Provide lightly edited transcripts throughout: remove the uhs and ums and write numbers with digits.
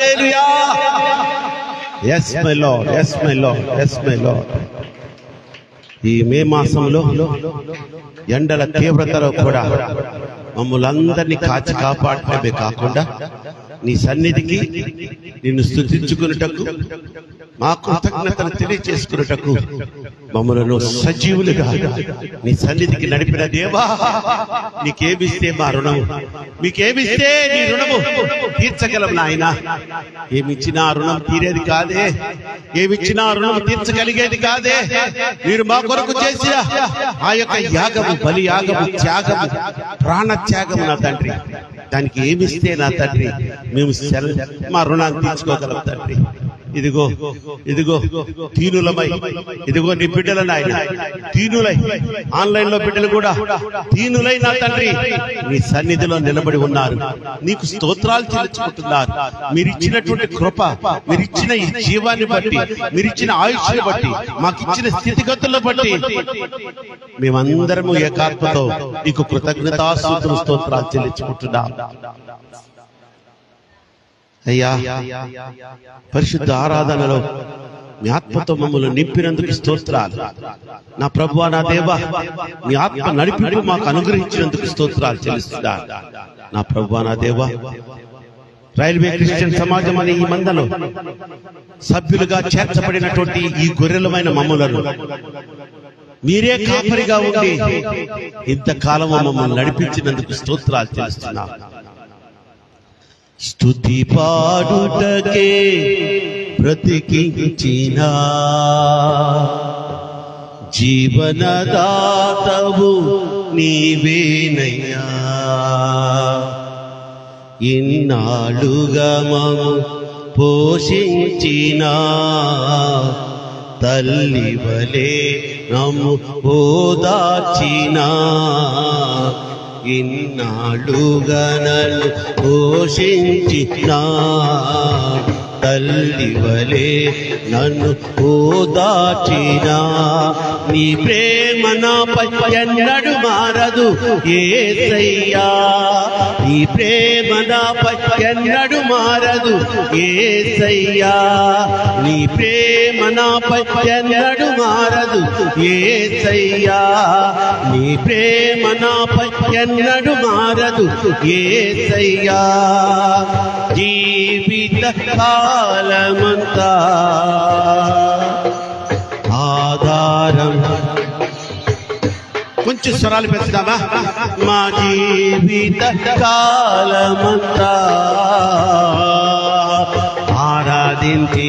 Hallelujah. yes my lord, yes my lord, yes my lord. ఈ మే మాసంలో ఎండల తీవ్రతలో కూడా మమ్మల్ని అందరినీ కాచి కాపాడటమే కాకుండా నీ సన్నిధికి నిన్ను స్తుతించుకున్నటకు మా కృతజ్ఞతలు తెలియజేసుకున్నటకు మమ్మలను సజీవులుగా నీ సన్నిధికి నడిపిన దేవా, నీకేమిస్తే మా రుణము, మీకేమిస్తే నీ రుణము తీర్చగలం నాయన. ఏమిచ్చినా రుణం తీరేది కాదే, ఏమిచ్చినా రుణం తీర్చగలిగేది కాదే. మీరు మా కొరకు చేసిన ఆ యొక్క యాగము, బలి యాగము, త్యాగము, ప్రాణ త్యాగము నా తండ్రి, దానికి ఏమిస్తే నా తండ్రి మేము మా రుణాన్ని తీర్చుకోగలం తండ్రి. ఇదిగో ఇదిగో దీనులమై, ఇదిగో నీ బిడ్డల నాయన దీనులై, ఆన్లైన్ లో బిడ్డలు కూడా దీనులై నా తండ్రి నీ సన్నిధిలో నిలబడి ఉన్నారు. నీకు స్తోత్రాలు చెల్లించుకుంటున్నారు. మీరిచ్చినటువంటి కృప, మీరిచ్చిన ఈ జీవాన్ని బట్టి, మీరిచ్చిన ఆయుష్ని బట్టి, మాకిచ్చిన స్థితిగతులను బట్టి మేమందరము ఏకాత్మతో నీకు కృతజ్ఞతాస్తుతులు స్తోత్రాలు చెల్లించుకుంటున్నాం. అయ్యా, పరిశుద్ధ ఆరాధనలో మీ ఆత్మతో మమ్మల్ని నింపినందుకు స్తోత్రాలు. నా ప్రభువా, నా దేవా, మీ ఆత్మ నడిపింపు మాకు అనుగ్రహించినందుకు స్తోత్రాలు చెల్లిస్తున్నా. నా ప్రభువా, నా దేవా, రైల్వే క్రిస్టియన్ సమాజం అనే ఈ మందలో సభ్యులుగా చేర్చబడినటువంటి ఈ గొర్రెలమైన మమ్మలను మీరే కాపరిగా ఉండి ఇంతకాలం మమ్మల్ని నడిపించినందుకు స్తోత్రాలు చెల్లిస్తున్నా. స్తుతి పాడుటకే బ్రతికించిన జీవనదాతవు నీవేనయ్యా. ఇన్నాళ్ళుగా మమ్ము పోషించిన తల్లి వలె నమ్ము ఓదార్చిన, ఇన్నాళ్ళుగా నన్ను పోషించిన తల్లి వలె నన్ను ఓదార్చిన. నీ ప్రేమ నాపై ఎన్నడు మారదు యేసయ్యా, నీ ప్రేమ నాపై ఎన్నడు మారదు యేసయ్యా, నీ ప్రేమ నాపై ఎన్నడు మారదు యేసయ్యా, నీ ప్రేమ నాపై ఎన్నడు మారదు యేసయ్యా. జీవిత కాలమంతా ఆధారం, కొంచెం స్వరాలు పెంచుదామా. మా జీవిత కాలమంతా ఆరాధించి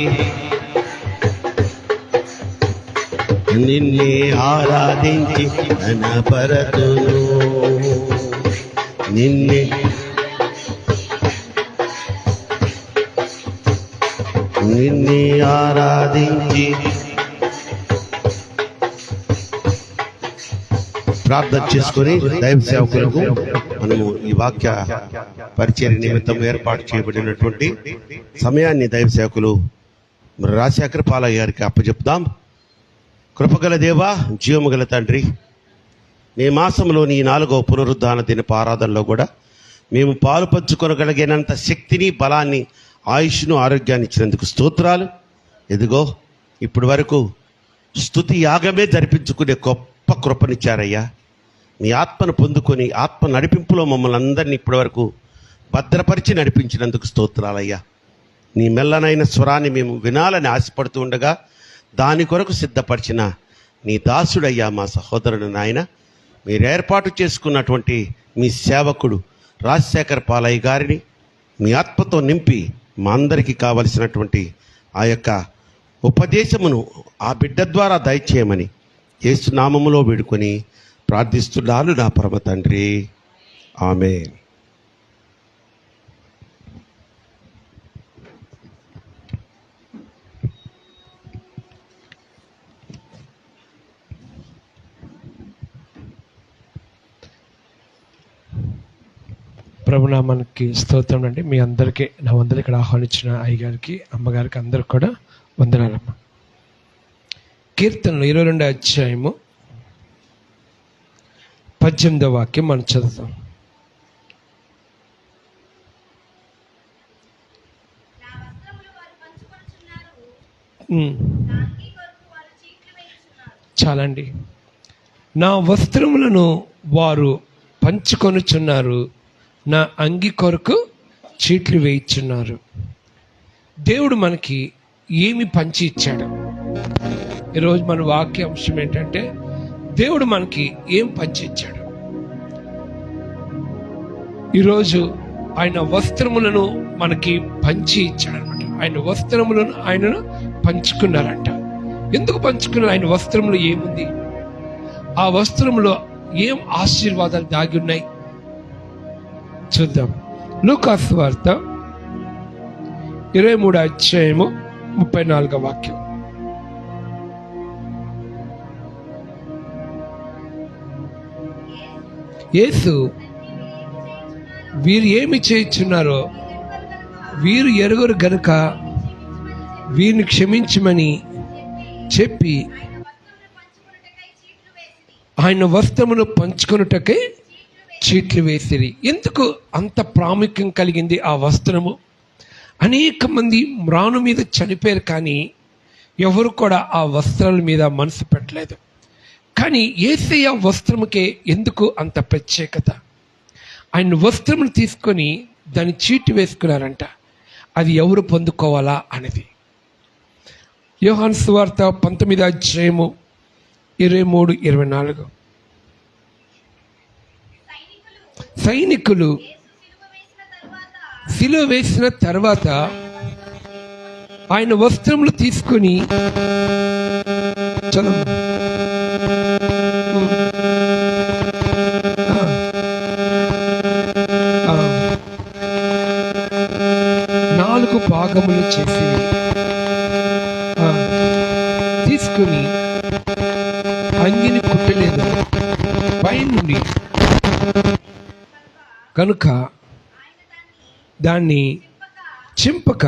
నిన్నే ఆరాధించి ఘనపరతును, నిన్నే నిన్నే ఆరాధించి. ప్రార్థన చేసుకుని దైవ సేవకులకు మనము ఈ వాక్య పరిచర్య నిమిత్తం ఏర్పాటు చేయబడినటువంటి సమయాన్ని దైవ సేవకులు రాజశేఖర పాలయ్య గారికి అప్పచెప్దాం. కృపగల దేవా, జీవముగల తండ్రి, మే మాసంలోని 4వ పునరుద్ధాన దినపు ఆరాధనలో కూడా మేము పాలు పంచుకొనగలిగినంత శక్తిని, బలాన్ని, ఆయుష్ను, ఆరోగ్యాన్ని ఇచ్చినందుకు స్తోత్రాలు. ఎదుగో ఇప్పటి వరకు స్తుతి యాగమే జరిపించుకునే గొప్ప కృపనిచ్చారయ్యా. మీ ఆత్మను పొందుకొని ఆత్మ నడిపింపులో మమ్మల్ని అందరినీ ఇప్పటి వరకు భద్రపరిచి నడిపించినందుకు స్తోత్రాలయ్యా. నీ మెల్లనైన స్వరాన్ని మేము వినాలని ఆశపడుతూ ఉండగా దాని కొరకు సిద్ధపరిచిన నీ దాసుడయ్యా మా సహోదరుడు నాయన, మీరు ఏర్పాటు చేసుకున్నటువంటి మీ సేవకుడు రాజశేఖర పాలయ్య గారిని మీ ఆత్మతో నింపి మా అందరికీ కావలసినటువంటి ఆ యొక్క ఉపదేశమును ఆ బిడ్డ ద్వారా దయచేయమని యేసు నామములో వేడుకొని ప్రార్థిస్తున్నాను నా పరమ తండ్రి, ఆమేన్. ప్రభునామానికి స్తోత్రం అండి. మీ అందరికీ నా వందలు ఇక్కడ ఆహ్వానించిన అయ్యగారికి, అమ్మగారికి అందరికి కూడా వందనాలమ్మ. కీర్తనలు 22వ అధ్యాయము 18వ వాక్యం మనం చదువుతాం. చాలండి. నా వస్త్రములను వారు పంచుకొనుచున్నారు, నా అంగి కొరకు చీట్లు వేయిచున్నారు. దేవుడు మనకి ఏమి పంచి ఇచ్చాడు? ఈరోజు మన వాక్యాంశం ఏంటంటే, దేవుడు మనకి ఏం పంచి ఇచ్చాడు? ఈరోజు ఆయన వస్త్రములను మనకి పంచి ఇచ్చాడనమాట. ఆయన వస్త్రములను ఆయనను పంచుకున్నారంట. ఎందుకు పంచుకున్నారు? ఆయన వస్త్రములో ఏముంది? ఆ వస్త్రములో ఏం ఆశీర్వాదాలు దాగి ఉన్నాయి చూద్దాం. లూకాసు వార్త 23వ అధ్యాయము 34వ వాక్యం. యేసు వీరు ఏమి చేయుచున్నారో వీరు ఎరుగరు గనుక వీరిని క్షమించమని చెప్పి ఆయన వస్త్రమును పంచుకొనుటకై చీట్లు వేసిరి. ఎందుకు అంత ప్రాముఖ్యం కలిగింది ఆ వస్త్రము? అనేక మంది మ్రాను మీద చనిపోయారు, కానీ ఎవరు కూడా ఆ వస్త్రాల మీద మనసు పెట్టలేదు. కానీ యేసయ్య వస్త్రముకే ఎందుకు అంత ప్రత్యేకత? ఆయన వస్త్రమును తీసుకొని దాన్ని చీటు వేసుకున్నారంట. అది ఎవరు పొందుకోవాలా అనేది. యోహాను సువార్త 19వ అధ్యాయము 23-24. సైనికులు సిలువ వేసిన తర్వాత ఆయన వస్త్రములు తీసుకుని నాలుగు భాగములు చేసి తీసుకుని అంగిని కుట్టలేదు పైనుండి కనుక దాన్ని చింపక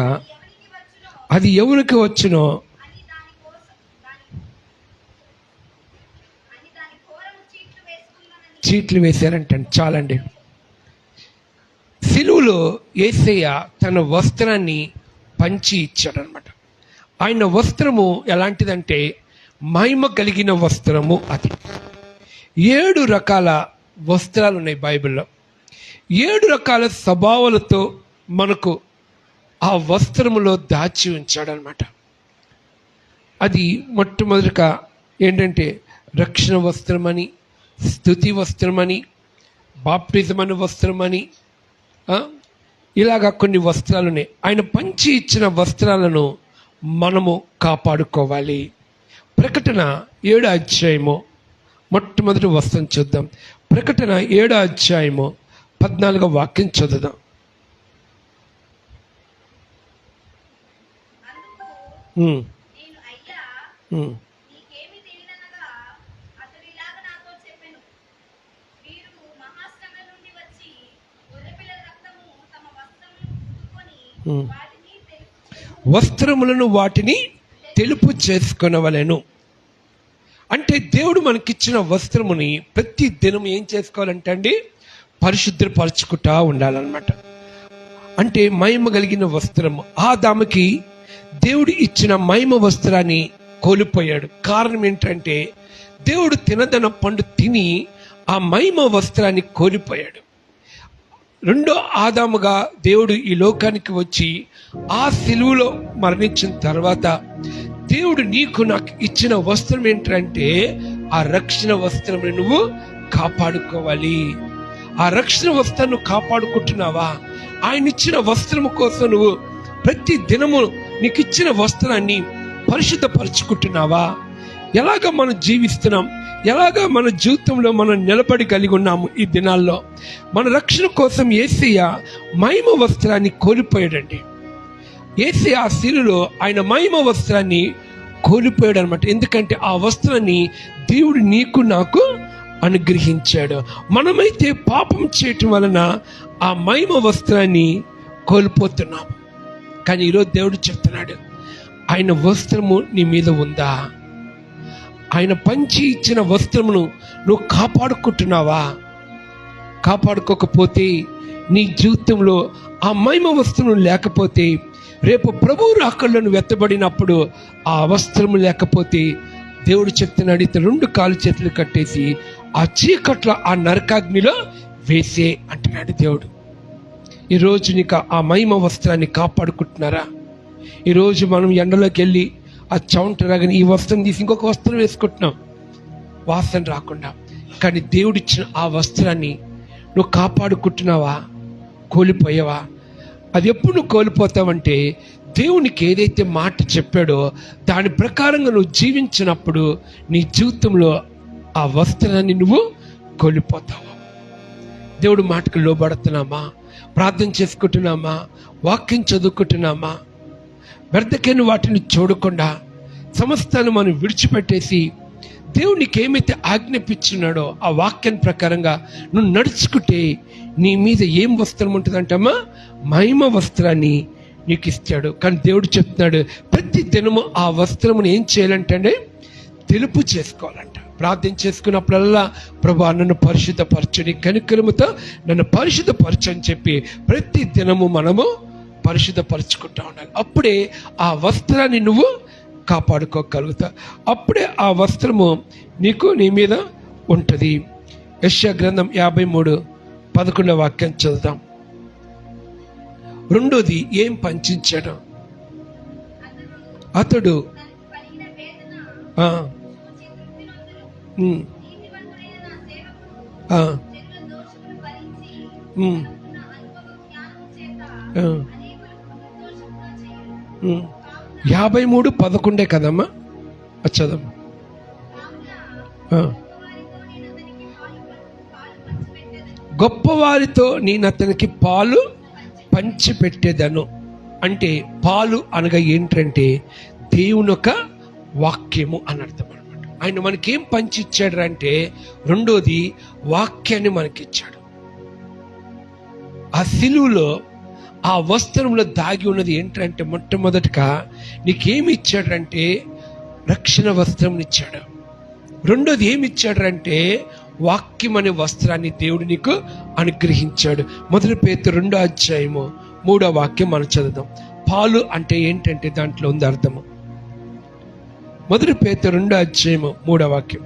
అది ఎవరికి వచ్చునో చీట్లు వేశారంట. చాలండి. సిలువలో యేసయ్య తన వస్త్రాన్ని పంచి ఇచ్చాడనమాట. ఆయన వస్త్రము ఎలాంటిదంటే మహిమ కలిగిన వస్త్రము. అది 7 రకాల వస్త్రాలు ఉన్నాయి బైబిల్లో. 7 రకాల స్వభావాలతో మనకు ఆ వస్త్రములో దాచి ఉంచాడనమాట. అది మొట్టమొదటిగా ఏంటంటే రక్షణ వస్త్రమని, స్తుతి వస్త్రమని, బాప్టిజం అనే వస్త్రమని, ఇలాగా కొన్ని వస్త్రాలు ఉన్నాయి. ఆయన పంచి ఇచ్చిన వస్త్రాలను మనము కాపాడుకోవాలి. ప్రకటన 7వ అధ్యాయము మొట్టమొదటి వస్త్రం చూద్దాం. ప్రకటన 7వ అధ్యాయము 14వ వాక్యం చదువుదాం. వస్త్రములను వాటిని తెలుపు చేసుకొనవలెను. అంటే దేవుడు మనకిచ్చిన వస్త్రముని ప్రతి దినం ఏం చేసుకోవాలంటే అండి, పరిశుద్ధపరచుకుంటా ఉండాలన్నమాట. అంటే మహిమ కలిగిన వస్త్రము. ఆదాముకి దేవుడు ఇచ్చిన మహిమ వస్త్రాన్ని కోల్పోయాడు. కారణం ఏంటంటే దేవుడు తినదన పండు తిని ఆ మహిమ వస్త్రాన్ని కోల్పోయాడు. రెండో ఆదాముగా దేవుడు ఈ లోకానికి వచ్చి ఆ సిలువలో మరణించిన తర్వాత దేవుడు నీకు నాకు ఇచ్చిన వస్త్రం ఏంటంటే ఆ రక్షణ వస్త్రం నువ్వు కాపాడుకోవాలి. ఆ రక్షణ వస్త్రం నువ్వు కాపాడుకుంటున్నావా? ఆయన ఇచ్చిన వస్త్రము కోసం నువ్వు ప్రతి దినము నీకు ఇచ్చిన వస్త్రాన్ని పరిశుద్ధపరచుకుంటున్నావా? ఎలాగ మనం జీవిస్తున్నాం, ఎలాగ మన జీవితంలో మనం నిలబడి కలిగి ఉన్నాము? ఈ దినాల్లో మన రక్షణ కోసం యేసయ్య మహిమ వస్త్రాన్ని కోల్పోయాడండి. యేసయ్య ఆ శిలువలో ఆయన మహిమ వస్త్రాన్ని కోల్పోయాడు అనమాట. ఎందుకంటే ఆ వస్త్రాన్ని దేవుడు నీకు నాకు అనుగ్రహించాడు. మనమైతే పాపం చేయటం వలన ఆ మహిమ వస్త్రాన్ని కోల్పోతున్నాము. కానీ ఈరోజు దేవుడు చెప్తున్నాడు, ఆయన వస్త్రము నీ మీద ఉందా? ఆయన పంచి ఇచ్చిన వస్త్రమును నువ్వు కాపాడుకుంటున్నావా? కాపాడుకోకపోతే నీ జీవితంలో ఆ మహిమ వస్త్రం లేకపోతే రేపు ప్రభువు రాకల్లో నువ్వు ఎత్తబడినప్పుడు ఆ వస్త్రము లేకపోతే దేవుడు చెప్తున్నాడు, ఇతను 2 కాలు చేతులు కట్టేసి ఆ చీకట్లో ఆ నరకాగ్నిలో వేసే అంటున్నాడు దేవుడు. ఈరోజు నీకు ఆ మహిమ వస్త్రాన్ని కాపాడుకుంటున్నారా? ఈరోజు మనం ఎండలోకి వెళ్ళి ఆ చౌంట రాగానే ఈ వస్త్రం తీసి ఇంకొక వస్త్రం వేసుకుంటున్నాం వాసన రాకుండా. కానీ దేవుడిచ్చిన ఆ వస్త్రాన్ని నువ్వు కాపాడుకుంటున్నావా? కోల్పోయావా? అది ఎప్పుడు నువ్వు కోల్పోతావంటే దేవునికి ఏదైతే మాట చెప్పాడో దాని ప్రకారంగా నువ్వు జీవించినప్పుడు నీ జీవితంలో ఆ వస్త్రాన్ని నువ్వు కోల్పోతావు. దేవుడు మాటకు లోబడుతున్నామా? ప్రార్థన చేసుకుంటున్నామా? వాక్యం చదువుకుంటున్నామా? వ్యర్థకైన వాటిని చూడకుండా సమస్తాన్ని మనం విడిచిపెట్టేసి దేవునికి ఏమైతే ఆజ్ఞాపించున్నాడో ఆ వాక్యం ప్రకారంగా నువ్వు నడుచుకుంటే నీ మీద ఏం వస్త్రం ఉంటుందంటమ్మా? మహిమ వస్త్రాన్ని నీకు ఇస్తాడు. కానీ దేవుడు చెప్తున్నాడు, ప్రతి దినము ఆ వస్త్రమును ఏం చేయాలంటే తెలుపు చేసుకోవాలంట. ప్రార్థన చేసుకున్నప్పుడల్లా ప్రభా నన్ను పరిశుద్ధపరచని కనికరముతో నన్ను పరిశుద్ధపరచు అని చెప్పి ప్రతి దినము మనము పరిశుద్ధపరచుకుంటా ఉండాలి. అప్పుడే ఆ వస్త్రాన్ని నువ్వు కాపాడుకోగలుగుతా. అప్పుడే ఆ వస్త్రము నీ మీద ఉంటుంది. యెషయా గ్రంథం 53:11 వాక్యం చదువుతాం. రెండోది ఏం పంచించాడు అతడు? ఆ 53:11 కదమ్మా, చదం. గొప్పవారితో నేను అతనికి పాలు పంచిపెట్టేదను. అంటే పాలు అనగా ఏంటంటే దేవుని యొక్క వాక్యము అని అర్థం అనమాట. ఆయన మనకేం పంచిచ్చాడు అంటే రెండోది వాక్యాన్ని మనకిచ్చాడు. ఆ సిలువలో ఆ వస్త్రంలో దాగి ఉన్నది ఏంటంటే మొట్టమొదటిగా నీకేమి ఇచ్చాడంటే రక్షణ వస్త్రం ఇచ్చాడు. రెండోది ఏమి ఇచ్చాడంటే వాక్యం అనే వస్త్రాన్ని దేవుడు నీకు అనుగ్రహించాడు. 1 పేతురు 2:3 వాక్యం మనం చదువుదాం. పాలు అంటే ఏంటంటే దాంట్లో ఉంది అర్థము. 1 పేతురు 2:3 వాక్యం.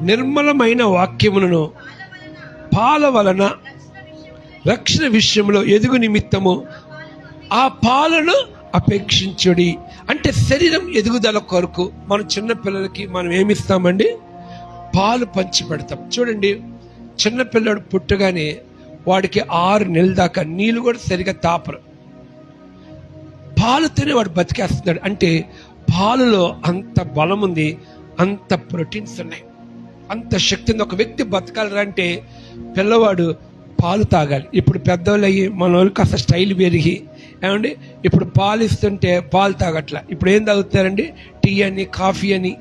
నిర్మలమైన వాక్యములను పాల వలన రక్షణ విషయంలో ఎదుగు నిమిత్తము ఆ పాలను అపేక్షించుడి. అంటే శరీరం ఎదుగుదల కొరకు మన చిన్న పిల్లలకి మనం ఏమిస్తామండి? పాలు పంచి పెడతాం. చూడండి, చిన్నపిల్లడు పుట్టగానే వాడికి 6 నెలల దాకా నీళ్ళు కూడా సరిగా తాపరు. పాలుతోనే వాడు బతికేస్తున్నాడు. అంటే పాలులో అంత బలం ఉంది, అంత ప్రోటీన్స్ ఉన్నాయి, అంత శక్తి ఉంది. ఒక వ్యక్తి బతకాలంటే పిల్లవాడు పాలు తాగాలి. ఇప్పుడు పెద్దవాళ్ళు అయ్యి మన వాళ్ళు కాస్త స్టైల్ పెరిగి ఏమండి ఇప్పుడు పాలు ఇస్తుంటే పాలు తాగట్లా. ఇప్పుడు ఏం తాగుతారండి? టీ అని, కాఫీ అని,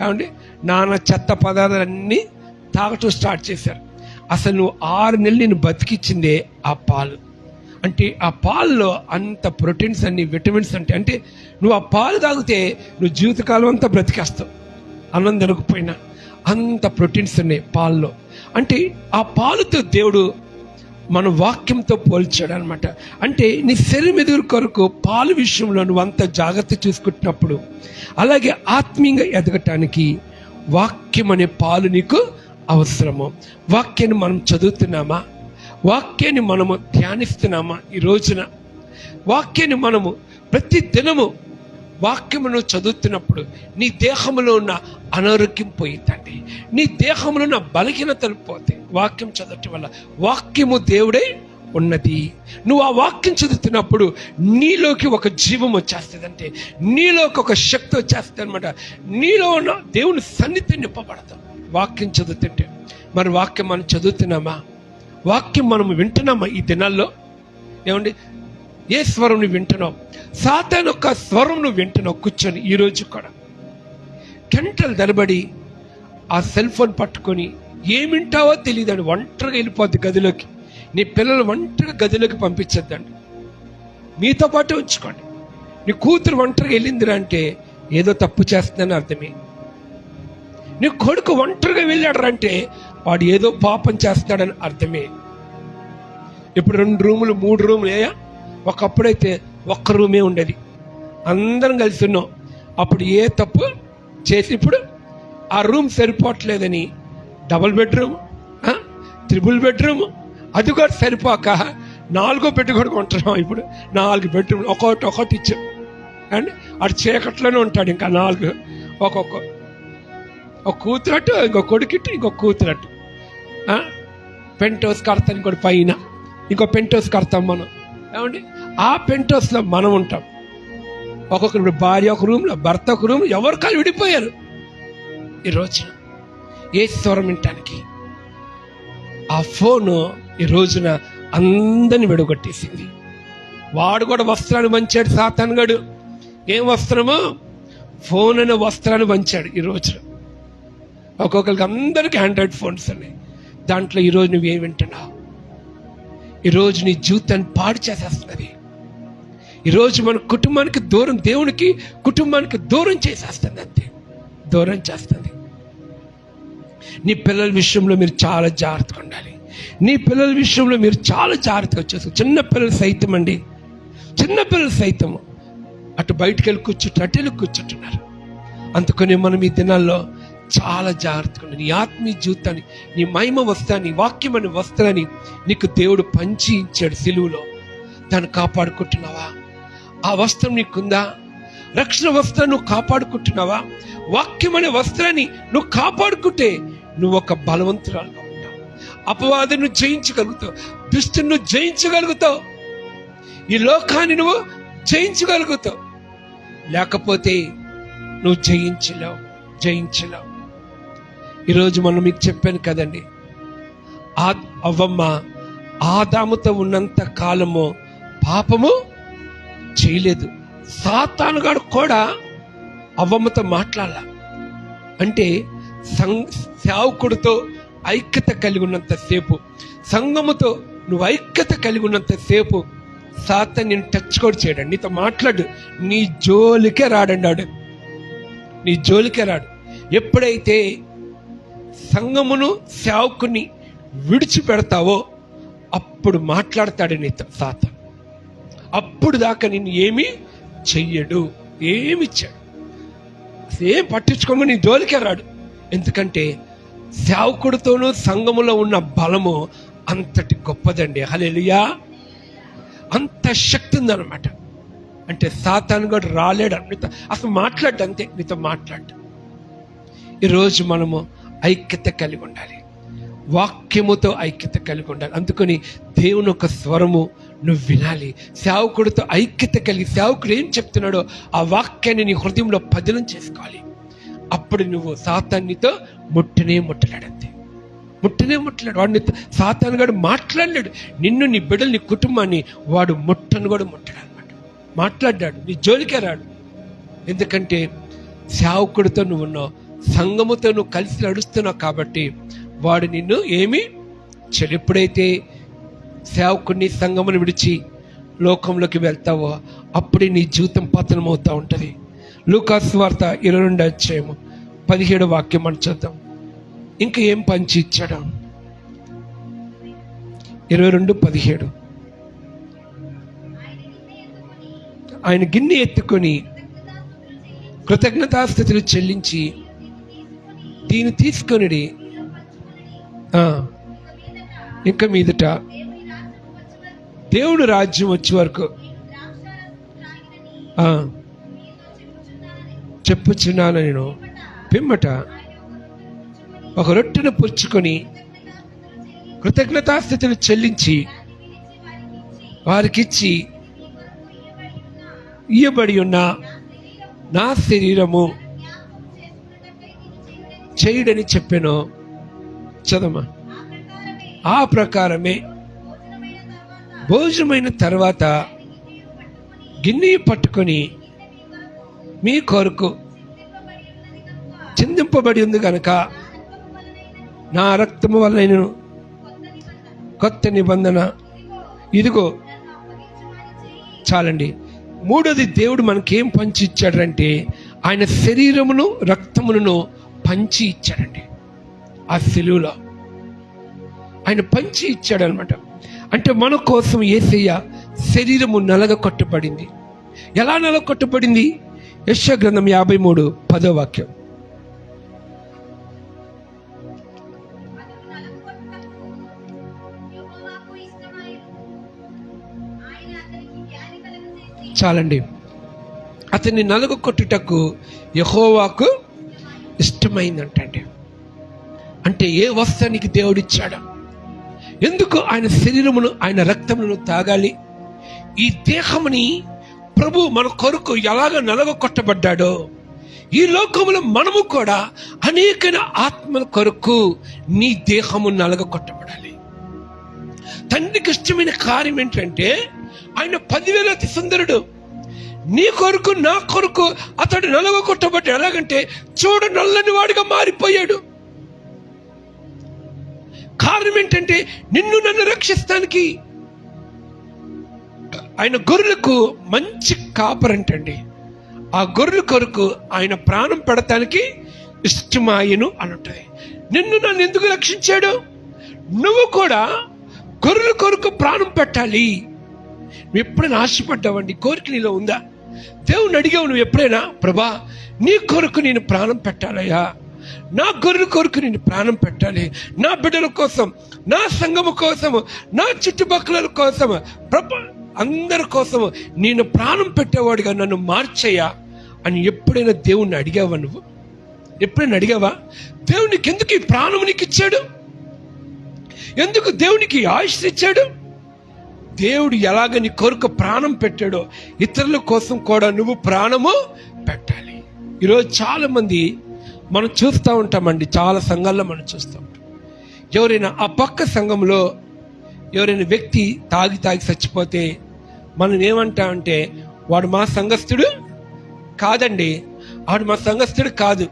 ఏమండి నానా చెత్త పదార్థాలన్నీ తాగటం స్టార్ట్ చేశారు. అసలు నువ్వు 6 నెలలు నేను బతికిచ్చిందే ఆ పాలు. అంటే ఆ పాలలో అంత ప్రోటీన్స్ అన్ని, విటమిన్స్ అంటే నువ్వు ఆ పాలు తాగితే నువ్వు జీవితకాలం అంతా బ్రతికేస్తావు. అన్నం తినకపోయినా అంత ప్రోటీన్స్ ఉన్నాయి పాలలో. అంటే ఆ పాలుతో దేవుడు మన వాక్యంతో పోల్చాడు అనమాట. అంటే నీ శరీరం ఎదురు కొరకు పాలు విషయంలో నువ్వు అంత జాగ్రత్త చూసుకుంటున్నప్పుడు, అలాగే ఆత్మీయంగా ఎదగటానికి వాక్యం అనే పాలు నీకు అవసరము. వాక్యాన్ని మనం చదువుతున్నామా? వాక్యాన్ని మనము ధ్యానిస్తున్నామా? ఈ రోజున వాక్యాన్ని మనము ప్రతి దినము వాక్యమును చదువుతున్నప్పుడు నీ దేహంలో ఉన్న అనారోగ్యం పోయిందండి, నీ దేహంలో ఉన్న బలహీనతలు పోతాయి వాక్యం చదవటం వల్ల. వాక్యము దేవుడే ఉన్నది. నువ్వు ఆ వాక్యం చదువుతున్నప్పుడు నీలోకి ఒక జీవం వచ్చేస్తుంది, అంటే నీలోకి ఒక శక్తి వచ్చేస్తుంది అనమాట. నీలో ఉన్న దేవుని సన్నిధిని నింపబడతాం వాక్యం చదువుతుంటే. మరి వాక్యం మనం చదువుతున్నామా? వాక్యం మనం వింటున్నామా? ఈ దినాల్లో ఏమండి ఏ స్వరం నువ్వు వింటున్నావు? సాతాను యొక్క స్వరం నువ్వు వింటున్నావు కూర్చొని. ఈరోజు కూడా గంటలు తరబడి ఆ సెల్ ఫోన్ పట్టుకొని ఏం వింటావో తెలియదండి. ఒంటరిగా వెళ్ళిపోద్ది గదిలోకి. నీ పిల్లలు ఒంటరిగా గదిలోకి పంపించద్దండి, మీతో పాటు ఉంచుకోండి. నీ కూతురు ఒంటరిగా వెళ్ళిందిరా అంటే ఏదో తప్పు చేస్తుందని అర్థమే. నీ కొడుకు ఒంటరిగా వెళ్ళాడంటే వాడు ఏదో పాపం చేస్తాడని అర్థమే. ఇప్పుడు 2 రూములు 3 రూములు ఒకప్పుడైతే ఒక్క రూమే ఉండేది, అందరం కలిసి ఉన్నాం. అప్పుడు ఏ తప్పు చేసి ఇప్పుడు ఆ రూమ్ సరిపోవట్లేదని డబుల్ బెడ్రూమ్, ట్రిపుల్ బెడ్రూమ్, అది కూడా సరిపోక 4వ బెడ్ కూడా కొంటున్నాం. ఇప్పుడు 4 బెడ్రూమ్ ఒకటి ఇచ్చాం అండ్ అటు చీకట్లోనే ఉంటాడు. ఇంకా 4 ఒక కూతురట్టు, ఇంకో కొడుకిట్టు, ఇంకో కూతురట్టు. పెంట్ హౌస్ కడతాం, ఇంకోటి పైన ఇంకో పెంట్ హౌస్ కడతాం మనం. ఏమండి ఆ పెంట్ హౌస్లో మనం ఉంటాం. ఒక్కొక్కరు భార్య ఒక రూమ్లో, భర్త ఒక రూమ్, ఎవరు కాలు విడిపోయారు. ఈ రోజున ఏ స్వరం వినటానికి ఆ ఫోను ఈ రోజున అందరిని విడగొట్టేసింది. వాడు కూడా వస్త్రాన్ని పంచాడు సాతానుగాడు. ఏం వస్త్రము? ఫోన్ అనే వస్త్రాన్ని పంచాడు ఈ రోజున. ఒక్కొక్కరికి అందరికీ ఆండ్రాయిడ్ ఫోన్స్ ఉన్నాయి. దాంట్లో ఈరోజు నువ్వేం వింటున్నావు? ఈరోజు నీ జీవితాన్ని పాడు చేసేస్తున్నది. ఈరోజు మన కుటుంబానికి దూరం, దేవునికి కుటుంబానికి దూరం చేసేస్తుంది. అంతే, దూరం చేస్తుంది. నీ పిల్లల విషయంలో మీరు చాలా జాగ్రత్తగా ఉండాలి. నీ పిల్లల విషయంలో మీరు చాలా జాగ్రత్తగా వచ్చేస్తారు. చిన్నపిల్లలు సైతం అండి, చిన్నపిల్లలు సైతం అటు బయటకు వెళ్ళి కూర్చుంటారు, అటు వెళ్ళి కూర్చుంటున్నారు. అందుకని మనం ఈ దినాల్లో చాలా జాగ్రత్తగా ఉండాలి. నీ ఆత్మీయ జీవితాన్ని, నీ మహిమ వస్త్రాన్ని, వాక్యం అనే వస్త్రాన్ని నీకు దేవుడు పంచి ఇచ్చాడు సిలువలో. దాన్ని కాపాడుకుంటున్నావా? ఆ వస్త్రం నీకుందా? రక్షణ వస్త్రాన్ని నువ్వు కాపాడుకుంటున్నావా? వాక్యం అనే వస్త్రాన్ని నువ్వు కాపాడుకుంటే నువ్వు ఒక బలవంతురాలుగా ఉంటావు. అపవాదిని నువ్వు జయించగలుగుతావు, దుష్టుని నువ్వు జయించగలుగుతావు, ఈ లోకాన్ని నువ్వు జయించగలుగుతావు. లేకపోతే నువ్వు జయించలేవు. ఈరోజు మనం మీకు చెప్పాను కదండి, అవ్వమ్మ ఆదాముతో ఉన్నంత కాలము పాపము చేయలేదు. సాతానుగాడు కూడా అవ్వమ్మతో మాట్లాడాల అంటే సేవకుడితో ఐక్యత కలిగి ఉన్నంత సేపు, సంఘముతో నువ్వు ఐక్యత కలిగి ఉన్నంత సేపు సాతాను నేను టచ్ కూడా చేయడండి. నీతో మాట్లాడు, నీ జోలికే రాడండి. నీ జోలికే రాడు. ఎప్పుడైతే సంఘమును సేవకుని విడిచిపెడతావో అప్పుడు మాట్లాడతాడు నీతో సాతాను. అప్పుడు దాకా నిన్ను ఏమీ చెయ్యడు, ఏమిచ్చాడు, ఏం పట్టించుకోమని నీ జోలికే రాడు. ఎందుకంటే సేవకుడితోనూ సంఘములో ఉన్న బలము అంతటి గొప్పదండి. హల్లెలూయా! అంత శక్తి ఉందన్నమాట. అంటే సాతాను కూడా రాలేడు నీతో, అసలు మాట్లాడు, అంతే, నీతో మాట్లాడు. ఈరోజు మనము ఐక్యత కలిగి ఉండాలి, వాక్యముతో ఐక్యత కలిగి ఉండాలి. అందుకని దేవుని ఒక స్వరము నువ్వు వినాలి. సేవకుడితో ఐక్యత కలిగి సేవకుడు ఏం చెప్తున్నాడో ఆ వాక్యాన్ని నీ హృదయంలో పదిలం చేసుకోవాలి. అప్పుడు నువ్వు సాతాన్నితో ముట్టలేడంతే, ముట్టలేడు. వాడిని సాతాను గాడు మాట్లాడలేడు. నిన్ను, నీ బిడ్డలు, నీ కుటుంబాన్ని వాడు ముట్టను కూడా ముట్టడు అనమాట. మాట్లాడ్డాడు, నీ జోలికే రాడు. ఎందుకంటే సేవకుడితో నువ్వు ఉన్నావు, సంఘముతో నువ్వు కలిసి నడుస్తున్నావు కాబట్టి వాడు నిన్ను ఏమి చెడు. ఎప్పుడైతే సేవకుడిని సంఘమును విడిచి లోకంలోకి వెళ్తావో అప్పుడే నీ జీవితం పతనం అవుతూ ఉంటుంది. లూకాసు వార్త 22:17 వాక్యం మనం చూద్దాం. ఇంకా ఏం పంచి ఇచ్చాడు? 22:17 ఆయన గిన్నె ఎత్తుకొని కృతజ్ఞతాస్తుతులు చెల్లించి దీన్ని తీసుకొని ఇంకా మీదట దేవుడు రాజ్యం వచ్చే వరకు చెప్పుచున్నాను నేను. పిమ్మట ఒక రొట్టెను పుచ్చుకొని కృతజ్ఞతాస్తుతులు చెల్లించి వారికిచ్చి ఇయ్యబడి ఉన్న నా శరీరము చేయుడని చెప్పాను. చదమ్మా. ఆ ప్రకారమే భోజనమైన తర్వాత గిన్నె పట్టుకొని మీ కొరకు చిందింపబడి ఉంది కనుక నా రక్తము వల్ల నేను కొత్త నిబంధన ఇదిగో. చాలండి. మూడోది, దేవుడు మనకేం పంచి ఇచ్చాడంటే ఆయన శరీరమును రక్తమును పంచి ఇచ్చాడండి. ఆ సిలువలో ఆయన పంచి ఇచ్చాడు అనమాట. అంటే మన కోసం యేసయ్య శరీరము నలగొట్టబడింది. ఎలా నలగొట్టబడింది? యెషయా గ్రంథం 53:10 చాలండి. అతన్ని నలగొట్టుటకు యెహోవాకు ఇష్టమైందంటండి. అంటే ఏ వస్త్రానికి దేవుడిచ్చాడు? ఎందుకు ఆయన శరీరమును, ఆయన రక్తమును తాగాలి? ఈ దేహముని ప్రభు మన కొరకు ఎలాగ నలగొట్టబడ్డాడో, ఈ లోకములో మనము కూడా అనేకైన ఆత్మల కొరకు నీ దేహము నలగొట్టబడాలి. తండ్రికి ఇష్టమైన కార్యం ఏంటంటే, ఆయన 10,000 అతి సుందరుడు. నీ కొరకు, నా కొరకు అతడు నలగొట్టబడ్డాడు. ఎలాగంటే చూడ నల్లని వాడిగా మారిపోయాడు. కారణం ఏంటంటే నిన్ను నన్ను రక్షిస్తానికి. ఆయన గొర్రెలకు మంచి కాపరంటండి. ఆ గొర్రెల కొరకు ఆయన ప్రాణం పెడతానికి ఇష్టమాయను అని ఉంటుంది. నిన్ను నన్ను ఎందుకు రక్షించాడు? నువ్వు కూడా గొర్రెల కొరకు ప్రాణం పెట్టాలి. నువ్వు ఎప్పుడైనా ఆశపడ్డావండి? కోరిక నీలో ఉందా? దేవుని అడిగావు నువ్వు ఎప్పుడైనా, ప్రభా నీ కొరకు నేను ప్రాణం పెట్టాలయ్యా, నా గొర్రెల కొరకు నేను ప్రాణం పెట్టాలి, నా బిడ్డల కోసం, నా సంఘము కోసము, నా చుట్టుపక్కల కోసం, అందరి కోసం నేను ప్రాణం పెట్టేవాడిగా నన్ను మార్చయ్యా అని ఎప్పుడైనా దేవుణ్ణి అడిగావా? నువ్వు ఎప్పుడైనా అడిగావా? దేవునికి ఎందుకు ఈ ప్రాణం నీకు ఇచ్చాడు? ఎందుకు దేవునికి ఆయుష్ ఇచ్చాడు? దేవుడు ఎలాగ నీ కొరకు ప్రాణం పెట్టాడో ఇతరుల కోసం కూడా నువ్వు ప్రాణము పెట్టాలి. ఈరోజు చాలా మంది మనం చూస్తూ ఉంటామండి, చాలా సంఘాల్లో మనం చూస్తూ ఉంటాం. ఎవరైనా ఆ పక్క సంఘంలో ఎవరైనా వ్యక్తి తాగి చచ్చిపోతే మనం ఏమంటామంటే, వాడు మా సంఘస్థుడు కాదండి, వాడు మా సంఘస్థుడు కాదు,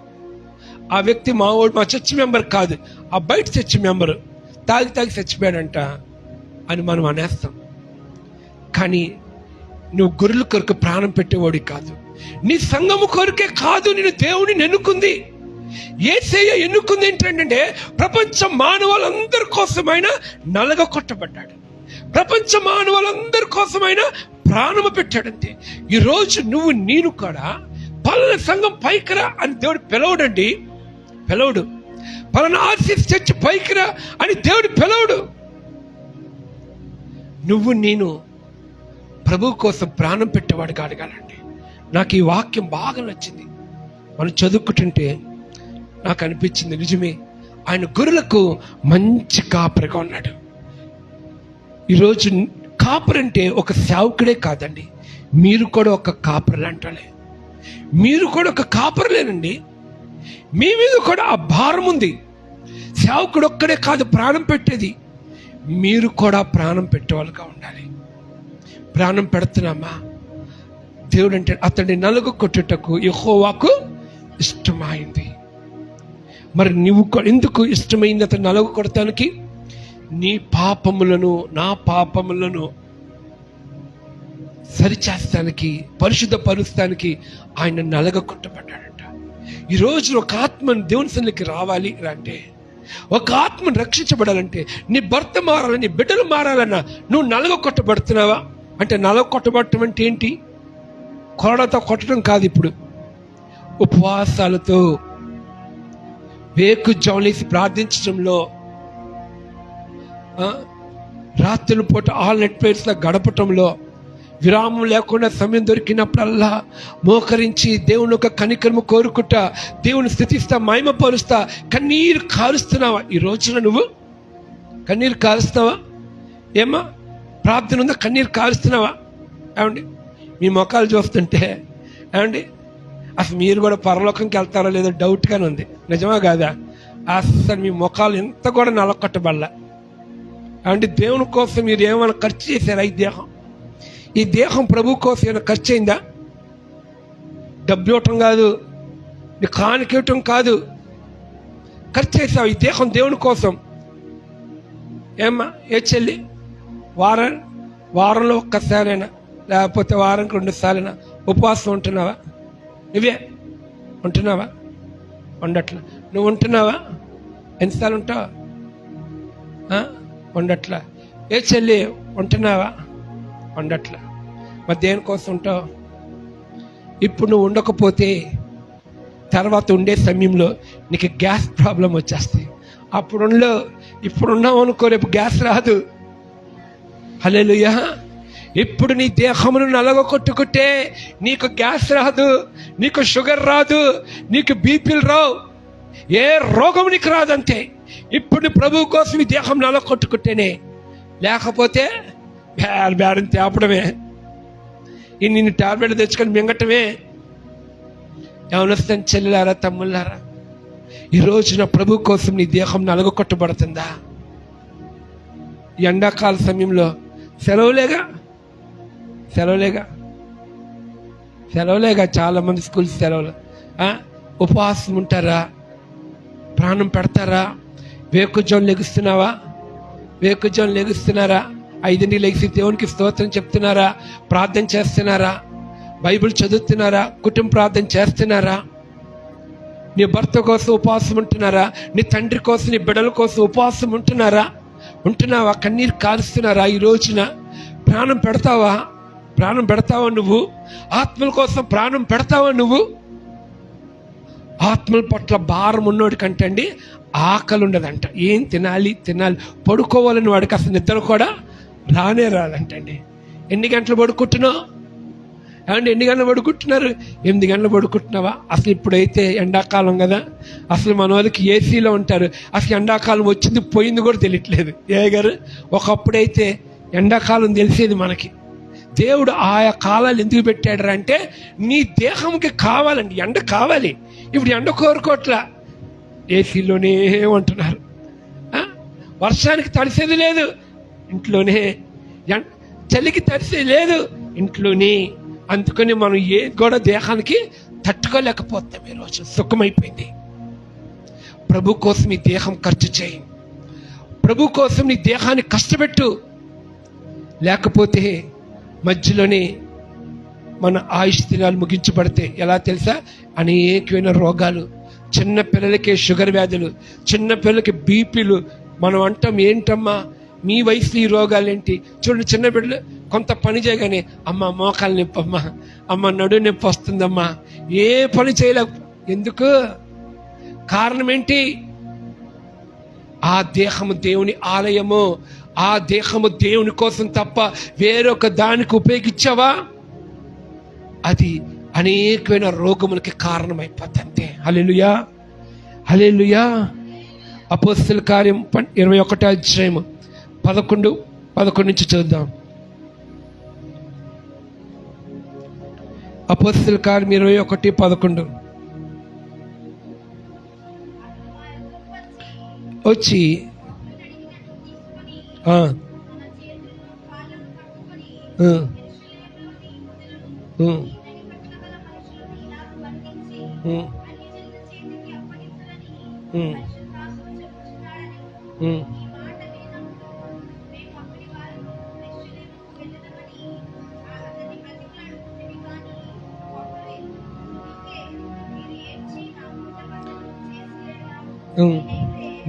ఆ వ్యక్తి మా చర్చ్ మెంబర్ కాదు, ఆ బయట చర్చ్ మెంబరు తాగి చచ్చిపోయాడంట అని మనం అనేస్తాం. కానీ నువ్వు గొర్రెల కొరకు ప్రాణం పెట్టేవాడి కాదు. నీ సంఘము కొరకే కాదు నేను దేవుడిని ఎన్నుకుంది. యేసయ్య ఎన్నుకుంది ఏంటంటే, ప్రపంచ మానవులందరి కోసమైనా నలగొట్టబడ్డాడు. ప్రపంచ మానవులందరి కోసమైనా ప్రాణము పెట్టాడంతే. ఈరోజు నువ్వు నేను కూడా పలానా సంఘం పైకిరా అని దేవుడు పిలవడండి, పిలవడు. పలానా ఆర్సీఎస్ చర్చ్ పైకిరా అని దేవుడు పిలవడు. నువ్వు నేను ప్రభు కోసం ప్రాణం పెట్టేవాడిగా అడగాలండి. నాకు ఈ వాక్యం బాగా నచ్చింది. మనం చదువుకుంటుంటే నాకు అనిపించింది, నిజమే, ఆయన గొర్రెలకు మంచి కాపరిగా ఉన్నాడు. ఈరోజు కాపరంటే ఒక సేవకుడే కాదండి, మీరు కూడా ఒక కాపరులు అంటాలే. మీరు కూడా ఒక కాపరులేనండి. మీ మీద కూడా ఆ భారం ఉంది. సేవకుడు ఒక్కడే కాదు ప్రాణం పెట్టేది, మీరు కూడా ప్రాణం పెట్టేవాళ్ళుగా ఉండాలి. ప్రాణం పెడుతున్నామా? దేవుడు అంటే అతడిని నలగొట్టుటకు యెహోవాకు ఇష్టమైంది. మరి నువ్వు ఎందుకు ఇష్టమైంది అతను నలగొట్టడానికి? నీ పాపములను, నా పాపములను సరిచేస్తానికి, పరిశుద్ధపరుస్తానికి ఆయన నలగొట్టబడ్డాడంట. ఈరోజు ఒక ఆత్మను దేవుని సన్నిధికి రావాలి అంటే, ఒక ఆత్మను రక్షించబడాలంటే, నీ భర్త మారాలని, నీ బిడ్డలు మారాలన్నా నువ్వు నలగొట్టబడుతున్నావా? అంటే నలగొట్టబడటం అంటే ఏంటి? కొరడతో కొట్టడం కాదు. ఇప్పుడు ఉపవాసాలతో వేకు జౌలేసి ప్రార్థించడంలో, రాత్రుల పూట ఆల్ నెట్ ప్రేయర్స్లో గడపటంలో, విరామం లేకుండా సమయం దొరికినప్పుడల్లా మోకరించి దేవుని ఒక కనికరము కోరుకుంటా, దేవుని స్థుతిస్తా, మహిమపరుస్తా, కన్నీరు కారుస్తున్నావా? ఈ రోజున నువ్వు కన్నీరు కారుస్తావా? ఏమా ప్రార్థన ఉందా? కన్నీరు కారుస్తున్నావా? ఏమండి, మీ మొఖాలు చూస్తుంటే ఏమండి అసలు మీరు కూడా పరలోకంకి వెళ్తారో లేదో డౌట్గానే ఉంది. నిజమా కాదా? అసలు మీ ముఖాలు ఎంత కూడా నలకొట్టబడలా. అంటే దేవుని కోసం మీరు ఏమైనా ఖర్చు చేశారా? ఈ దేహం ప్రభు కోసం ఏమైనా ఖర్చు అయిందా? డబ్బు ఇవ్వటం కాదు, నీ కానుక ఇవ్వటం కాదు, ఖర్చు చేసావు ఈ దేహం దేవుని కోసం. ఏమ్మా, ఏ చెల్లి, వారంలో ఒక్కసారైనా, లేకపోతే వారానికి 2 సార్లైనా ఉపవాసం ఉంటున్నావా? నువ్వే ఉంటున్నావా? ఉండట్లా. నువ్వు ఉంటున్నావా? ఎన్నిసార్లు ఉంటావు? ఉండట్లా. ఏ చెల్లి ఉంటున్నావా? ఉండట్లా. మరి దేనికోసం ఉంటావు? ఇప్పుడు నువ్వు ఉండకపోతే తర్వాత ఉండే సమయంలో నీకు గ్యాస్ ప్రాబ్లం వచ్చేస్తాయి. ఇప్పుడు ఉన్నావు అనుకో, రేపు గ్యాస్ రాదు. హల్లెలూయా. ఇప్పుడు నీ దేహమును నలగొట్టుకుంటే నీకు గ్యాస్ రాదు, నీకు షుగర్ రాదు, నీకు బీపీలు రావు, ఏ రోగం నీకు రాదంతే. ఇప్పుడు ప్రభు కోసం ఈ దేహం నలగొట్టుకుంటేనే, లేకపోతే బేరం తేపడమే, నిన్ను టాబ్లెట్ తెచ్చుకొని మింగటమే. యవనస్తుని చెల్లెలారా, తమ్ముళ్ళారా, ఈ రోజున ప్రభు కోసం నీ దేహం నలగొట్టబడుతుందా? ఎండాకాల సమయంలో సెలవులేగా చాలా మంది స్కూల్ సెలవులు. ఉపవాసం ఉంటారా? ప్రాణం పెడతారా? వేకుజోన్ లెగుస్తున్నారా? 5 లెగిసి దేవునికి స్తోత్రం చెప్తున్నారా? ప్రార్థన చేస్తున్నారా? బైబిల్ చదువుతున్నారా? కుటుంబ ప్రార్థన చేస్తున్నారా? నీ భర్త కోసం ఉపవాసం ఉంటున్నారా? నీ తండ్రి కోసం, నీ బిడ్డల కోసం ఉపవాసం ఉంటున్నావా? కన్నీరు కారుస్తున్నారా? ఈ రోజున ప్రాణం పెడతావా నువ్వు? ఆత్మల కోసం ప్రాణం పెడతావా నువ్వు? ఆత్మల పట్ల భారం ఉన్నోడి కంటే అండి ఆకలి ఉండదంట. ఏం తినాలి పడుకోవాలని వాడికి అసలు నిద్ర కూడా రాదంటండి. ఎన్ని గంటలు పడుకుంటున్నావు? ఏమంటే ఎన్ని గంటలు పడుకుంటున్నారు? 8 గంటలు పడుకుంటున్నావా? అసలు ఇప్పుడైతే ఎండాకాలం కదా, అసలు మన వాళ్ళకి ఏసీలో ఉంటారు. అసలు ఎండాకాలం వచ్చింది పోయింది కూడా తెలియట్లేదు. గారు ఒకప్పుడైతే ఎండాకాలం తెలిసేది మనకి. దేవుడు ఆయా కాలాలు ఎందుకు పెట్టాడు అంటే నీ దేహంకి కావాలండి, ఎండ కావాలి. ఇప్పుడు ఎండ కోరుకోట్లా, ఏసీలోనే ఉంటున్నారు. వర్షానికి తడిసేది లేదు ఇంట్లోనే, చలికి తడిసేది లేదు ఇంట్లోనే. అందుకని మనం ఏ కూడా దేహానికి తట్టుకోలేకపోతాం. ఈరోజు సుఖమైపోయింది. ప్రభు కోసం నీ దేహం ఖర్చు చేయి, ప్రభు కోసం నీ దేహాన్ని కష్టపెట్టు. లేకపోతే మధ్యలోనే మన ఆయుష్ దినాలు ముగించబడితే ఎలా తెలుసా? అనేకమైన రోగాలు, చిన్న పిల్లలకి షుగర్ వ్యాధులు, చిన్న పిల్లలకి బీపీలు. మనం అంటాం, ఏంటమ్మా మీ వయసులో ఈ రోగాలు ఏంటి? చూడండి, చిన్న బిడ్డలు కొంత పని చేయగానే అమ్మ మోకాలు నొప్పి, అమ్మ నడు నొప్పి వస్తుందమ్మా, ఏ పని చేయలేక. ఎందుకు? కారణం ఏంటి? ఆ దేహము దేవుని ఆలయము, ఆ దేహము దేవుని కోసం తప్ప వేరొక దానికి ఉపయోగించావా, అది అనేకమైన రోగములకి కారణమైపోతుంది అంతే. హల్లెలూయా, హల్లెలూయా. అపోస్తలుల కార్యం 21వ అధ్యాయం 11 నుంచి చూద్దాం. అపోస్తలుల కార్యం 21:11. వచ్చి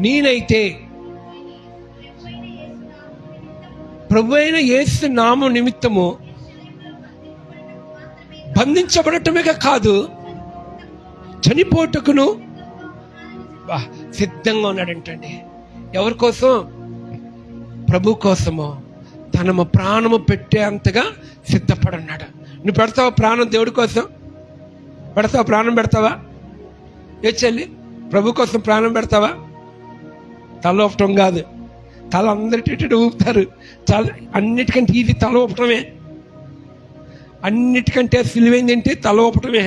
నేనైతే ప్రభువైన యేసు నామం నిమిత్తము బంధించబడటమే కాదు, చనిపోటుకును సిద్ధంగా ఉన్నాడంటండి. ఎవరి కోసం? ప్రభు కోసము. తన ప్రాణము పెట్టే అంతగా సిద్ధపడున్నాడు. నువ్వు పెడతావా ప్రాణం దేవుడి కోసం? పెడతావా? ప్రాణం పెడతావా? ఏ చెల్లి, ప్రభు కోసం ప్రాణం పెడతావా? తల ఊపటం కాదు, తల అందరిటి ఊపుతారు. చాలా అన్నిటికంటే ఇది తల ఊపటమే. అన్నిటికంటే సులువైంది ఏంటి? తల ఊపటమే,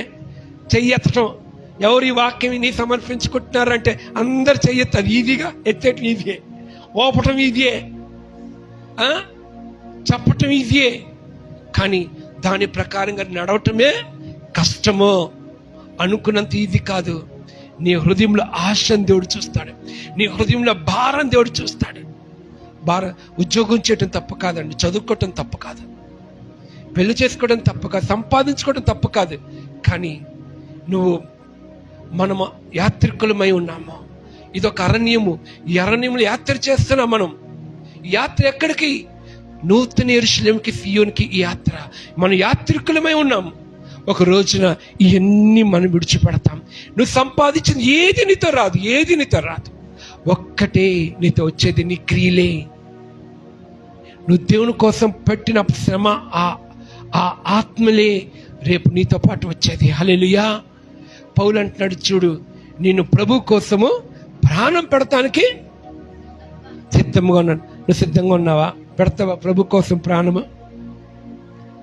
చెయ్యెత్తటం. ఎవరు ఈ వాక్యం నీ సమర్పించుకుంటున్నారంటే అందరు చెయ్యెత్తారు. ఈజీగా ఎత్తేటం ఈజీయే, ఊపటం ఈజీయే, చెప్పటం ఈజీయే. కానీ దాని ప్రకారంగా నడవటమే కష్టమో. అనుకున్నంత ఈజీ కాదు. నీ హృదయంలో ఆశను దేవుడు చూస్తాడు, నీ హృదయంలో భారం దేవుడు చూస్తాడు. ఉద్యోగం చేయటం తప్పు కాదండి, చదువుకోవటం తప్పు కాదు, పెళ్లి చేసుకోవడం తప్పు కాదు, సంపాదించుకోవడం తప్పు కాదు. కానీ నువ్వు మనము యాత్రికులమై ఉన్నాము. ఇదొక అరణ్యము. ఈ అరణ్యములు యాత్ర చేస్తున్నాం మనం. ఈ యాత్ర ఎక్కడికి? నూతన యెరూషలేముకి, సియోనుకి ఈ యాత్ర. మనం యాత్రికులమై ఉన్నాము. ఒక రోజున ఇవన్నీ మనం విడిచిపెడతాం. నువ్వు సంపాదించింది ఏది నీతో రాదు, ఏది నీతో రాదు. ఒక్కటే నీతో వచ్చేది నీ క్రియలే. నువ్వు దేవుని కోసం పెట్టిన శ్రమ, ఆ ఆత్మలే రేపు నీతో పాటు వచ్చేది. హల్లెలూయా. పౌలు అంటున్నాడు, చూడు, నేను ప్రభు కోసము ప్రాణం పెడతానికి సిద్ధంగా ఉన్నాను. నువ్వు సిద్ధంగా ఉన్నావా? పెడతావా ప్రభు కోసం ప్రాణము?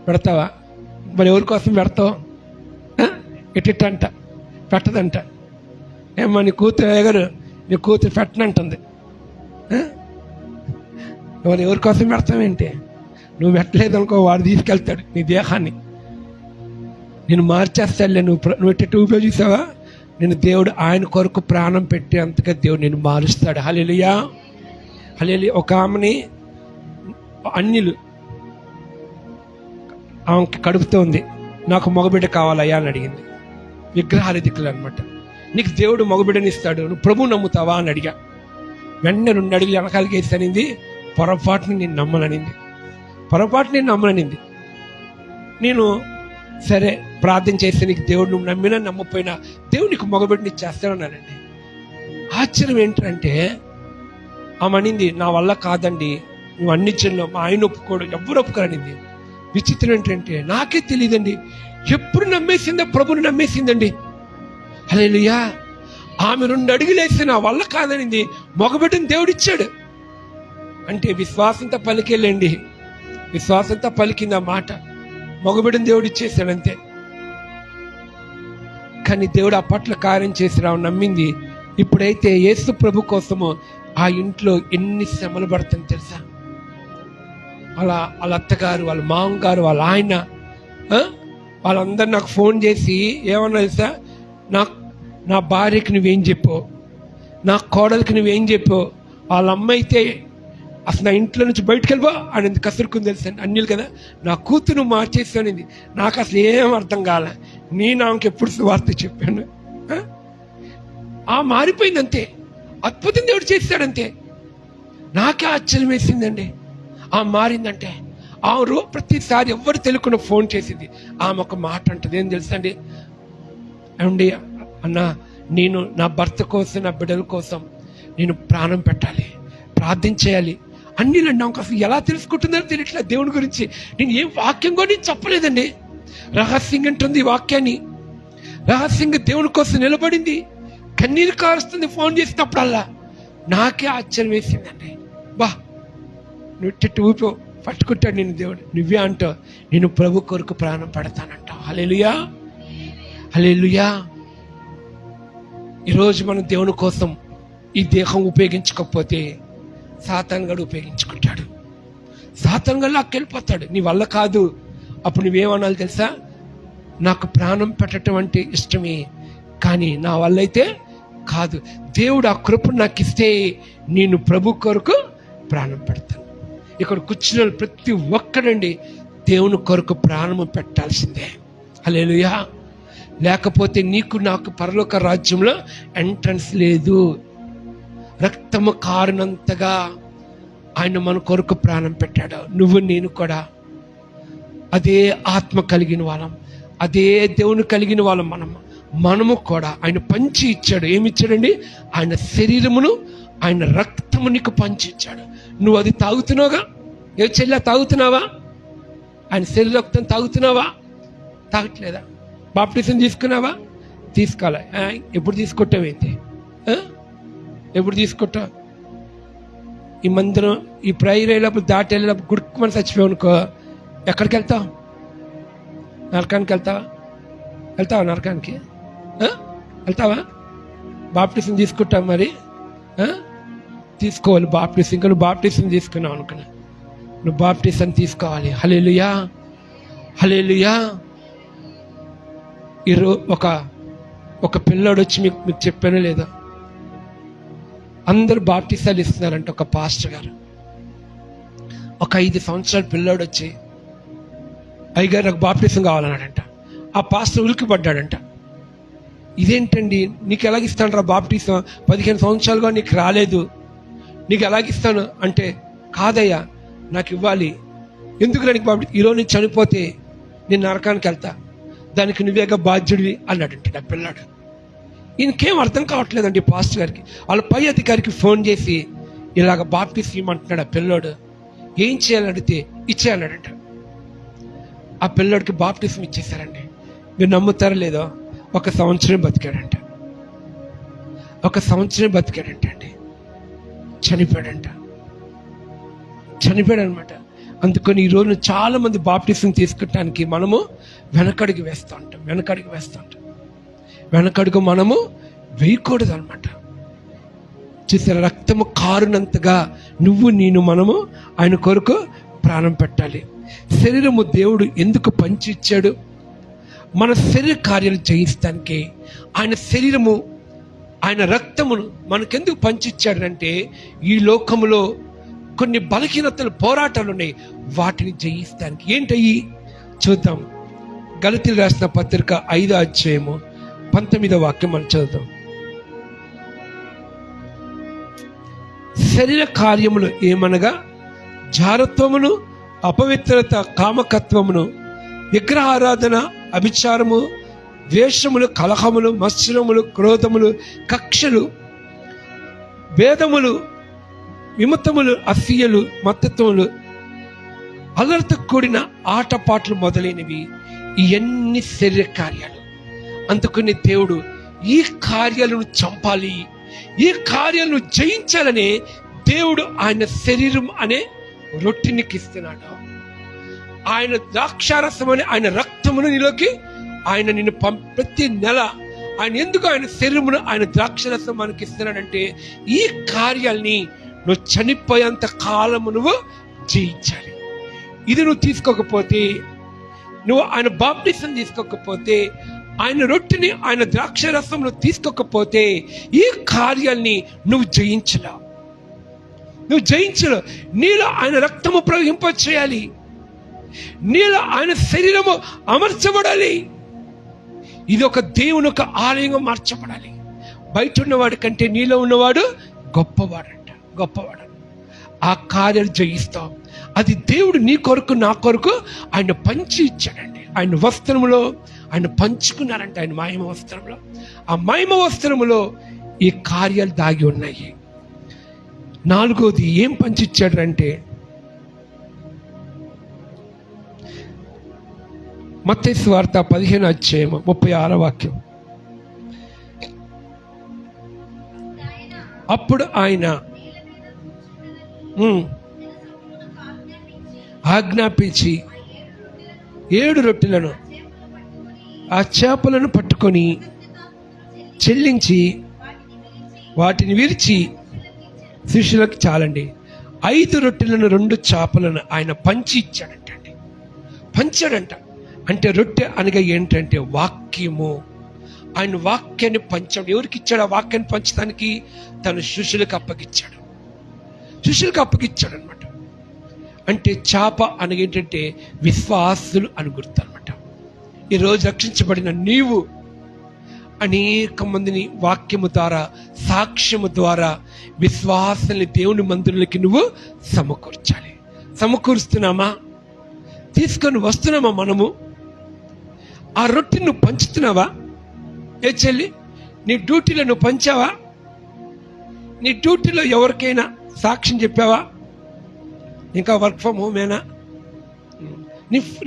పెడతావా? మరి ఎవరి కోసం పెడతావు? ఎట్టిట్టంట పెట్టదంట. ఏమో నీ కూతురు ఎగరు, నీ కూతురు పెట్టనంటుంది. నువ్వు ఎవరి కోసం పెడతావేంటి? నువ్వు పెట్టలేదు అనుకో, వాడు తీసుకెళ్తాడు నీ దేహాన్ని, నేను మార్చేస్తాడులే. నువ్వు ఎట్టు ఉపయోగిస్తావా? నేను దేవుడు ఆయన కొరకు ప్రాణం పెట్టేంతగా దేవుడు నేను మారుస్తాడు. హల్లెలూయా, హల్లెలూయా. ఒక ఆమెని అన్యులు ఆమెకి కడుపుతో ఉంది, నాకు మగబిడ్డ కావాలయ్యా అని అడిగింది. విగ్రహాలు దిక్కులు అనమాట. నీకు దేవుడు మగబిడ్డని ఇస్తాడు, నువ్వు ప్రభు నమ్ముతావా అని అడిగా. వెంటనే 2 అడుగులు వెనకాలకి వేస్తానింది. పొరపాటుని నేను నమ్మననింది. నేను సరే ప్రార్థన చేస్తే నీకు దేవుడు, నువ్వు నమ్మినా నమ్మపోయినా దేవుడు నీకు మగబిడ్డని ఇచ్చేస్తానన్నానండి. ఆశ్చర్యం ఏంటంటే ఆమె అనింది, నా వల్ల కాదండి, నువ్వు అన్ని చెల్లో, మా ఆయన ఒప్పుకోడు, ఎవ్వరు ఒప్పుకోరనింది. విచిత్రం ఏంటంటే నాకే తెలియదండి, ఎప్పుడు నమ్మేసిందో ప్రభుని నమ్మేసిందండి. హల్లెలూయా. ఆమె 2 అడుగులు వేస్తే నా వల్ల కాదనింది, మగబిడ్డని దేవుడిచ్చాడు. అంటే విశ్వాసంతో పలికేళ్ళండి, విశ్వాసంతో పలికింది ఆ మాట. మగబిడ్డని దేవుడు ఇచ్చేసాడు అంతే. కానీ దేవుడు ఆ పట్ల కార్యం చేసి రావు నమ్మింది. ఇప్పుడైతే యేసు ప్రభు కోసము ఆ ఇంట్లో ఎన్ని శ్రమలు పడుతుంది తెలుసా? వాళ్ళ అత్తగారు, వాళ్ళ మామగారు, వాళ్ళ ఆయన, వాళ్ళందరూ నాకు ఫోన్ చేసి ఏమన్నా తెలుసా, నా భార్యకి నువ్వేం చెప్పావు, నా కోడలికి నువ్వేం చెప్పావు, వాళ్ళ అమ్మ అయితే అసలు నా ఇంట్లో నుంచి బయటకు వెళ్ళిపో అని కసురుకుంది తెలుసా. అన్యులు కదా, నా కూతురు మార్చేసానింది. నాకు అసలు ఏం అర్థం కాలే. ఆమెకి ఎప్పుడు సువార్త చెప్పాను. మారిపోయింది అంతే. అద్భుతం దేవుడు చేస్తాడంతే. నాకే ఆశ్చర్యం వేసిందండి. మారిందంటే ఆమె ప్రతిసారి ఎవరు తెలుగున ఫోన్ చేసింది. ఆమె ఒక మాట అంటది, ఏం తెలుసండి, ఏమండి అన్నా, నేను నా భర్త కోసం, నా బిడ్డల కోసం నేను ప్రాణం పెట్టాలి, ప్రార్థన చేయాలి. అన్నిలండి నాకు అసలు ఎలా తెలుసుకుంటుందో తెలియట్లే దేవుని గురించి. నేను ఏం వాక్యం కూడా నేను చెప్పలేదండి. రహస్యంగా ఉంటుంది ఈ వాక్యాన్ని. రహస్యంగా దేవుని కోసం నిలబడింది. కన్నీరు కారుస్తుంది ఫోన్ చేసినప్పుడల్లా. నాకే ఆశ్చర్యం వేసిందండి. బా, నువ్వు తిట్టు ఊపో పట్టుకుంటాడు నేను దేవుడు. నువ్వే అంటావు, నేను ప్రభు కొరకు ప్రాణం పెడతానంటావు. హల్లెలూయా, హల్లెలూయా. ఈరోజు మనం దేవుని కోసం ఈ దేహం ఉపయోగించకపోతే సాతాను గడు ఉపయోగించుకుంటాడు. సాతాను గడు లాక్కెళ్ళిపోతాడు. నీ వల్ల కాదు. అప్పుడు నువ్వేమనాలి తెలుసా? నాకు ప్రాణం పెట్టడం అంటే ఇష్టమే, కానీ నా వల్ల అయితే కాదు. దేవుడు ఆ కృపను నాకు ఇస్తే నేను ప్రభు కొరకు ప్రాణం పెడతాను. ఇక్కడ కూర్చున్న ప్రతి ఒక్కడండి దేవుని కొరకు ప్రాణము పెట్టాల్సిందే. హల్లెలూయా. లేకపోతే నీకు నాకు పరలోక రాజ్యంలో ఎంట్రన్స్ లేదు. రక్తము కారునంతగా ఆయన మన కొరకు ప్రాణం పెట్టాడు. నువ్వు నేను కూడా అదే ఆత్మ కలిగిన వాళ్ళం, అదే దేవుని కలిగిన వాళ్ళం. మనము కూడా ఆయన పంచి ఇచ్చాడు. ఏమిచ్చాడండి? ఆయన శరీరమును, ఆయన రక్తము నీకు పంచి ఇచ్చాడు. నువ్వు అది తాగుతున్నావుగా? ఏ చెల్లా తాగుతున్నావా? ఆయన శరీర రక్తం తాగుతున్నావా? తాగట్లేదా? బాప్టిజం తీసుకున్నావా? తీసుకోవాలి. ఎప్పుడు తీసుకుంటావేంటి? ఎప్పుడు తీసుకుంటావు? ఈ మందిరం, ఈ ప్రేయర్ అయ్యేటప్పుడు దాటి వెళ్ళేటప్పుడు గుడుక్కుమని చచ్చిపోయావు అనుకో, ఎక్కడికి వెళ్తావు? నరకానికి వెళ్తావా? నరకానికి వెళ్తావా? బాప్టిజం తీసుకుంటావు మరి. తీసుకోవాలి బాప్టిజం. ఇంకా నువ్వు బాప్టిజం తీసుకున్నావు అనుకున్నా, నువ్వు బాప్టిజం తీసుకోవాలి. హల్లెలూయా, హల్లెలూయా. ఈరోజు ఒక పిల్లోడు వచ్చి మీకు చెప్పానో లేదా, అందరు బాప్టిజాలు ఇస్తున్నారంట. ఒక పాస్టర్ గారు, ఒక 5 సంవత్సరాల పిల్లోడు వచ్చి, అయ్యగారు నాకు బాప్టిజం కావాలన్నాడంట. ఆ పాస్టర్ ఉలికి పడ్డాడంట. ఇదేంటండి, నీకు ఎలాగిస్తాను రా బాప్టిజం, 15 సంవత్సరాలుగా నీకు రాలేదు, నీకు ఎలాగిస్తాను అంటే, కాదయ్యా నాకు ఇవ్వాలి. ఎందుకు నీకు బాప్టిజం? ఈరోజు నేను చనిపోతే నేను నరకానికి వెళ్తా, దానికి నువ్వేగా బాధ్యుడివి అన్నాడంటే ఆ పిల్లాడు. ఈయనకేం అర్థం కావట్లేదండి పాస్టర్ గారికి. వాళ్ళ పై అధికారికి ఫోన్ చేసి ఇలాగ బాప్టిజం ఇవ్వమంటున్నాడు ఆ పిల్లోడు, ఏం చేయాలని అడిగితే ఇచ్చేయన్నాడంట. ఆ పిల్లోడికి బాప్టిజం ఇచ్చేసారండి. మీరు నమ్ముతారో లేదో, 1 సంవత్సరం బతికాడంట. 1 సంవత్సరం బతికాడంట అండి, చనిపోయాడు అనమాట. అందుకని ఈ రోజు చాలా మంది బాప్టిజం తీసుకోవటానికి మనము వెనకడుగు వేస్తూ ఉంటాం. వెనకడుగు మనము వేయకూడదు అనమాట. చూసారా, రక్తము కారునంతగా నువ్వు నేను మనము ఆయన కొరకు ప్రాణం పెట్టాలి. శరీరము దేవుడు ఎందుకు పంచి ఇచ్చాడు? మన శరీర కార్యాలు జయిస్తానికి. ఆయన శరీరము, ఆయన రక్తమును మనకెందుకు పంచిచ్చాడంటే, ఈ లోకములో కొన్ని బలహీనతలు, పోరాటాలు ఉన్నాయి, వాటిని జయిస్తానికి. ఏంటయ్యి చూద్దాం. గలతీయులకు రాసిన పత్రిక 5వ అధ్యాయము 19వ వాక్యం మనం చదువుతాం. శరీర కార్యములు ఏమనగా జారత్వమును, అపవిత్రత, కామకత్వమును, విగ్రహారాధన, అభిచారము, ద్వేషములు, కలహములు, మత్సరములు, క్రోధములు, కక్షలు, భేదములు, విమతములు, అసూయలు, మత్తత్వములు, అలర్తో కూడిన ఆటపాటలు మొదలైనవి ఇవన్నీ శరీర కార్యాలు. అందుకని దేవుడు ఈ కార్యాలను చంపాలి, ఈ కార్యాలను జయించాలనే దేవుడు ఆయన శరీరం అనే రొట్టెనికి ఇస్తున్నాడు. ఆయన ద్రాక్షారసం అనే ఆయన రక్తమును నీలోకి ఆయన నిన్ను ప్రతి నెల ఆయన ఎందుకు ఆయన శరీరమును ఆయన ద్రాక్షరసం మనకి ఇస్తున్నాడంటే, ఈ కార్యాల్ని నువ్వు చనిపోయేంత కాలము నువ్వు జయించాలి. ఇది నువ్వు తీసుకోకపోతే, నువ్వు ఆయన బాప్టిజం తీసుకోకపోతే, ఆయన రొట్టెని ఆయన ద్రాక్షరసం నువ్వు తీసుకోకపోతే, ఈ కార్యాల్ని నువ్వు జయించలేవు. నీలో ఆయన రక్తము ప్రవహింప చేయాలి, నీలో ఆయన శరీరము అమర్చబడాలి. ఇది ఒక దేవుని ఒక ఆలయంగా మార్చబడాలి. బయట ఉన్నవాడి కంటే నీలో ఉన్నవాడు గొప్పవాడు. ఆ కార్యాలు జయిస్తాం. అది దేవుడు నీ కొరకు నా కొరకు ఆయన పంచి ఇచ్చాడండి. ఆయన వస్త్రములో ఆయన పంచుకున్నారంట. ఆయన మహిమ వస్త్రంలో, ఆ మహిమ వస్త్రములో ఈ కార్యాలు దాగి ఉన్నాయి. 4వది ఏం పంచిచ్చాడు అంటే, మత్తయి సువార్త 15వ అధ్యాయము 36వ వాక్యం. అప్పుడు ఆయన ఆజ్ఞాపించి 7 రొట్టెలను ఆ చేపలను పట్టుకొని చెల్లించి వాటిని విరిచి శిష్యులకు చాలండి 5 రొట్టెలను 2 చేపలను ఆయన పంచి ఇచ్చాడంటండి. పంచాడంట అంటే రొట్టె అనగా ఏంటంటే వాక్యము. ఆయన వాక్యాన్ని పంచాడు. ఎవరికి ఇచ్చాడు ఆ వాక్యాన్ని పంచడానికి? తన శిష్యులకు అప్పగిచ్చాడు అనమాట. అంటే చేప అనగా ఏంటంటే విశ్వాసులు అని గుర్తు అనమాట. ఈరోజు రక్షించబడిన నీవు అనేక మందిని వాక్యము ద్వారా, సాక్ష్యము ద్వారా విశ్వాసాన్ని దేవుని మందిరాలకి నువ్వు సమకూర్చాలి. సమకూరుస్తున్నామా? తీసుకొని వస్తున్నామా? మనము ఆ రొట్టెని నువ్వు పంచుతున్నావా? ఏ చెల్లి, నీ డ్యూటీలో నువ్వు పంచావా? నీ డ్యూటీలో ఎవరికైనా సాక్ష్యం చెప్పావా? ఇంకా వర్క్ ఫ్రమ్ హోమేనా?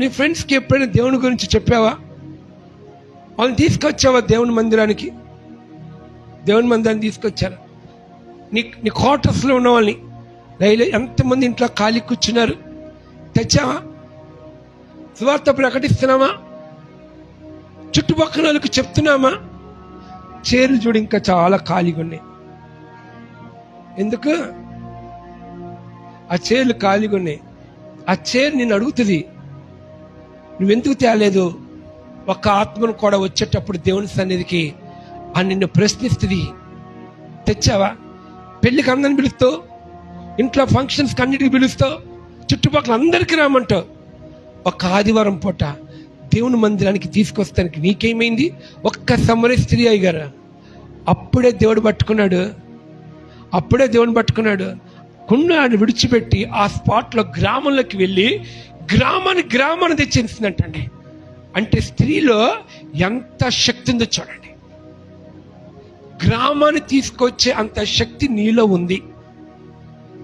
నీ ఫ్రెండ్స్కి ఎప్పుడైనా దేవుని గురించి చెప్పావా? వాళ్ళని తీసుకొచ్చావా దేవుని మందిరానికి? తీసుకొచ్చారా? నీ క్వార్టర్స్లో ఉన్న వాళ్ళని, రైలు ఎంతమంది ఇంట్లో ఖాళీ కూర్చున్నారు, తెచ్చావా? సువార్త ప్రకటిస్తున్నామా? చుట్టుపక్కల వాళ్ళకి చెప్తున్నామా? చైర్లు చూడు ఇంకా చాలా ఖాళీగా ఉన్నాయి. ఎందుకు? ఆ చైర్లు ఖాళీగా ఉన్నాయి. ఆ చైర్ నిన్ను అడుగుతుంది, నువ్వెందుకు తేలేదు? ఒక ఆత్మను కూడా వచ్చేటప్పుడు దేవుని సన్నిధికి అని నిన్ను ప్రశ్నిస్తుంది. తెచ్చావా? పెళ్లికి అందరిని పిలుస్తావు, ఇంట్లో ఫంక్షన్స్కి అన్నిటికీ పిలుస్తావు, చుట్టుపక్కల అందరికీ రామంటావు. ఒక ఆదివారం పూట దేవుని మందిరానికి తీసుకొస్తానికి నీకేమైంది? ఒక్క సమరయ స్త్రీ అయ్యారు, అప్పుడే దేవుడు పట్టుకున్నాడు. కున్నాడు విడిచిపెట్టి ఆ స్పాట్లో గ్రామంలోకి వెళ్ళి గ్రామాన్ని తెచ్చేసిందంటండి. అంటే స్త్రీలో ఎంత శక్తి ఉందో చూడండి. గ్రామాన్ని తీసుకొచ్చే అంత శక్తి నీలో ఉంది.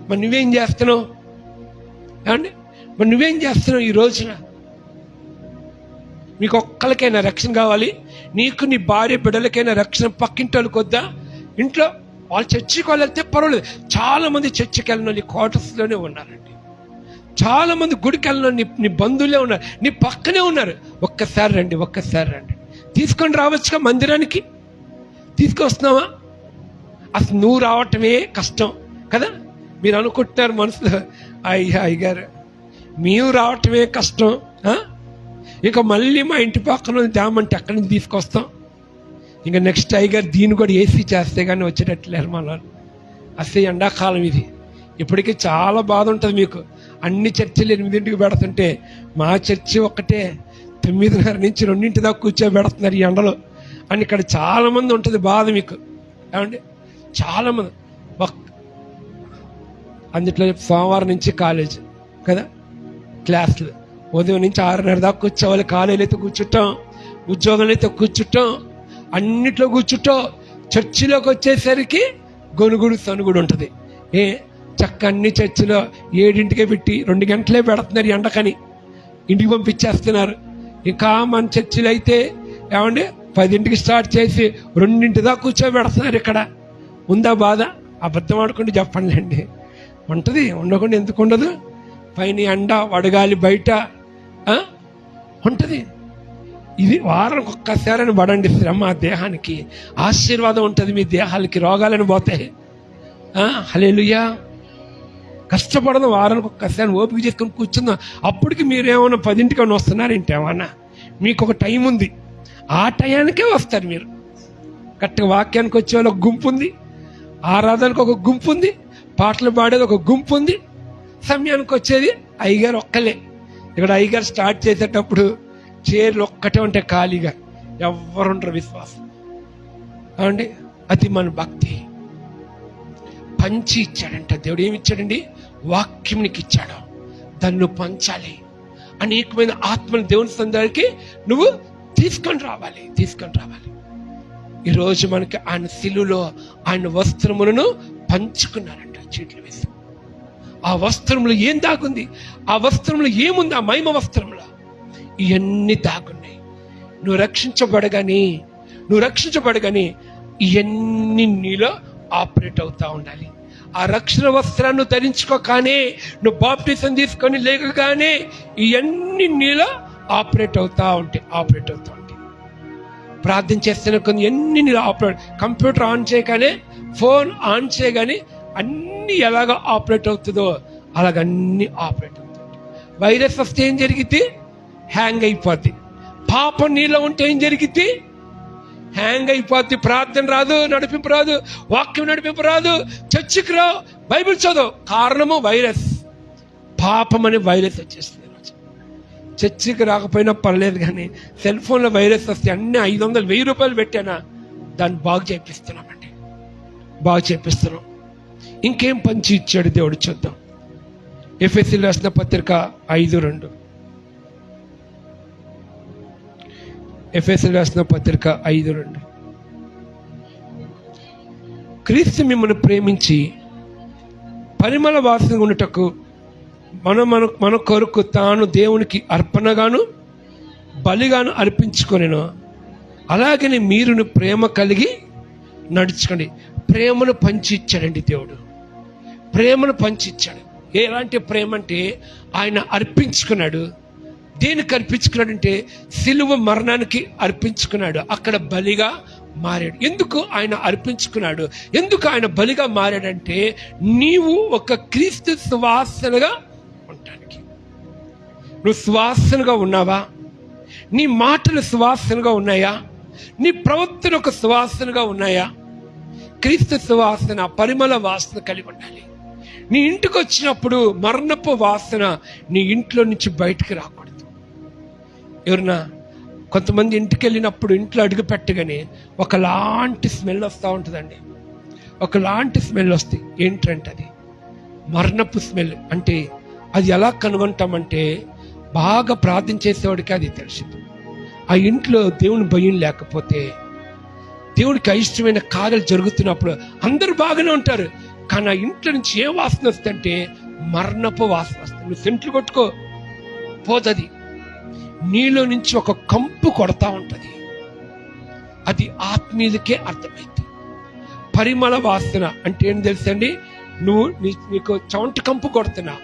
మరి నువ్వేం చేస్తున్నావు ఏమండి? మరి నువ్వేం చేస్తున్నావు ఈ రోజున? మీకు ఒక్కరికైనా రక్షణ కావాలి, నీకు నీ భార్య బిడ్డలకైనా రక్షణ, పక్కింటి వాళ్ళకి వద్దా? ఇంట్లో వాళ్ళు చర్చికి వాళ్ళు వెళ్తే పర్వాలేదు. చాలా మంది చర్చికి వెళ్ళిన నీ క్వార్టర్స్లోనే ఉన్నారండి. చాలా మంది గుడికి వెళ్ళిన నీ బంధువులే ఉన్నారు, నీ పక్కనే ఉన్నారు. ఒక్కసారి రండి తీసుకొని రావచ్చుగా మందిరానికి. తీసుకొస్తున్నావా? అసలు నువ్వు రావటమే కష్టం కదా. మీరు అనుకుంటున్నారు మనసులో, అయ్యగారు మేము రావటమే కష్టం, ఇక మళ్ళీ మా ఇంటి పక్కన తేమంటే ఎక్కడి నుంచి తీసుకొస్తాం? ఇంకా నెక్స్ట్ అయ్యగారు దీన్ని కూడా ఏసీ చేస్తే కానీ వచ్చేటట్లేరు మన వాళ్ళు. అసలు ఎండాకాలం ఇది, ఇప్పటికీ చాలా బాధ ఉంటుంది మీకు. అన్ని చర్చిలు 8ంటికి పెడుతుంటే మా చర్చి ఒక్కటే 9:30 నుంచి 2 దాకా కూర్చోబెడుతున్నారు ఈ ఎండలో అని ఇక్కడ చాలా మంది ఉంటుంది బాధ మీకు. ఏమండి? చాలా మంది అందుట్లో సోమవారం నుంచి కాలేజ్ కదా, క్లాసులు ఉదయం నుంచి 6:30 దాకా కూర్చోవాలి. కాలేజీలు అయితే కూర్చుంటాం, ఉద్యోగాలు అయితే కూర్చుంటాం, అన్నిట్లో కూర్చుంటాం. చర్చిలోకి వచ్చేసరికి గొనుగుడు సనుగుడు ఉంటుంది. చక్క అన్ని చర్చిలో 7ంటికే పెట్టి 2 గంటలే పెడుతున్నారు ఎండకని, ఇంటికి పంపించేస్తున్నారు. ఇంకా మన చర్చిలో అయితే ఏమండి 10ంటికి స్టార్ట్ చేసి 2 దాకా కూర్చోబెడుతున్నారు. ఇక్కడ ఉందా బాధ? అబద్ధం ఆడుకుంటూ చెప్పండి. ఉంటుంది, ఉండకుండా ఎందుకు ఉండదు? పైన ఎండ, వడగాలి, బయట ఉంటుంది. ఇది వారానికి ఒక్కసారని పడండి శ్రమ. దేహానికి ఆశీర్వాదం ఉంటుంది, మీ దేహాలకి రోగాలను పోతాయి. హల్లెలూయా. కష్టపడదాం, వారానికి ఒక్కసారి ఓపిక చేసుకొని కూర్చుందాం. అప్పటికి మీరేమన్నా 10ంటికి వస్తున్నారేంటి? ఏమన్నా మీకు ఒక టైం ఉంది, ఆ టయానికే వస్తారు మీరు. కరెక్ట్గా వాక్యానికి వచ్చే వాళ్ళు ఒక గుంపు ఉంది, ఆరాధనకు ఒక గుంపు ఉంది, పాటలు పాడేది ఒక గుంపు ఉంది, సమయానికి వచ్చేది అయ్యగారు ఒక్కలే. ఇక్కడ అయ్యగారు స్టార్ట్ చేసేటప్పుడు చైర్లు ఒక్కటే ఉంటాయి ఖాళీగా, ఎవరుంటారు. విశ్వాసం అండి, అది మన భక్తి. పంచి ఇచ్చాడంట దేవుడు. ఏమి ఇచ్చాడండి? వాక్యం నీకు ఇచ్చాడు, దాన్ని నువ్వు పంచాలి. అనేకమైన ఆత్మను దేవుని సందరికి నువ్వు తీసుకొని రావాలి. ఈరోజు మనకి ఆయన శిలువలో ఆయన వస్త్రములను పంచుకున్నారంట, చీట్లు వేసి. ఆ వస్త్రంలో ఏం దాగుంది? ఆ వస్త్రంలో ఏముంది? ఆ మహిమ వస్త్రంలో ఇవన్నీ దాగున్నాయి. నువ్వు రక్షించబడగానే ఇవన్నీ నీలో ఆపరేట్ అవుతా ఉండాలి. ఆ రక్షణ వస్త్రాన్ని ధరించుకోగానే, నువ్వు బాప్టిజం తీసుకొని లేకగానే ఇవన్నీ నీలో ఆపరేట్ అవుతా ఉంటాయి. ప్రార్థన చేస్తున్న కొన్ని ఎన్ని నీలో ఆపరేట్. కంప్యూటర్ ఆన్ చేయగానే, ఫోన్ ఆన్ చేయగానే అన్ని ఎలాగ ఆపరేట్ అవుతుందో అలాగన్నీ ఆపరేట్ అవుతుంది. వైరస్ వస్తే ఏం జరిగిద్ది? హ్యాంగ్ అయిపోద్ది. పాపం నీలో ఉంటే ఏం జరిగిద్ది? హ్యాంగ్ అయిపోద్ది. ప్రార్థన రాదు, నడిపింపు రాదు, వాక్యం నడిపింపు రాదు, చర్చికి రావు, బైబిల్ చదువు. కారణము వైరస్. పాపం అనే వైరస్ వచ్చేస్తుంది. చర్చికి రాకపోయినా పర్లేదు, కానీ సెల్ ఫోన్లో వైరస్ వస్తే అన్ని 500-1000 రూపాయలు పెట్టానా దాన్ని బాగు చేపిస్తున్నాం. ఇంకేం పంచి ఇచ్చాడు దేవుడు చూద్దాం. ఎఫెసీయులకు రాసిన పత్రిక 5:2. ఎఫెసీయులకు రాసిన పత్రిక 5:2. క్రీస్తు మిమ్మల్ని ప్రేమించి పరిమళ వాసన ఉండుటకు మన కొరకు తాను దేవునికి అర్పణగాను బలిగాను అర్పించుకొనెను. అలాగనే మీరును ప్రేమ కలిగి నడుచుకోండి. ప్రేమను పంచి ఇచ్చాడండి దేవుడు. ప్రేమను పంచి ఇచ్చాడు. ఎలాంటి ప్రేమ అంటే ఆయన అర్పించుకున్నాడు. దేనికి అర్పించుకున్నాడంటే సిలువ మరణానికి అర్పించుకున్నాడు. అక్కడ బలిగా మారాడు. ఎందుకు ఆయన అర్పించుకున్నాడు? ఎందుకు ఆయన బలిగా మారాడంటే నీవు ఒక క్రీస్తు సువాసనగా ఉండటానికి. నువ్వు సువాసనగా ఉన్నావా? నీ మాటలు సువాసనగా ఉన్నాయా? నీ ప్రవర్తన ఒక సువాసనగా ఉన్నాయా? క్రీస్తు సువాసన, పరిమళ వాసన కలిగి ఉండాలి. నీ ఇంటికి వచ్చినప్పుడు మరణపు వాసన నీ ఇంట్లో నుంచి బయటికి రాకూడదు. ఎవరన్నా కొంతమంది ఇంటికి వెళ్ళినప్పుడు ఇంట్లో అడుగు పెట్టగానే ఒకలాంటి స్మెల్ వస్తూ ఉంటుందండి. ఒకలాంటి స్మెల్ వస్తాయి. ఏంటంటే అది మరణపు స్మెల్. అంటే అది ఎలా కనుగొంటామంటే బాగా ప్రార్థన చేసేవాడికి అది తెలిసింది. ఆ ఇంట్లో దేవుని భయం లేకపోతే, దేవుడికి అయిష్టమైన కార్యాలు జరుగుతున్నప్పుడు అందరూ బాగానే ఉంటారు, కానీ ఆ ఇంట్లో నుంచి ఏ వాసన వస్తుందంటే మరణపు వాసన వస్తుంది. నువ్వు సెంట్లు కొట్టుకో పోతుంది. నీలో నుంచి ఒక కంపు కొడతా ఉంటుంది. అది ఆత్మీయులకే అర్థమైంది. పరిమళ వాసన అంటే ఏం తెలుసండి? నీకు చౌంటి కంపు కొడుతున్నా,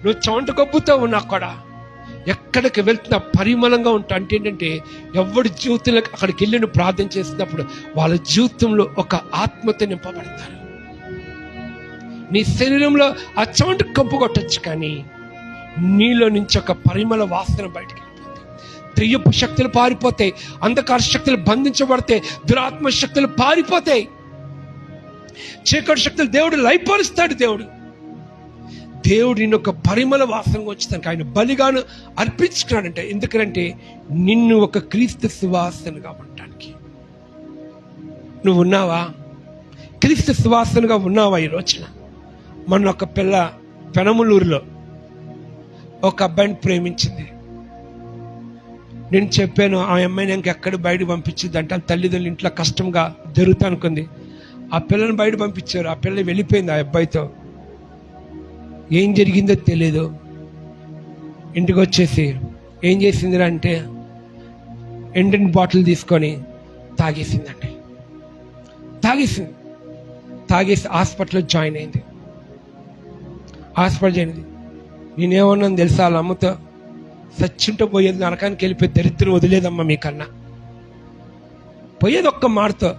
నువ్వు చౌంటి కప్పుతో ఉన్నా కూడా ఎక్కడికి వెళ్తున్నా పరిమళంగా ఉంటా. అంటే ఏంటంటే ఎవరి జీవితంలో అక్కడికి వెళ్ళి నువ్వు ప్రార్థన చేసినప్పుడు వాళ్ళ జీవితంలో ఒక ఆత్మతో నింపబడతారు. నీ శరీరంలో ఆ చౌంటి కంపు కొట్టచ్చు, కానీ నీలో నుంచి ఒక పరిమళ వాసన బయటికి వెళ్ళిపోతాయి. దెయ్యపు శక్తులు పారిపోతాయి, అంధకార శక్తులు బంధించబడతాయి, దురాత్మ శక్తులు పారిపోతాయి, చీకటి శక్తులు దేవుడు లయపరుస్తాడు. దేవుడు నిన్ను ఒక పరిమళ వాసనగా వచ్చేదానికి ఆయన బలిగాను అర్పించుకున్నాడంటే. ఎందుకంటే నిన్ను ఒక క్రీస్తు సువాసనగా ఉండటానికి. నువ్వు ఉన్నావా? క్రీస్తు సువాసనగా ఉన్నావా? ఈ రోజున మొన్న ఒక పిల్ల పెనమలూరులో ఒక అబ్బాయిని ప్రేమించింది. నేను చెప్పాను ఆ అమ్మాయిని ఇంకెక్కడ బయట పంపించింది అంటే తల్లిదండ్రులు ఇంట్లో కష్టంగా జరుగుతా అనుకుంది. ఆ పిల్లని బయట పంపించారు. ఆ పిల్ల వెళ్ళిపోయింది ఆ అబ్బాయితో. ఏం జరిగిందో తెలియదు. ఇంటికి వచ్చేసి ఏం చేసిందిరా అంటే ఎండిన బాటిల్ తీసుకొని తాగేసిందండి. తాగేసి హాస్పిటల్లో జాయిన్ అయింది. నేనేమన్నాను తెలుసా? వాళ్ళ అమ్మతో, సచ్చింటో పోయేది నరకానికి వెళ్ళిపోయి దరిద్రం వదిలేదమ్మా మీకన్నా. పోయేది ఒక్క మాటతో,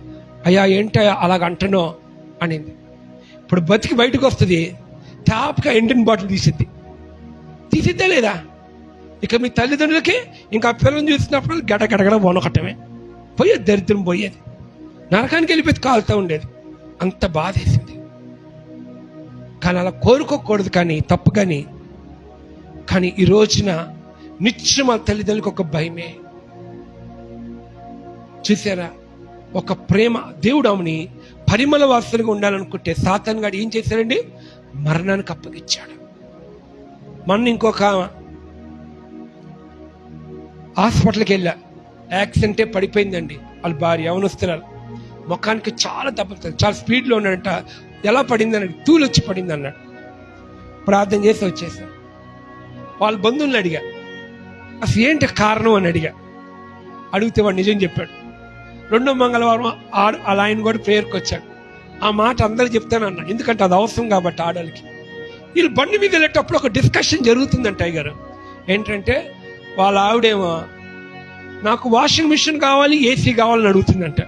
అయ్యా ఏంటయ్యా అలాగంటనో అనింది. ఇప్పుడు బతికి బయటకు వస్తుంది, టాప్గా ఎండిన బాటిల్ తీసిద్దా లేదా? ఇక మీ తల్లిదండ్రులకి ఇంకా పిల్లలు చూసినప్పుడు గడగడగడ వనకటమే. పోయేది దరిద్రం, పోయేది నరకానికి వెళ్ళిపోయి కాలుతూ ఉండేది. అంత బాధ వేసింది. కానీ అలా కోరుకోకూడదు, కానీ తప్పు. కానీ ఈ రోజున నిత్యం మా తల్లిదండ్రులకు ఒక భయమే. చూసారా? ఒక ప్రేమ. దేవుడు ఆమెని పరిమళ వాసనగా ఉండాలనుకుంటే సాతాను గాడు ఏం చేశాడండి? మరణానికి అప్పగించాడు. మొన్న ఇంకొక హాస్పిటల్కి వెళ్ళా. యాక్సిడెంటే పడిపోయిందండి. వాళ్ళ భార్య యవనస్తురాలు. ముఖానికి చాలా దెబ్బలు, చాలా స్పీడ్లో ఉన్నాడంట. ఎలా పడింది అన్నాడు. తూలు వచ్చి పడింది అన్నాడు. ప్రార్థన చేసి వచ్చేసా. వాళ్ళ బంధువులను అడిగా, అసలు ఏంటి కారణం అని అడిగితే వాడు నిజం చెప్పాడు. 2వ మంగళవారం అలా ఆయన కూడా ప్రేయర్కి వచ్చాడు. ఆ మాట అందరూ చెప్తానన్నా, ఎందుకంటే అది అవసరం కాబట్టి ఆడవాళ్ళకి. వీళ్ళు బండి మీద వెళ్ళేటప్పుడు ఒక డిస్కషన్ జరుగుతుందంట అయ్యగారు. ఏంటంటే వాళ్ళ ఆవిడేమో నాకు వాషింగ్ మిషన్ కావాలి, ఏసీ కావాలని అడుగుతుందంట.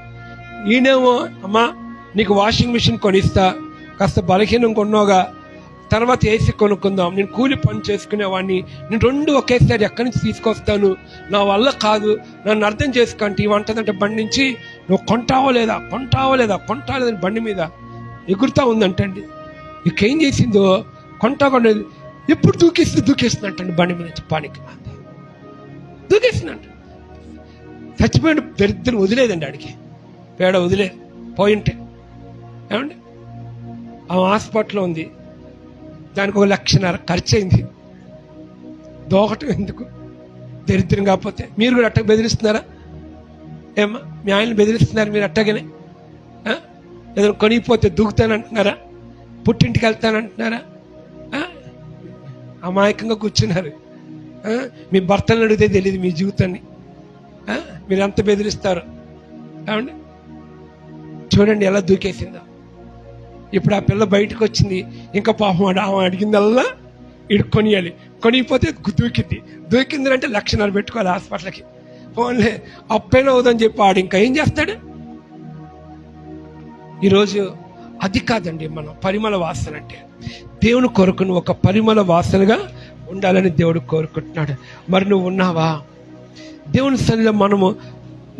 ఈయనేమో అమ్మా నీకు వాషింగ్ మిషన్ కొనిస్తా, కాస్త బలహీనం కొన్నావుగా, తర్వాత ఏసీ కొనుక్కుందాం, నేను కూలి పని చేసుకునేవాడిని, నేను 2 ఒకేసారి ఎక్కడి నుంచి తీసుకొస్తాను, నా వల్ల కాదు, నన్ను అర్థం చేసుకుంటే ఇవంటదంటే బండి నుంచి నువ్వు కొంటావో లేదా బండి మీద ఎగురుతా ఉందంటండి. ఇకేం చేసిందో కొంటా ఎప్పుడు దూకేస్తుందంటండి బండి మీద నుంచి. పానికి దూకేసిందంట. చచ్చిపోయిన దరిద్రం వదిలేదండి ఆడికి. పేడ వదిలేదు పోయింటే. ఏమండి ఆ హాస్పిటల్లో ఉంది. దానికి 1.5 లక్ష ఖర్చు అయింది. దోకటం ఎందుకు? దరిద్రం కాకపోతే. మీరు కూడా అట్టగా బెదిరిస్తున్నారా? ఏమ్మా మీ ఆయన్ని బెదిరిస్తున్నారు మీరు అట్టగానే? ఏదైనా కొనిపోతే దూకుతానంటున్నారా? పుట్టింటికి వెళ్తానంటున్నారా? అమాయకంగా కూర్చున్నారు. మీ భర్తలను అడిగితే తెలియదు మీ జీవితాన్ని. మీరు ఎంత బెదిరిస్తారు. ఏమండి చూడండి ఎలా దూకేసిందో. ఇప్పుడు ఆ పిల్ల బయటకు వచ్చింది. ఇంకా పాపం ఆమె అడిగిందల్లా ఇడు కొనియాలి. కొనిపోతే దూకింది అంటే 1.5 లక్ష పెట్టుకోవాలి హాస్పిటల్కి. ఫోన్లే అప్పైనా అవుదని చెప్పి ఆడు ఇంకా ఏం చేస్తాడు? ఈరోజు అది కాదండి మనం పరిమళ వాసన అంటే. దేవుని కొరకు నువ్వు ఒక పరిమళ వాసనగా ఉండాలని దేవుడు కోరుకుంటున్నాడు. మరి నువ్వు ఉన్నావా? దేవుని సన్నిధిలో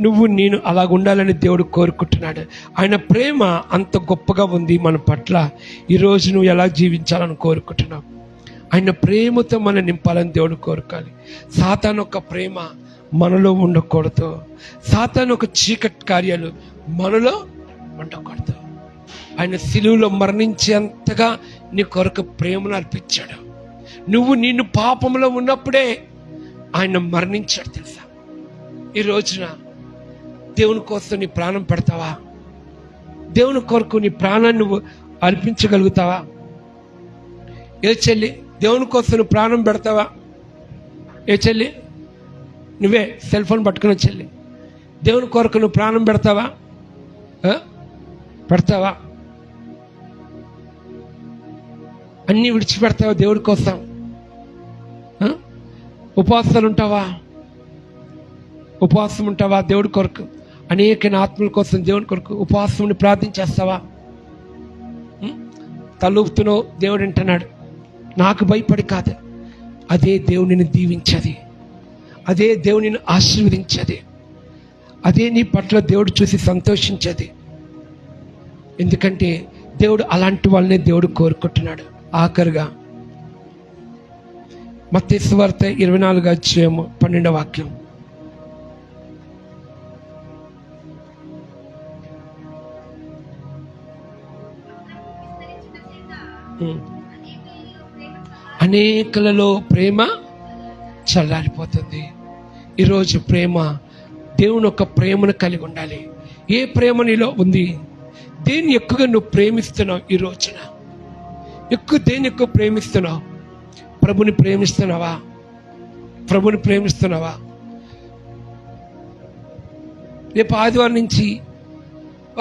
నువ్వు నేను అలాగ ఉండాలని దేవుడు కోరుకుంటున్నాడు. ఆయన ప్రేమ అంత గొప్పగా ఉంది మన పట్ల. ఈరోజు నువ్వు ఎలా జీవించాలని కోరుకుంటున్నావు? ఆయన ప్రేమతో మనం నింపాలని దేవుడు కోరుకోవాలి. సాతాను ఒక ప్రేమ మనలో ఉండకూడదు. సాతాను ఒక చీకటి కార్యాలు మనలో ఉండకూడదు. ఆయన సిలువలో మరణించేంతగా నీ కొరకు ప్రేమను అర్పించాడు. నిన్ను పాపంలో ఉన్నప్పుడే ఆయన మరణించాడు తెలుసా. ఈ రోజున దేవుని కోసం నీ ప్రాణం పెడతావా? దేవుని కొరకు నీ ప్రాణాన్ని నువ్వు అర్పించగలుగుతావా? ఏ చెల్లి, దేవుని కోసం నువ్వు ప్రాణం పెడతావా? ఏ చెల్లి, నువ్వే సెల్ ఫోన్ పట్టుకున్న చెల్లి, దేవుని కొరకు నువ్వు ప్రాణం పెడతావా? పెడతావా? అన్నీ విడిచిపెడతావా దేవుడి కోసం? ఉపవాసాలు ఉంటావా? ఉపవాసం ఉంటావా దేవుడి కొరకు? అనేక ఆత్మల కోసం దేవుని కొరకు ఉపవాసం ప్రార్థించేస్తావా? తలూపుతున్నావు, దేవుడు అంటున్నాడు నాకు భయపడి కాదు, అదే దేవునిని దీవించది, అదే దేవునిని ఆశీర్వదించది, అదే నీ పట్ల దేవుడు చూసి సంతోషించది. ఎందుకంటే దేవుడు అలాంటి వాళ్ళనే దేవుడు కోరుకుంటున్నాడు. ఆఖరుగా మత్తయి సువార్త 24:12 అనేకులలో ప్రేమ చల్లారిపోతుంది. ఈరోజు ప్రేమ, దేవుని యొక్క ప్రేమను కలిగి ఉండాలి. ఏ ప్రేమ నీలో ఉంది? దేన్ని ఎక్కువగా నువ్వు ప్రేమిస్తున్నావు? ఈ రోజున దేన్ని ఎక్కువ ప్రేమిస్తున్నావు? ప్రభుని ప్రేమిస్తున్నావా? ప్రభుని ప్రేమిస్తున్నావా? రేపు ఆదివారం నుంచి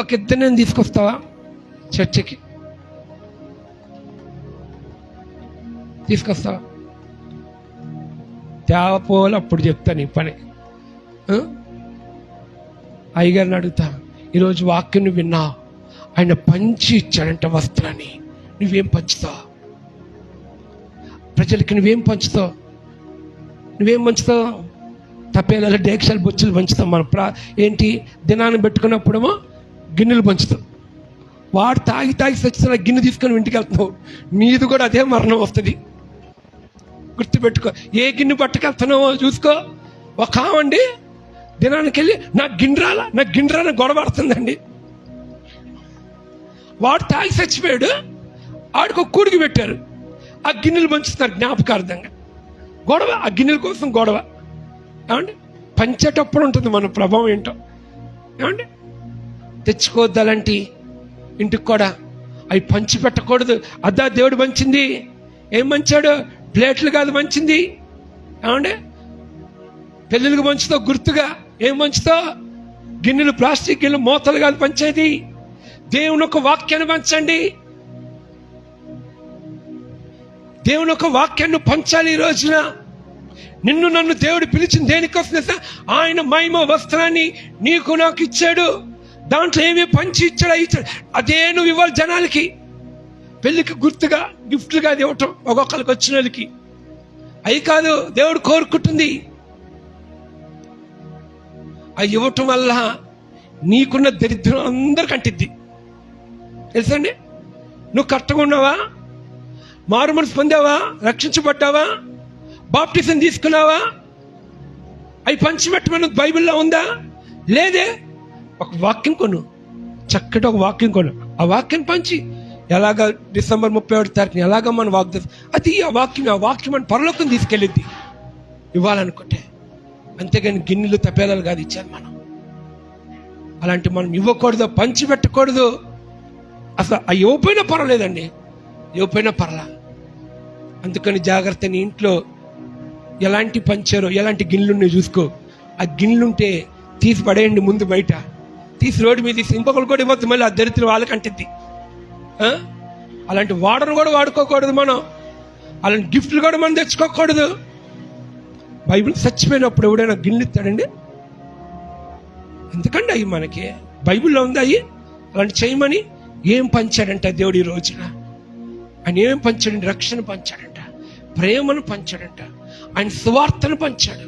ఒక ఇద్దరిని తీసుకొస్తావా చర్చికి? తీసుకొస్తావా? తేవపోలు అప్పుడు చెప్తా నీ పని. అయ్యగారిని అడుగుతా, ఈరోజు వాక్యం నువ్వు విన్నావు, ఆయన పంచి ఇచ్చాడంట వస్త్రాన్ని, నువ్వేం పంచుతావు? ప్రజలకి నువ్వేం పంచుతావు? తప్పేలా డేక్షాలు బొచ్చులు పంచుతాం మనం. ఏంటి దినాన్ని పెట్టుకున్నప్పుడేమో గిన్నెలు పంచుతాం. వాడు తాగి సచ్చిన గిన్నె తీసుకొని ఇంటికి వెళ్తున్నావు, నీది కూడా అదే మరణం వస్తుంది. గుర్తుపెట్టుకో. ఏ గిన్నె పట్టుకెళ్తున్నావో చూసుకో. ఒక ఆమండి దినానికి వెళ్ళి నాకు గిన్నెరాల గొడవ పడుతుందండి. వాడు తాగి చచ్చిపోయాడు, ఆడికి ఒక కూడికి పెట్టారు, ఆ గిన్నెలు పంచుతున్నారు జ్ఞాపకార్థంగా. గొడవ, ఆ గిన్నెల కోసం గొడవ. ఏమండి పంచేటప్పుడు ఉంటుంది మన ప్రభావం ఏంటో. ఏమండి తెచ్చుకోవద్దు అలాంటి ఇంటికి కూడా. అవి పంచి పెట్టకూడదు. అద్దా దేవుడు పంచింది. ఏం పంచాడు? ప్లేట్లు కాదు పంచింది. ఏమండి పెళ్ళిళ్ళకి పంచుతావు గుర్తుగా. ఏం పంచుతావు? గిన్నెలు, ప్లాస్టిక్ గిన్నెలు, మూతలు కాదు పంచేది. దేవుని ఒక వాక్యాన్ని పంచండి. దేవుని ఒక వాక్యాన్ని పంచాలి. ఈ రోజున నిన్ను నన్ను దేవుడు పిలిచింది దేనికోసం? ఆయన మహిమ వస్త్రాన్ని నీకు నాకు ఇచ్చాడు. దాంట్లో ఏమి పంచి ఇచ్చాడు? అదే నువ్వు ఇవ్వాలి జనాలకి. పెళ్లికి గుర్తుగా గిఫ్ట్లుగా అది ఇవ్వటం ఒక్కొక్కరికి వచ్చిన వాళ్ళకి. అవి కాదు దేవుడు కోరుకుంటుంది. అవి ఇవ్వటం వల్ల నీకున్న దరిద్రం అందరికి అంటిద్ది. తెలుసండి? నువ్వు కరెక్ట్గా ఉన్నావా? మారు మనసు పొందావా? రక్షించబడ్డావా? బాప్టిజం తీసుకున్నావా? అవి పంచిపెట్టమని బైబిల్లో ఉందా? లేదే. ఒక వాక్యం కొను, చక్కటి ఒక వాక్యం కొను. ఆ వాక్యం పంచి ఎలాగ డిసెంబర్ 31 ఎలాగ మన వాగ్దానం అది ఆ వాక్యం మన పరలోకం తీసుకెళ్ళిద్ది ఇవ్వాలనుకుంటే. అంతేగాని గిన్నెలు తపేలాలు కాదు ఇచ్చారు మనం. అలాంటి మనం ఇవ్వకూడదు, పంచి పెట్టకూడదు. అసలు ఆ ఇవ్వపోయినా పర్వాలేదండి, ఇవ్వపోయినా పర్లా. అందుకని జాగ్రత్త. నీ ఇంట్లో ఎలాంటి పంచారో, ఎలాంటి గిన్నెలున్నాయో చూసుకో. ఆ గిన్నెలుంటే తీసి పడేయండి ముందు, బయట తీసి రోడ్డు మీద తీసి. ఇంకొకరు కూడా ఇవ్వద్దు, మళ్ళీ ఆ దరిద్రం వాళ్ళకి అంటిద్ది. అలాంటి వాడను కూడా వాడుకోకూడదు మనం. అలాంటి గిఫ్ట్లు కూడా మనం తెచ్చుకోకూడదు. బైబిల్ చచ్చిపోయినప్పుడు ఎవడైనా గిన్నెలు ఇస్తాడండి? ఎందుకండి అవి మనకి బైబిల్లో ఉంది. అవి అలాంటి చేయమని ఏం పంచాడంట దేవుడు ఈ రోజున? ఆయన ఏం పంచాడండి? రక్షణ పంచాడంట, ప్రేమను పంచాడంట, ఆయన సువార్తను పంచాడు.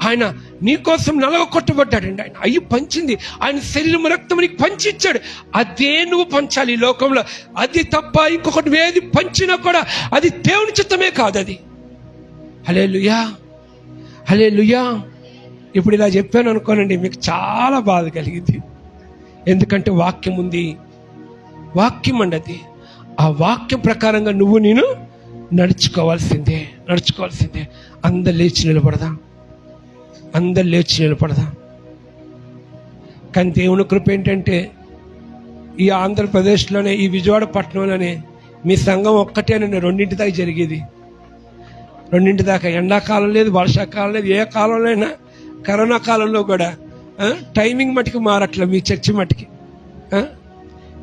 ఆయన నీకోసం నలగొట్టబడ్డాడండి. ఆయన అయ్యి పంచింది, ఆయన శరీరం రక్తం నీకు పంచి ఇచ్చాడు. అదే నువ్వు పంచాలి ఈ లోకంలో. అది తప్ప ఇంకొకటి ఏది పంచినా కూడా అది దేవుని చిత్తమే కాదు. అది హల్లెలూయా, హల్లెలూయా. ఇప్పుడు ఇలా చెప్పాను అనుకోనండి, మీకు చాలా బాధ కలిగింది. ఎందుకంటే వాక్యం ఉంది, వాక్యం అండి. ఆ వాక్యం ప్రకారంగా నువ్వు నేను నడుచుకోవాల్సిందే. అందరు లేచి నిలబడదాం. కానీ దేవుని కృప ఏంటంటే ఈ ఆంధ్రప్రదేశ్లోనే, ఈ విజయవాడ పట్టణంలోనే మీ సంఘం ఒక్కటేనండి 2 దాకా జరిగేది. 2 దాకా. ఎండాకాలం లేదు, వర్షాకాలం లేదు, ఏ కాలంలో అయినా. కరోనా కాలంలో కూడా టైమింగ్ మటుకు మారట్లే మీ చర్చి మటుకి.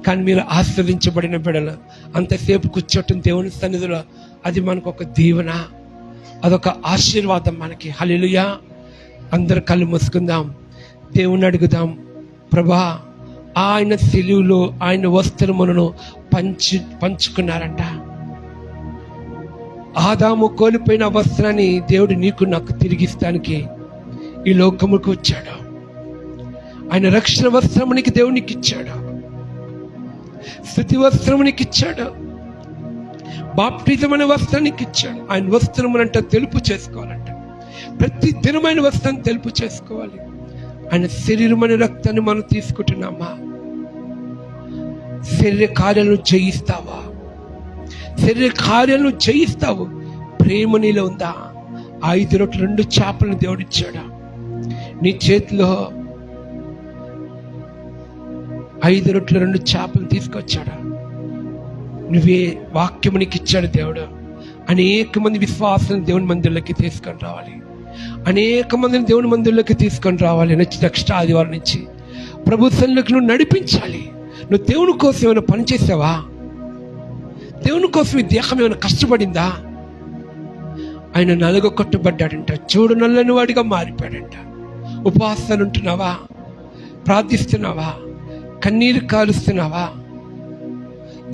కానీ మీరు ఆస్వాదించబడిన బిడ్డలు. అంతసేపు కూర్చోటం దేవుని సన్నిధిలో అది మనకు ఒక దీవెన, అదొక ఆశీర్వాదం మనకి. హల్లెలూయా. అందరు కళ్ళు మూసుకుందాం, దేవుని అడుగుదాం. ప్రభా, ఆయన సిలువలో ఆయన వస్త్రములను పంచుకున్నారంట. ఆదాము కోల్పోయిన వస్త్రాన్ని దేవుడు నీకు నాకు తిరిగిస్తానికి ఈ లోకముకు వచ్చాడు. ఆయన రక్షణ వస్త్రమునికి దేవునికి ఇచ్చాడు, స్తుతి వస్త్రమునికి ఇచ్చాడు, బాప్టిజం అనే వస్త్రానికి ఇచ్చాడు. ఆయన వస్త్రమునంట తెలుపు చేసుకోవాలంట. ప్రతి దినమైన వస్త్రాన్ని తెలుపు చేసుకోవాలి. ఆయన శరీరం అనే రక్తాన్ని మనం తీసుకుంటున్నామా? శరీర కార్యాలను జయిస్తావా? శరీర కార్యాలను జయిస్తావు. ప్రేమ నీలో ఉందా? 5 రొట్టెలు 2 చేపలను దేవుడిచ్చాడు. నీ చేతిలో 5 రొట్టెలు 2 చేపలు తీసుకొచ్చాడు. నువ్వే వాక్యము నీకు ఇచ్చాడు దేవుడు. అనేక మంది విశ్వాసం దేవుని మందిరంలోకి తీసుకొని రావాలి. అనేక మందిని దేవుని మందిరంలోకి తీసుకొని రావాలి. నెక్స్ట్ ఆదివారం నుంచి ప్రభు సన్నిధిలోకి నువ్వు నడిపించాలి. నువ్వు దేవుని కోసం ఏమైనా పని చేసావా? దేవుని కోసం ఈ దేహం ఏమైనా కష్టపడిందా? ఆయన నలుగొట్టబడ్డాడంట, చూడు నల్లని వాడిగా మారిపోయాడంట. ఉపవాసాలు ఉంటున్నావా? ప్రార్థిస్తున్నావా? కన్నీరు కాలుస్తున్నావా?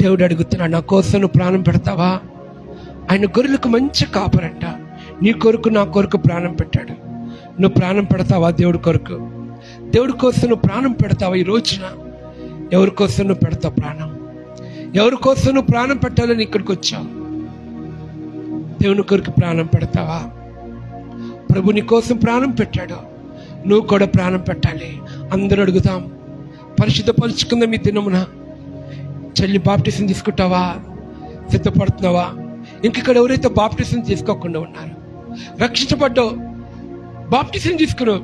దేవుడు అడుగుతున్నాడు, నా కోసం నువ్వు ప్రాణం పెడతావా? ఆయన గొర్రెలకు మంచి కాపరంట. నీ కొరకు నా కొరకు ప్రాణం పెట్టాడు. నువ్వు ప్రాణం పెడతావా? దేవుడి కొరకు, దేవుడి కోసం నువ్వు ప్రాణం పెడతావా? ఈ రోజున ఎవరి కోసం నువ్వు పెడతావు ప్రాణం? ఎవరి కోసం నువ్వు ప్రాణం పెట్టాలని ఇక్కడికి వచ్చావు? దేవుని కొరకు ప్రాణం పెడతావా? ప్రభు నీ కోసం ప్రాణం పెట్టాడు, నువ్వు కూడా ప్రాణం పెట్టాలి. అందరూ అడుగుదాం, పరిశుద్ధపరుచుకుందాం. ఈ దినమున చెల్లి బాప్టిజం తీసుకుంటావా? సిద్ధపడుతున్నావా? ఇంకెక్కడ ఎవరైతే బాప్టిజం తీసుకోకుండా ఉన్నారు, రక్షించబడ్డావు, బాప్టిజం తీసుకున్నావు,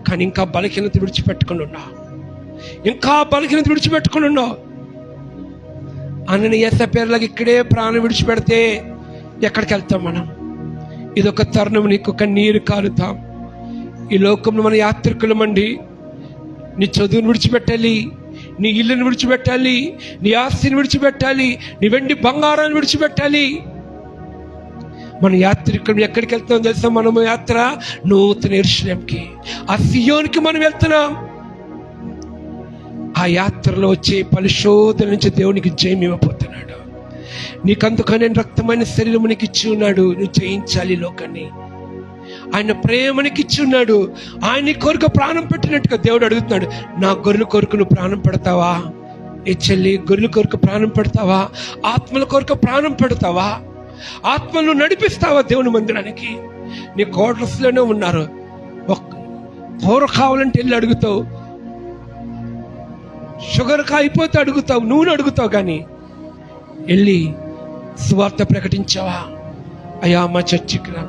కానీ ఇంకా బలహీనత విడిచిపెట్టుకుని ఉన్నావు. అననీయ పేర్లకి ఇక్కడే ప్రాణం విడిచిపెడితే ఎక్కడికి వెళ్తాం మనం? ఇదొక తరుణం, నీకు కన్నీరు కాలుతాం. ఈ లోకంలో మన యాత్రికులమండి. నీ చదువును విడిచిపెట్టాలి, నీ ఇల్లుని విడిచిపెట్టాలి, నీ ఆస్తిని విడిచిపెట్టాలి, నీ వెండి బంగారాన్ని విడిచిపెట్టాలి. మన యాత్రికులు ఎక్కడికి వెళ్తున్నాం తెలుసా? మనము యాత్ర నూతన యెరూషలేముకి, ఆ సియోనుకి మనం వెళ్తున్నాం. ఆ యాత్రలో వచ్చే పరిశోధన నుంచి దేవునికి జయం ఇవ్వబోతున్నాడు. నీకందుకనే రక్తమైన శరీరం నీకు ఇచ్చి ఉన్నాడు. నువ్వు జయించాలి లోకాన్ని. ఆయన ప్రేమనికి ఇచ్చి ఉన్నాడు. ఆయన కొరకు ప్రాణం పెట్టినట్టుగా దేవుడు అడుగుతున్నాడు, నా గొర్రెల కొరకు నువ్వు ప్రాణం పెడతావా? ఏ చెల్లి, గొర్రెల కొరకు ప్రాణం పెడతావా? ఆత్మల కొరకు ప్రాణం పెడతావా? ఆత్మను నడిపిస్తావా దేవుని మందిరానికి? నీ క్వార్టర్స్లోనే ఉన్నారు, కూర కావాలంటే వెళ్ళి అడుగుతావు, షుగర్ అయిపోతే అడుగుతావు, నూనె అడుగుతావు, కానీ వెళ్ళి సువార్త ప్రకటించావా? అయ్యా మా చర్చికి రా.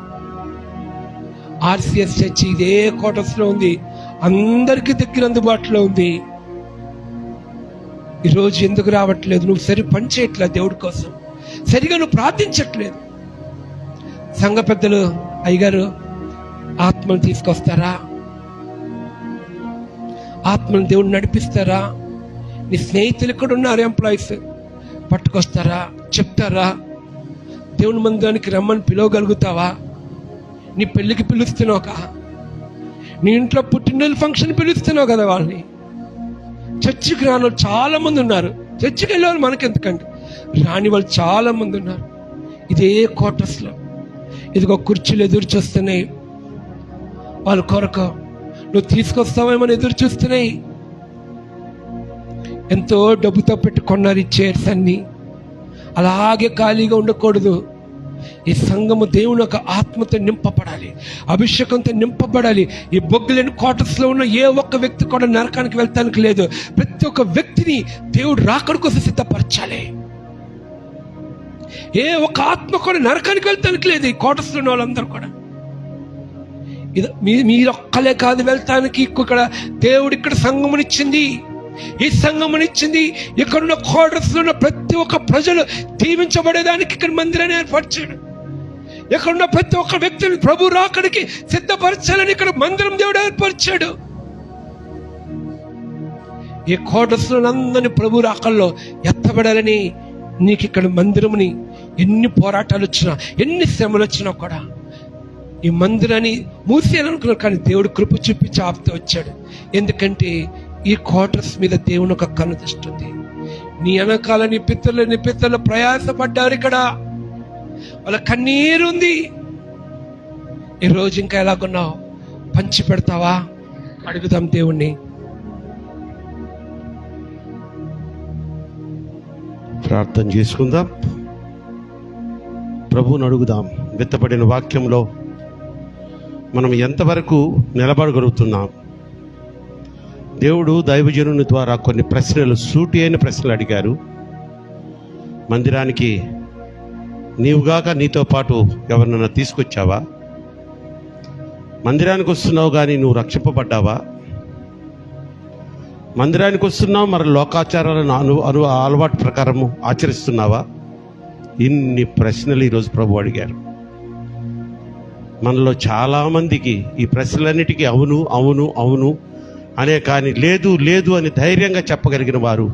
ఆర్సిఎస్ చర్చి ఇదే క్వార్టర్స్లో ఉంది, అందరికీ దగ్గర అందుబాటులో ఉంది. ఈరోజు ఎందుకు రావట్లేదు? నువ్వు సరి పని చేయట్లేదు, దేవుడి కోసం సరిగా నువ్వు ప్రార్థించట్లేదు. సంఘ పెద్దలు, అయ్యగారు ఆత్మను తీసుకొస్తారా? ఆత్మను దేవుడు నడిపిస్తారా? నీ స్నేహితులు ఇక్కడ ఉన్నారు, ఎంప్లాయీస్, పట్టుకొస్తారా? చెప్తారా? దేవుని మందిరానికి రమ్మని పిలవగలుగుతావా? నీ పెళ్ళికి పిలుస్తున్నావు కా? నీ ఇంట్లో పుట్టినరోజు ఫంక్షన్ పిలుస్తున్నావు కదా వాళ్ళని. చర్చికి రాని వాళ్ళు చాలా మంది ఉన్నారు. చర్చికి వెళ్ళేవాళ్ళు మనకెందుకంటే, రాని వాళ్ళు చాలా మంది ఉన్నారు. ఇదే క్వార్టర్స్లో ఇదిగో కుర్చీలు ఎదురు చూస్తున్నాయి వాళ్ళ కొరకు. నువ్వు తీసుకొస్తావేమని ఎదురు చూస్తున్నాయి. ఎంతో డబ్బుతో పెట్టుకున్నారు ఈ చైర్స్ అన్ని. అలాగే ఖాళీగా ఉండకూడదు. ఈ సంఘము దేవుని యొక్క ఆత్మతో నింపబడాలి, అభిషేకంతో నింపబడాలి. ఈ బొగ్గులేని క్వార్టర్స్లో ఉన్న ఏ ఒక్క వ్యక్తి కూడా నరకానికి వెళ్తానికి లేదు. ప్రతి ఒక్క వ్యక్తిని దేవుడు రాకడ కోసం సిద్ధపరచాలి. ఏ ఒక్క ఆత్మ కూడా నరకానికి వెళ్తానికి లేదు. ఈ క్వార్టర్స్లో ఉన్న వాళ్ళందరూ కూడా మీరొక్కలే కాదు వెళ్తానికి. ఇక్కడ దేవుడు ఇక్కడ సంఘమునిచ్చింది, ఈ సంఘమునిచ్చింది. ఇక్కడున్న క్వార్టర్స్లో ఉన్న ప్రతి ఒక్క ప్రజలు దీవించబడేదానికి ఇక్కడ మందిరాన్ని ఏర్పరిచాడు. ఇక్కడున్న ప్రతి ఒక్క వ్యక్తిని ప్రభు రాకడికి సిద్ధపరచాలని ఇక్కడ మందిరం దేవుడు ఏర్పరిచాడు. ఈ క్వార్టర్స్లో అందరినీ ప్రభు రాకల్లో ఎత్తబడాలని నీకు ఇక్కడ మందిరముని ఎన్ని పోరాటాలు వచ్చినా, ఎన్ని శ్రమలు వచ్చినా కూడా ఈ మందిరాన్ని మూసేయాలనుకున్నారు. కానీ దేవుడు కృప చూపించి ఆపుతూ వచ్చాడు. ఎందుకంటే ఈ క్వార్టర్స్ మీద దేవుని ఒక కన్ను దృష్టి ఉంది. నీ వెనకాల నీ పితరులు ప్రయాసపడ్డారు. ఇక్కడ వాళ్ళ కన్నీరు ఉంది. ఈరోజు ఇంకా ఎలాగున్నావు? పంచి పెడతావా? అడుగుదాం దేవుణ్ణి. ప్రార్థన చేసుకుందాం, ప్రభువుని అడుగుదాం. విత్తబడిన వాక్యంలో మనం ఎంతవరకు నిలబడగలుగుతున్నాం? దేవుడు దైవజనుని ద్వారా కొన్ని ప్రశ్నలు, సూటి అయిన ప్రశ్నలు అడిగారు. మందిరానికి నీవుగాక నీతో పాటు ఎవరినైనా తీసుకొచ్చావా? మందిరానికి వస్తున్నావు కానీ నువ్వు రక్షింపబడ్డావా? మందిరానికి వస్తున్నావు, మరి లోకాచారాలను అలవాటు ప్రకారము ఆచరిస్తున్నావా? ఇన్ని ప్రశ్నలు ఈరోజు ప్రభు అడిగారు. మనలో చాలామందికి ఈ ప్రశ్నలన్నిటికీ అవును అవును అవును అనే, కానీ లేదు లేదు అని ధైర్యంగా చెప్పగలిగిన వారు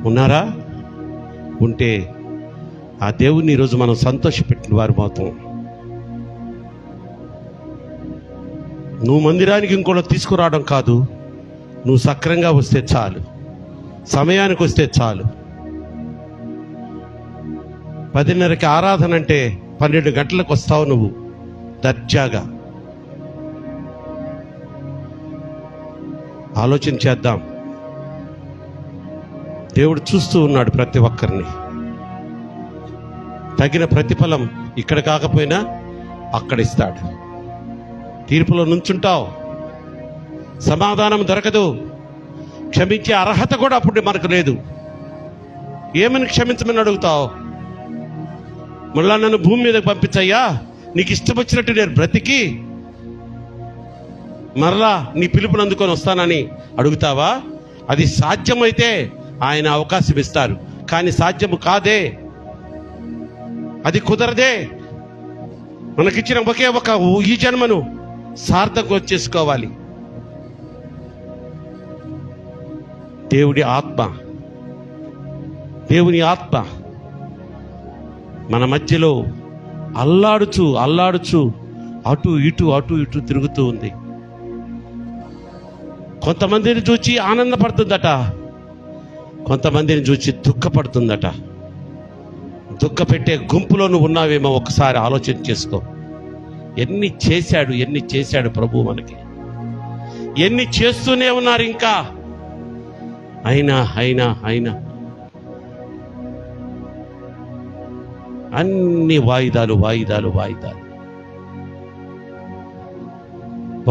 ఉన్నారా? ఉంటే ఆ దేవుణ్ణి ఈరోజు మనం సంతోషపెట్టిన వారు మాత్రం. నువ్వు మందిరానికి ఇంకోటి తీసుకురావడం కాదు, నువ్వు సక్రంగా వస్తే చాలు, సమయానికి వస్తే చాలు. 10:30కి ఆరాధన అంటే 12 గంటలకు వస్తావు నువ్వు దర్జాగా. ఆలోచన చేద్దాం. దేవుడు చూస్తూ ఉన్నాడు ప్రతి ఒక్కరిని. తగిన ప్రతిఫలం ఇక్కడ కాకపోయినా అక్కడ ఇస్తాడు. తీర్పులో నుంచుంటావు, సమాధానం దొరకదు, క్షమించే అర్హత కూడా అప్పుడు మనకు లేదు. ఏమని క్షమించమని అడుగుతావు? మళ్ళా నన్ను భూమి మీదకి పంపించయ్యా, నీకు ఇష్టం వచ్చినట్టు నేను బ్రతికి మరలా నీ పిలుపుని అందుకొని వస్తానని అడుగుతావా? అది సాధ్యమైతే ఆయన అవకాశం ఇస్తారు, కానీ సాధ్యము కాదే, అది కుదరదే. మనకిచ్చిన ఒకే ఒక ఈ జన్మను సార్థకం చేసుకోవాలి. దేవుని ఆత్మ మన మధ్యలో అల్లాడుచు అటు ఇటు తిరుగుతూ ఉంది. కొంతమందిని చూచి ఆనందపడుతుందట, కొంతమందిని చూచి దుఃఖపడుతుందట. దుఃఖపెట్టే గుంపులో నువ్వు ఉన్నావేమో ఒకసారి ఆలోచన చేసుకో. ఎన్ని చేశాడు ప్రభు మనకి, ఎన్ని చేస్తూనే ఉన్నారు ఇంకా. అయినా అన్ని వాయిదాలు.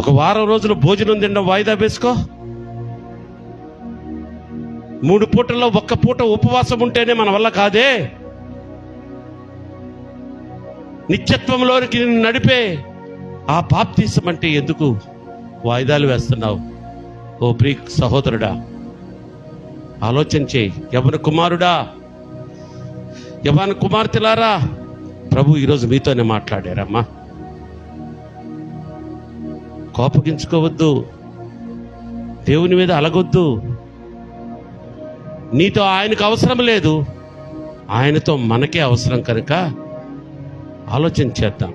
ఒక వారం రోజులు భోజనం తినడం వాయిదా వేసుకో. 3 పూటల్లో 1 పూట ఉపవాసం ఉంటేనే మన వల్ల కాదే. నిత్యత్వంలోనికి నడిపే ఆ బాప్తిసం అంటే ఎందుకు వాయిదాలు వేస్తున్నావు? ఓ ప్రియ సహోదరుడా, ఆలోచన చేయి. యవ్వన కుమారుడా, యవ్వన కుమార్తెలారా, ప్రభు ఈరోజు మీతోనే మాట్లాడారమ్మా. కోపగించుకోవద్దు, దేవుని మీద అలగొద్దు. నీతో ఆయనకు అవసరం లేదు, ఆయనతో మనకే అవసరం కనుక ఆలోచన చేద్దాం.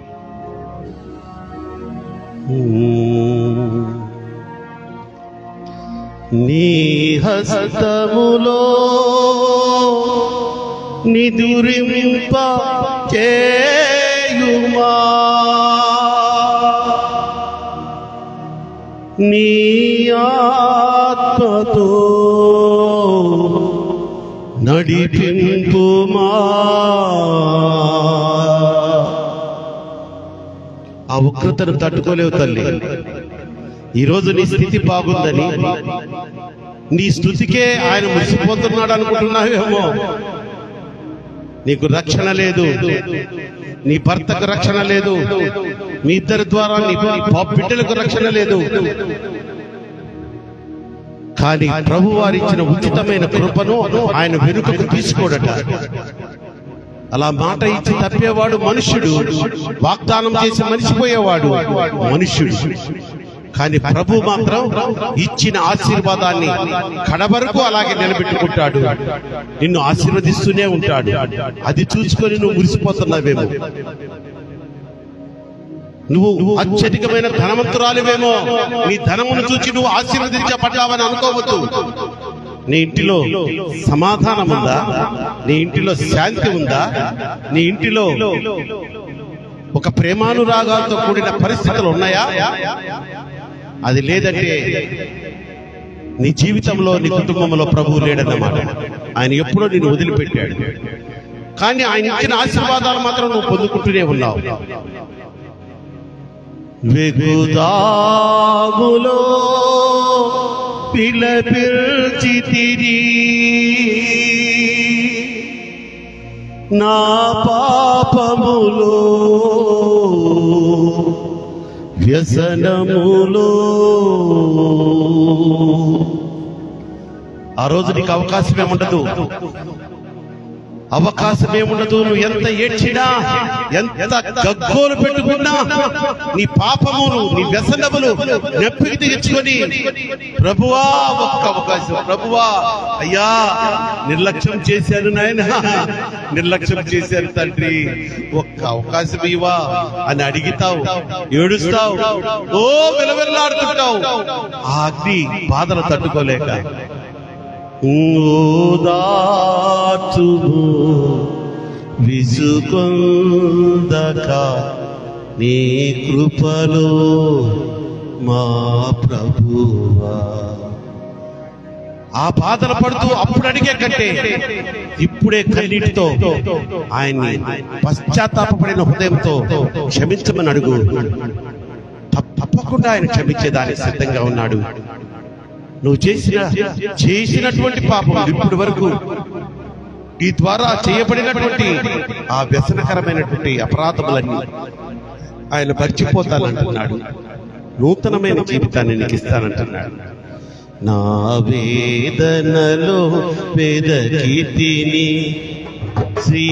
నీ హస్తములో నిదురింప చేయుమా, నీ ఆత్మతో నడిపింపుమా. ఆ ఉగ్రతను తట్టుకోలేవు తల్లి. ఈరోజు నీ స్థితి బాగుందని, నీ స్థుతికే ఆయన మురిసిపోతున్నాడు అనుకుంటున్నావేమో. నీకు రక్షణ లేదు, నీ భర్తకు రక్షణ లేదు, మీ ఇద్దరి ద్వారా నీ బిడ్డలకు రక్షణ లేదు. కానీ ప్రభు వారు ఇచ్చిన ఉచితమైన కృపను ఆయన వెనుకకు తీసుకోడట. అలా మాట ఇచ్చి తప్పేవాడు మనుష్యుడు, వాగ్దానం చేసి మరిచిపోయేవాడు మనుష్యుడు. కానీ ప్రభు మాత్రం ఇచ్చిన ఆశీర్వాదాన్ని కడవరకు అలాగే నిలబెట్టుకుంటాడు, నిన్ను ఆశీర్వదిస్తూనే ఉంటాడు. అది చూసుకొని నువ్వు మురిసిపోతున్నావేమో, నువ్వు అత్యధికమైన ధనవంతురాలివేమో, నీ ధనమును చూసి నువ్వు ఆశీర్వదించబడ్డావని అనుకోవద్దు. నీ ఇంటిలో సమాధానం ఉందా? నీ ఇంటిలో శాంతి ఉందా? నీ ఇంటిలో ఒక ప్రేమానురాగాలతో కూడిన పరిస్థితులు ఉన్నాయా? అది లేదంటే నీ జీవితంలో, నీ కుటుంబంలో ప్రభువు లేడన్నమాట. ఆయన ఎప్పుడో నిన్ను వదిలిపెట్టాడు. కానీ ఆయన ఇచ్చిన ఆశీర్వాదాలు మాత్రం నువ్వు పొందుకుంటూనే ఉన్నావు. వెగుదాములో పిలపిల్చితిరి నా పాపములో వ్యసనములో. ఆ రోజు నీకు అవకాశమేముండదు, అవకాశమేముండదు. నువ్వు ఎంత ఏడ్చినా, ఎంత గగ్గోలు పెట్టుకున్నా, నీ పాపములు, నీ వ్యసనములు నెప్పికి తెచ్చుకొని, ప్రభువా ఒక్క అవకాశం, ప్రభువా అయ్యా నిర్లక్ష్యం చేశాను నాయన, నిర్లక్ష్యం చేశాను తండ్రి, ఒక్క అవకాశం ఇవ్వా అని అడిగితావు, ఏడుస్తావు, ఓ విలవిల్లాడుతుంటావు. ఆ అగ్ని బాధలు తట్టుకోలేక ఓదార్చుము విసుకొందక నీ కృపలో మా ప్రభువా. ఆ బాధలు పడుతూ అప్పుడు అడిగే కంటే ఇప్పుడే కన్నీటితో ఆయన్ని పశ్చాత్తాపపడిన హృదయంతో క్షమించమని అడుగు. తప్పకుండా ఆయన క్షమించేదానికి సిద్ధంగా ఉన్నాడు. నువ్వు చేసినటువంటి పాపం ఇప్పటి వరకు, ఈ ద్వారా చేయబడినటువంటి ఆ వ్యసనకరమైనటువంటి అపరాధములన్నీ ఆయన మర్చిపోతానంటున్నాడు. నూతనమైన జీవితాన్ని నీకు ఇస్తానంటున్నాడు. నా వేదనలో వెదకితిని శ్రీ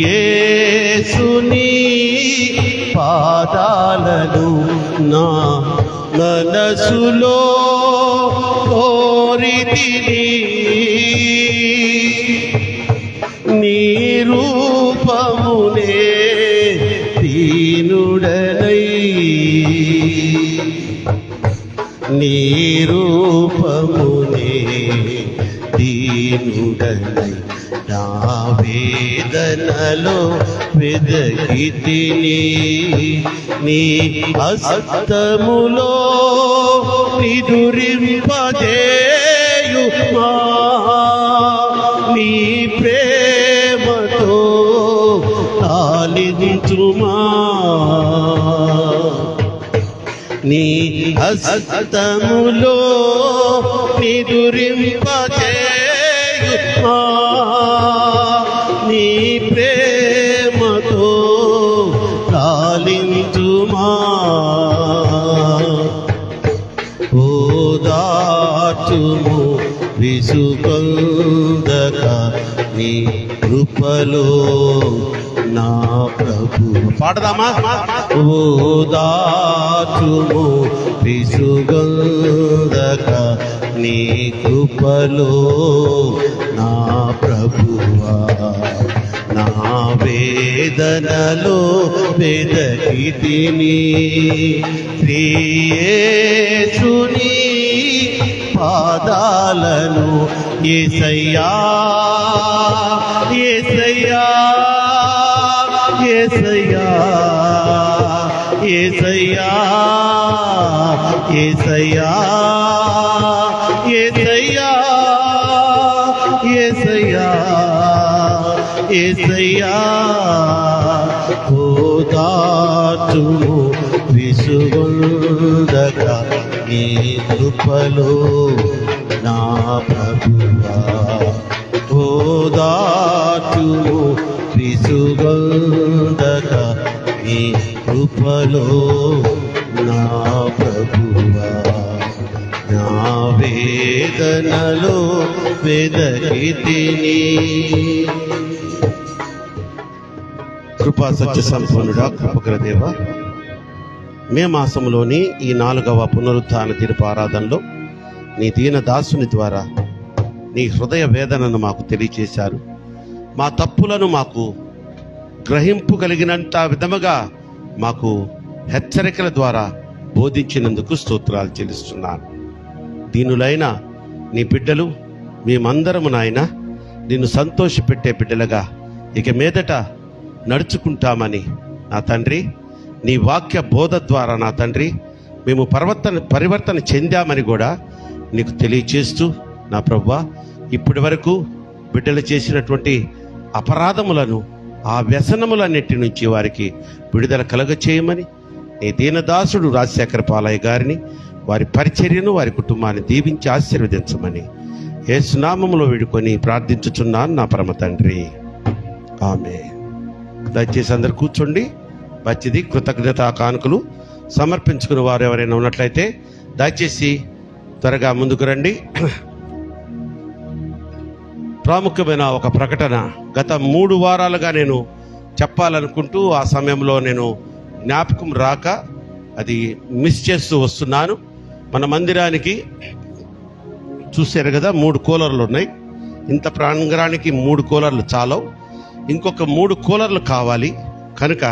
యేసుని పాదాలను, నా మనసులో కోరితిని నీ రూపమునే దీనుడనై, నీ రూపమునే దీనుడనై నా వేదనలో వెదకితిని నీ హస్తములో నిదురింపజేయుమా, నీ ప్రేమతో లాలించుమా, నీ హస్తములో నిదురింపజేయుమా, నీ ప్రేమతో లాలించుమా. ఓదార్చుము విసుకొందక నీ కృపలో నా ప్రభు. పాడదామా? ఓదార్చుము విసుకొందక నీ కృపలో నా ప్రభువా. నా వేదనలో వెదకితిని శ్రీ యేసుని పాదాలను. యేసయ్యా యేసయ్యా యేసయ్యా యేసయ్యా యేసయ్యా యేసయ్యా యేసయ్యా యేసయ్యా. ఓదార్చుము విసుగొందక నీ కృపలో నా ప్రభువా ఓదార్చుము విసుగొందక నీ కృపలో నా ప్రభువా నా వేదనలో వెదకితిని. కృపా సత్య సంపన్నుడా, కృపగల దేవ, మే మాసంలోని ఈ 4వ పునరుత్థాన తీర్పు ఆరాధనలో నీ దీన దాసుని ద్వారా నీ హృదయ వేదనను మాకు తెలియచేశారు. మా తప్పులను మాకు గ్రహింపు కలిగినంత విధముగా మాకు హెచ్చరికల ద్వారా బోధించినందుకు స్తోత్రాలు చెల్లిస్తున్నాను. దీనులైన నీ బిడ్డలు మేమందరము నాయన నిన్ను సంతోషపెట్టే బిడ్డలుగా ఇక మీదట నడుచుకుంటామని నా తండ్రి, నీ వాక్య బోధ ద్వారా నా తండ్రి మేము పరివర్తన చెందామని కూడా నీకు తెలియచేస్తూ నా ప్రభువా, ఇప్పటి వరకు బిడ్డలు చేసినటువంటి అపరాధములను, ఆ వ్యసనములన్నిటి నుంచి వారికి విడుదల కలగచేయమని నీ దీనదాసుడు రాజశేఖర పాలయ్య గారిని, వారి పరిచర్యను, వారి కుటుంబాన్ని దీవించి ఆశీర్వదించమని యేసునామములో వేడుకొని ప్రార్థించుచున్నాను నా పరమ తండ్రి, ఆమేన్. దయచేసి అందరు కూర్చోండి. మంచిది. కృతజ్ఞతా కానుకలు సమర్పించుకుని వారు ఎవరైనా ఉన్నట్లయితే దయచేసి త్వరగా ముందుకు రండి. ప్రాముఖ్యమైన ఒక ప్రకటన గత 3 వారాలుగా నేను చెప్పాలనుకుంటూ ఆ సమయంలో నేను జ్ఞాపకం రాక అది మిస్ చేస్తూ వస్తున్నాను. మన మందిరానికి చూశారు కదా, 3 కూలర్లు ఉన్నాయి. ఇంత ప్రాంగణానికి 3 కూలర్లు చాలవు. ఇంకొక 3 కూలర్లు కావాలి. కనుక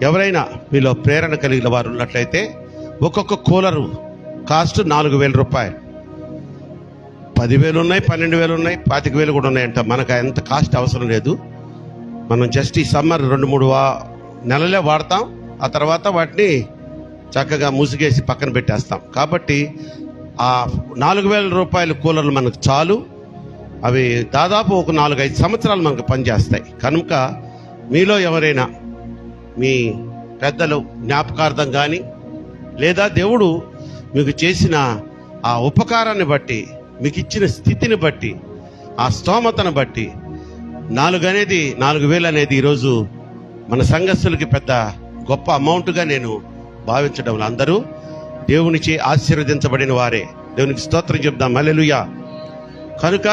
ఎవరైనా మీలో ప్రేరణ కలిగిన వారు ఉన్నట్లయితే ఒక్కొక్క కూలరు కాస్ట్ 4,000 రూపాయలు. 10,000 ఉన్నాయి, 12,000 ఉన్నాయి, 25,000 కూడా ఉన్నాయంట. మనకు ఎంత కాస్ట్ అవసరం లేదు. మనం జస్ట్ ఈ సమ్మర్ 2-3 నెలలే వాడతాం. ఆ తర్వాత వాటిని చక్కగా ముసుగేసి పక్కన పెట్టేస్తాం. కాబట్టి ఆ 4,000 రూపాయల కూలర్లు మనకు చాలు. అవి దాదాపు ఒక 4-5 సంవత్సరాలు మనకు పనిచేస్తాయి. కనుక మీలో ఎవరైనా మీ పెద్దలు జ్ఞాపకార్థం కానీ లేదా దేవుడు మీకు చేసిన ఆ ఉపకారాన్ని బట్టి, మీకు ఇచ్చిన స్థితిని బట్టి, ఆ స్తోమతను బట్టి 4,000 అనేది ఈరోజు మన సంఘస్థులకి పెద్ద గొప్ప అమౌంట్గా నేను భావించడం. అందరూ దేవునిచే ఆశీర్వదించబడిన వారే. దేవునికి స్తోత్రం చెప్దాం. హల్లెలూయా. కనుక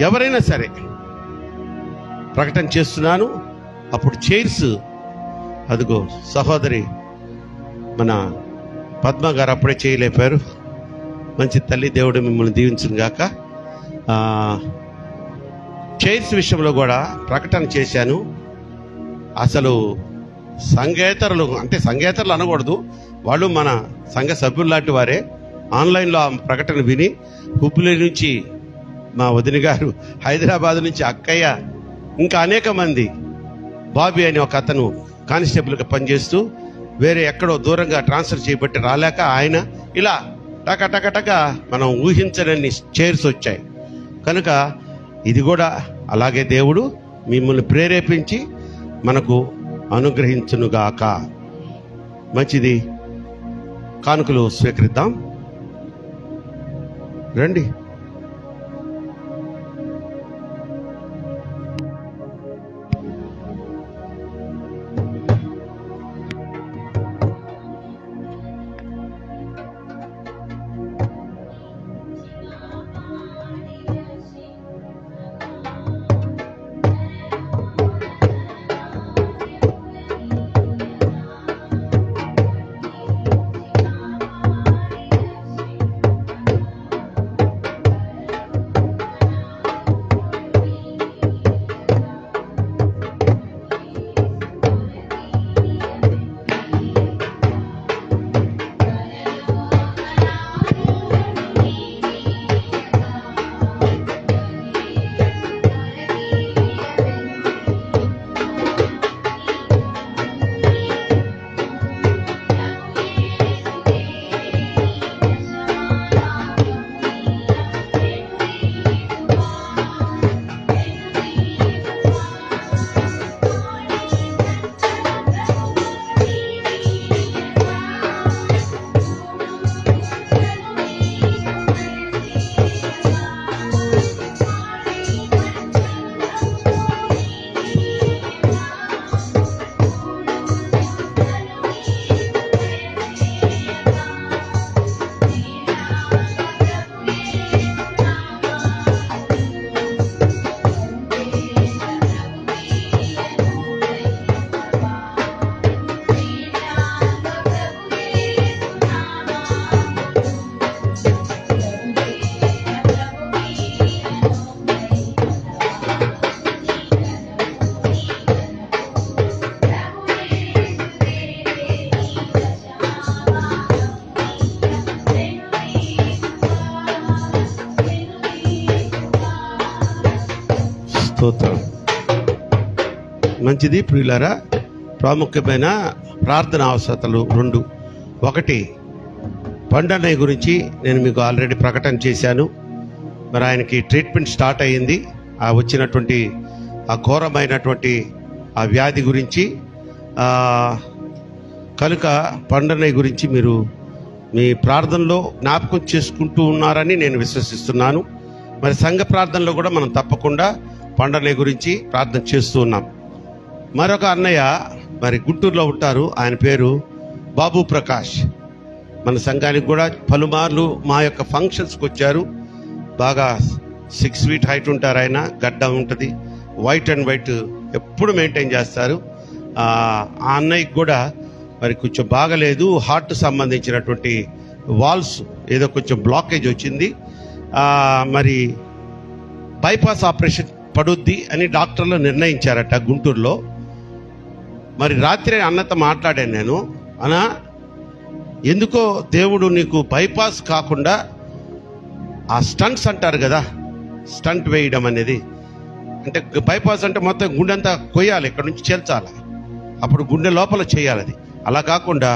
ఎవరైనా సరే ప్రకటన చేస్తున్నాను. అప్పుడు చైర్స్, అదిగో సహోదరి మన పద్మ గారు అప్పుడే చేయలేపారు. మంచి తల్లి, దేవుడు మిమ్మల్ని దీవించును గాక. చైర్స్ విషయంలో కూడా ప్రకటన చేశాను. అసలు సంఘేతరులు, అంటే సంఘేతరులు అనకూడదు, వాళ్ళు మన సంఘ సభ్యులు లాంటి వారే. ఆన్లైన్లో ఆ ప్రకటన విని హుబ్లీ నుంచి మా వదిన గారు, హైదరాబాద్ నుంచి అక్కయ్య, ఇంకా అనేక మంది, బాబీ అని ఒక అతను కానిస్టేబుల్గా పనిచేస్తూ వేరే ఎక్కడో దూరంగా ట్రాన్స్ఫర్ చేయబట్టి రాలేక ఆయన, ఇలా టక మనం ఊహించనన్ని చైర్స్ వచ్చాయి. కనుక ఇది కూడా అలాగే దేవుడు మిమ్మల్ని ప్రేరేపించి మనకు అనుగ్రహించునుగాక. మంచిది. కానుకలు స్వీకరిద్దాం. రండి. స్తోత్రం. మంచిది ప్రియులారా. ప్రాముఖ్యమైన ప్రార్థన అవసరతలు 2. 1, పండన్నయ్య గురించి నేను మీకు ఆల్రెడీ ప్రకటన చేశాను. మరి ఆయనకి ట్రీట్మెంట్ స్టార్ట్ అయ్యింది. ఆ వచ్చినటువంటి ఆ ఘోరమైనటువంటి ఆ వ్యాధి గురించి. కనుక పండన్నయ్య గురించి మీరు మీ ప్రార్థనలో జ్ఞాపకం చేసుకుంటూ ఉన్నారని నేను విశ్వసిస్తున్నాను. మరి సంఘ ప్రార్థనలో కూడా మనం తప్పకుండా పండన్నయ్య గురించి ప్రార్థన చేస్తూ ఉన్నాం. మరొక అన్నయ్య మరి గుంటూరులో ఉంటారు. ఆయన పేరు బాబు ప్రకాష్. మన సంఘానికి కూడా పలుమార్లు మా యొక్క ఫంక్షన్స్కి వచ్చారు. బాగా 6 feet హైట్ ఉంటారు ఆయన. గడ్డ ఉంటుంది, వైట్ అండ్ వైట్ ఎప్పుడు మెయింటైన్ చేస్తారు. ఆ అన్నయ్యకి కూడా మరి కొంచెం బాగలేదు. హార్ట్ సంబంధించినటువంటి వాల్స్ ఏదో కొంచెం బ్లాకేజ్ వచ్చింది. మరి బైపాస్ ఆపరేషన్ పడుద్ది అని డాక్టర్లు నిర్ణయించారట గుంటూరులో. మరి రాత్రి అన్నతో మాట్లాడాను నేను. అన్నా, ఎందుకో దేవుడు నీకు బైపాస్ కాకుండా ఆ స్టంట్స్ అంటారు కదా, స్టంట్ వేయడం అనేది, అంటే బైపాస్ అంటే మొత్తం గుండె అంతా కొయ్యాలి, ఇక్కడ నుంచి చేల్చాలి, అప్పుడు గుండె లోపల చేయాలి. అది అలా కాకుండా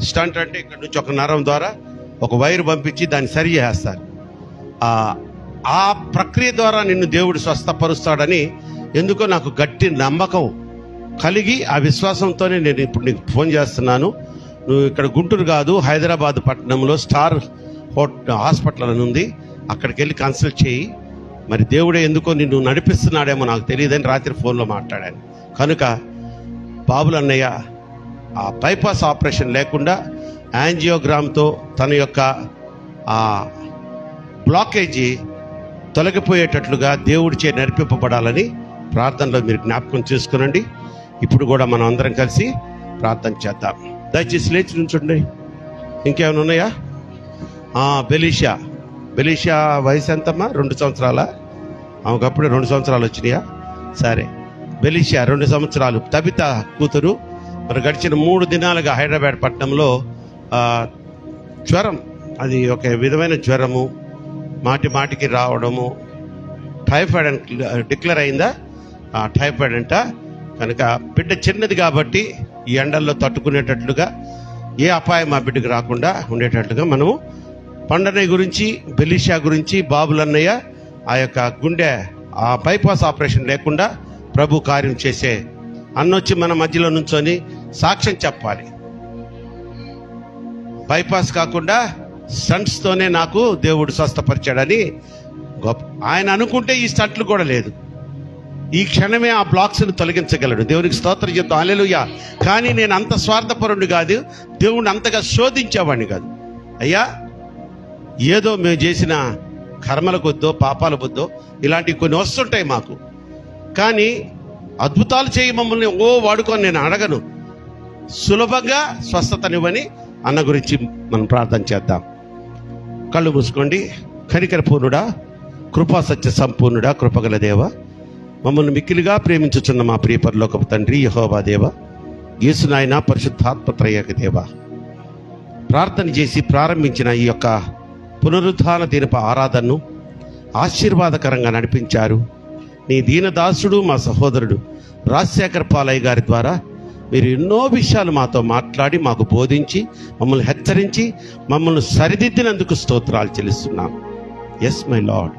స్టంట్ అంటే ఇక్కడ నుంచి ఒక నరం ద్వారా ఒక వైరు పంపించి దాన్ని సరి చేస్తారు. ఆ ప్రక్రియ ద్వారా నిన్ను దేవుడు స్వస్థపరుస్తాడని ఎందుకో నాకు గట్టి నమ్మకం కలిగి ఆ విశ్వాసంతోనే నేను ఇప్పుడు నీకు ఫోన్ చేస్తున్నాను. నువ్వు ఇక్కడ గుంటూరు కాదు, హైదరాబాద్ పట్టణంలో స్టార్ హాస్పిటల్ అని ఉంది, అక్కడికి వెళ్ళి కన్సల్ట్ చేయి. మరి దేవుడే ఎందుకో నిన్ను నడిపిస్తున్నాడేమో నాకు తెలియదని రాత్రి ఫోన్లో మాట్లాడాను. కనుక బాబులు అన్నయ్య ఆ బైపాస్ ఆపరేషన్ లేకుండా యాంజియోగ్రామ్తో తన యొక్క ఆ బ్లాకేజీ తొలగిపోయేటట్లుగా దేవుడిచే నడిపింపబడాలని ప్రార్థనలో మీరు జ్ఞాపకం చేసుకునండి. ఇప్పుడు కూడా మనం అందరం కలిసి ప్రార్థన చేద్దాం. దయచేసి లేచి నుంచండి. ఇంకేమైనా ఉన్నాయా? బెలీషా వయసు ఎంతమ్మా? 2 సంవత్సరాల? ఆమెకప్పుడే 2 సంవత్సరాలు వచ్చినాయా? సరే, బెలీషా 2 సంవత్సరాలు. తబిత కూతురు మరి గడిచిన 3 దినాలుగా హైదరాబాద్ పట్టణంలో జ్వరం, అది ఒక విధమైన జ్వరము, మాటికి రావడము, టైఫాయిడ్ అని డిక్లేర్ అయిందా? టైఫాయిడ్ అంట. కనుక బిడ్డ చిన్నది కాబట్టి ఈ ఎండల్లో తట్టుకునేటట్లుగా, ఏ అపాయం ఆ బిడ్డకు రాకుండా ఉండేటట్లుగా మనము పండన్నయ్య గురించి, బెలీషా గురించి, బాబులన్నయ్య ఆ యొక్క గుండె ఆ బైపాస్ ఆపరేషన్ లేకుండా ప్రభు కార్యం చేసే అన్నొచ్చి మన మధ్యలో నుంచొని సాక్ష్యం చెప్పాలి. బైపాస్ కాకుండా స్టంట్స్తోనే నాకు దేవుడు స్వస్థపరిచాడని గొప్ప ఆయన అనుకుంటే ఈ స్టంట్లు కూడా లేదు. ఈ క్షణమే ఆ బ్లాక్స్ని తొలగించగలడు. దేవునికి స్తోత్రం చెప్తాం, హల్లెలూయా. కానీ నేను అంత స్వార్థపరుడు కాదు, దేవుడిని అంతగా శోధించేవాడిని కాదు. అయ్యా, ఏదో మేము చేసిన కర్మల కొద్దో పాపాల కొద్దో ఇలాంటివి కొన్ని వస్తుంటాయి మాకు, కానీ అద్భుతాలు చేయి మమ్మల్ని వాడుకొని నేను అడగను. సులభంగా స్వస్థతనివ్వని అన్న గురించి మనం ప్రార్థన చేద్దాం. కళ్ళు మూసుకోండి. కనికర పూర్ణుడా, కృపా సత్య సంపూర్ణుడా, కృపగల దేవ, మమ్మల్ని మిక్కిలిగా ప్రేమించుచున్న మా ప్రియ పరలోకపు తండ్రి యెహోవా దేవ, యేసు నాయన, పరిశుద్ధాత్మ త్రయేక దేవ, ప్రార్థన చేసి ప్రారంభించిన ఈ యొక్క పునరుద్ధాన దినపు ఆరాధనను ఆశీర్వాదకరంగా నడిపించారు. నీ దీనదాసుడు మా సహోదరుడు రాజశేఖర్ పాలయ్య గారి ద్వారా మీరు ఎన్నో విషయాలు మాతో మాట్లాడి, మాకు బోధించి, మమ్మల్ని హెచ్చరించి, మమ్మల్ని సరిదిద్దినందుకు స్తోత్రాలు చెల్లిస్తున్నాం. ఎస్ మై లార్డ్,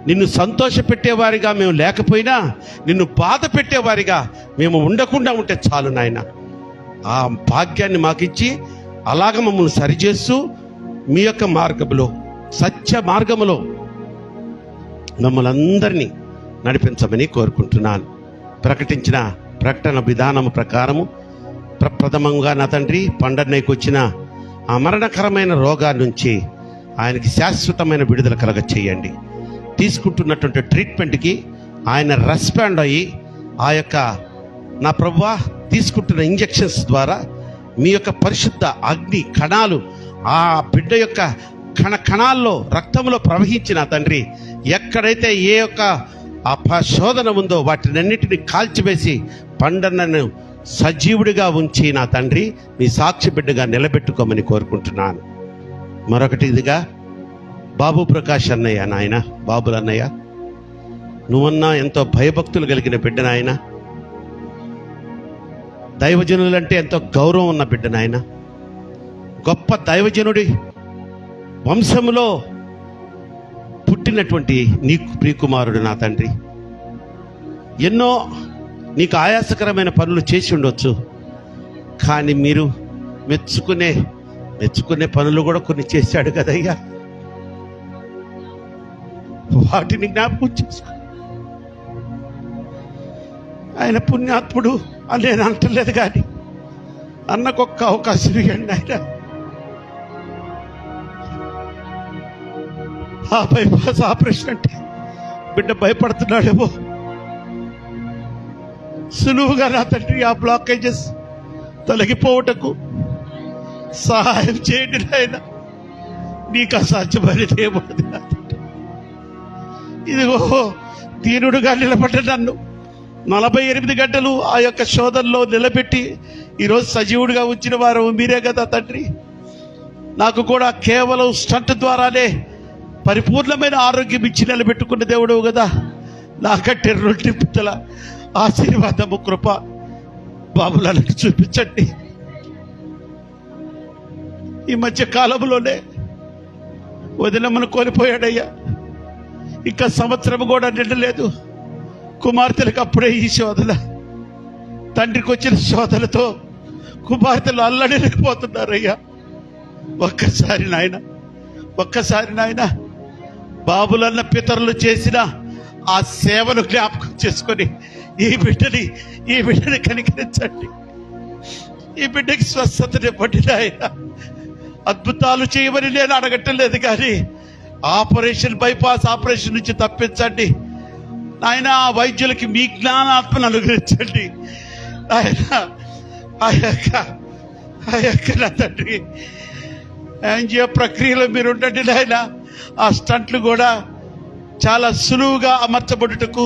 నిన్ను సంతోష పెట్టేవారిగా మేము లేకపోయినా, నిన్ను బాధ పెట్టేవారిగా మేము ఉండకుండా ఉంటే చాలు నాయన. ఆ భాగ్యాన్ని మాకిచ్చి అలాగ మమ్మల్ని సరిచేస్తూ మీ యొక్క మార్గములో, సత్య మార్గములో మమ్మల్ని అందరినీ నడిపించమని కోరుకుంటున్నాను. ప్రకటించిన ప్రకటన విధానము ప్రకారము ప్రప్రథమంగా నా తండ్రి పండన్నయ్యకు వచ్చిన ఆ మరణకరమైన రోగాల నుంచి ఆయనకి శాశ్వతమైన విడుదల కలగ చేయండి. తీసుకుంటున్నటువంటి ట్రీట్మెంట్కి ఆయన రెస్పాండ్ అయ్యి ఆ యొక్క నా ప్రభువా తీసుకుంటున్న ఇంజెక్షన్స్ ద్వారా మీ యొక్క పరిశుద్ధ అగ్ని కణాలు ఆ బిడ్డ యొక్క కణాల్లో రక్తంలో ప్రవహించిన తండ్రి, ఎక్కడైతే ఏ యొక్క శోధన ఉందో వాటినన్నిటిని కాల్చివేసి పండన్నను సజీవుడిగా ఉంచి నా తండ్రి మీ సాక్షి బిడ్డగా నిలబెట్టుకోమని కోరుకుంటున్నాను. మరొకటి ఇదిగా బాబు ప్రకాష్ అన్నయ్య, నాయన బాబులన్నయ్య, నువ్వన్నా ఎంతో భయభక్తులు కలిగిన బిడ్డ నాయన. దైవజనులంటే ఎంతో గౌరవం ఉన్న బిడ్డ నాయన. గొప్ప దైవజనుడి వంశములో పుట్టినటువంటి నీకు ప్రియకుమారుడు నా తండ్రి. ఎన్నో నీకు ఆయాసకరమైన పనులు చేసి ఉండొచ్చు, కానీ మీరు మెచ్చుకునే పనులు కూడా కొన్ని చేశాడు కదయ్యా. వాటిని జ్ఞాపకం చేసుకో. ఆయన పుణ్యాత్ముడు అని నేను అంటలేదు, కానీ అన్నకొక్క అవకాశం ఇవ్వండి ఆయన. ఆ బైపాస్ ఆపరేషన్ అంటే బిడ్డ భయపడుతున్నాడేమో. సులువుగా నా తండ్రి ఆ బ్లాకేజెస్ తొలగిపోవటకు సహాయం చేయండి నాయన. నీకు అసాధ్యమైనది ఏమున్నది నా తండ్రి. ఇదిగో దీనుడుగా నిలబడ్డ నన్ను 48 గంటలు ఆ యొక్క శోధనలో నిలబెట్టి ఈరోజు సజీవుడిగా ఉంచిన వారు మీరే కదా తండ్రి. నాకు కూడా కేవలం స్టంట్ ద్వారానే పరిపూర్ణమైన ఆరోగ్యం ఇచ్చి నిలబెట్టుకున్న దేవుడు కదా. నాకంటే రొట్టెల ఆశీర్వాదము కృప బాబులకు చూపించండి. ఈ మధ్య కాలంలోనే వదినమ్మను కోల్పోయాడయ్యా. ఇంకా సంవత్సరం కూడా నిండలేదు. కుమార్తెలకు అప్పుడే ఈ శోధన, తండ్రికి వచ్చిన శోధనతో కుమార్తెలు అల్లడిపోతున్నారయ్యా. ఒక్కసారి నాయన బాబులన్న పితరులు చేసిన ఆ సేవను జ్ఞాపకం చేసుకొని ఈ బిడ్డని కనికరించండి. ఈ బిడ్డకి స్వస్థతనివ్వండి నాయన. అద్భుతాలు చేయమని నేను అడగట్లేదు, కానీ బైపాస్ ఆపరేషన్ నుంచి తప్పించండి నాయన. ఆ వైద్యులకి మీ జ్ఞానాత్మను అనుగ్రహించండి ఆయన. ఆ యొక్క నా తండ్రి యాంజియో ప్రక్రియలో మీరు ఉండండి నాయన. ఆ స్టంట్లు కూడా చాలా సులువుగా అమర్చబడుటకు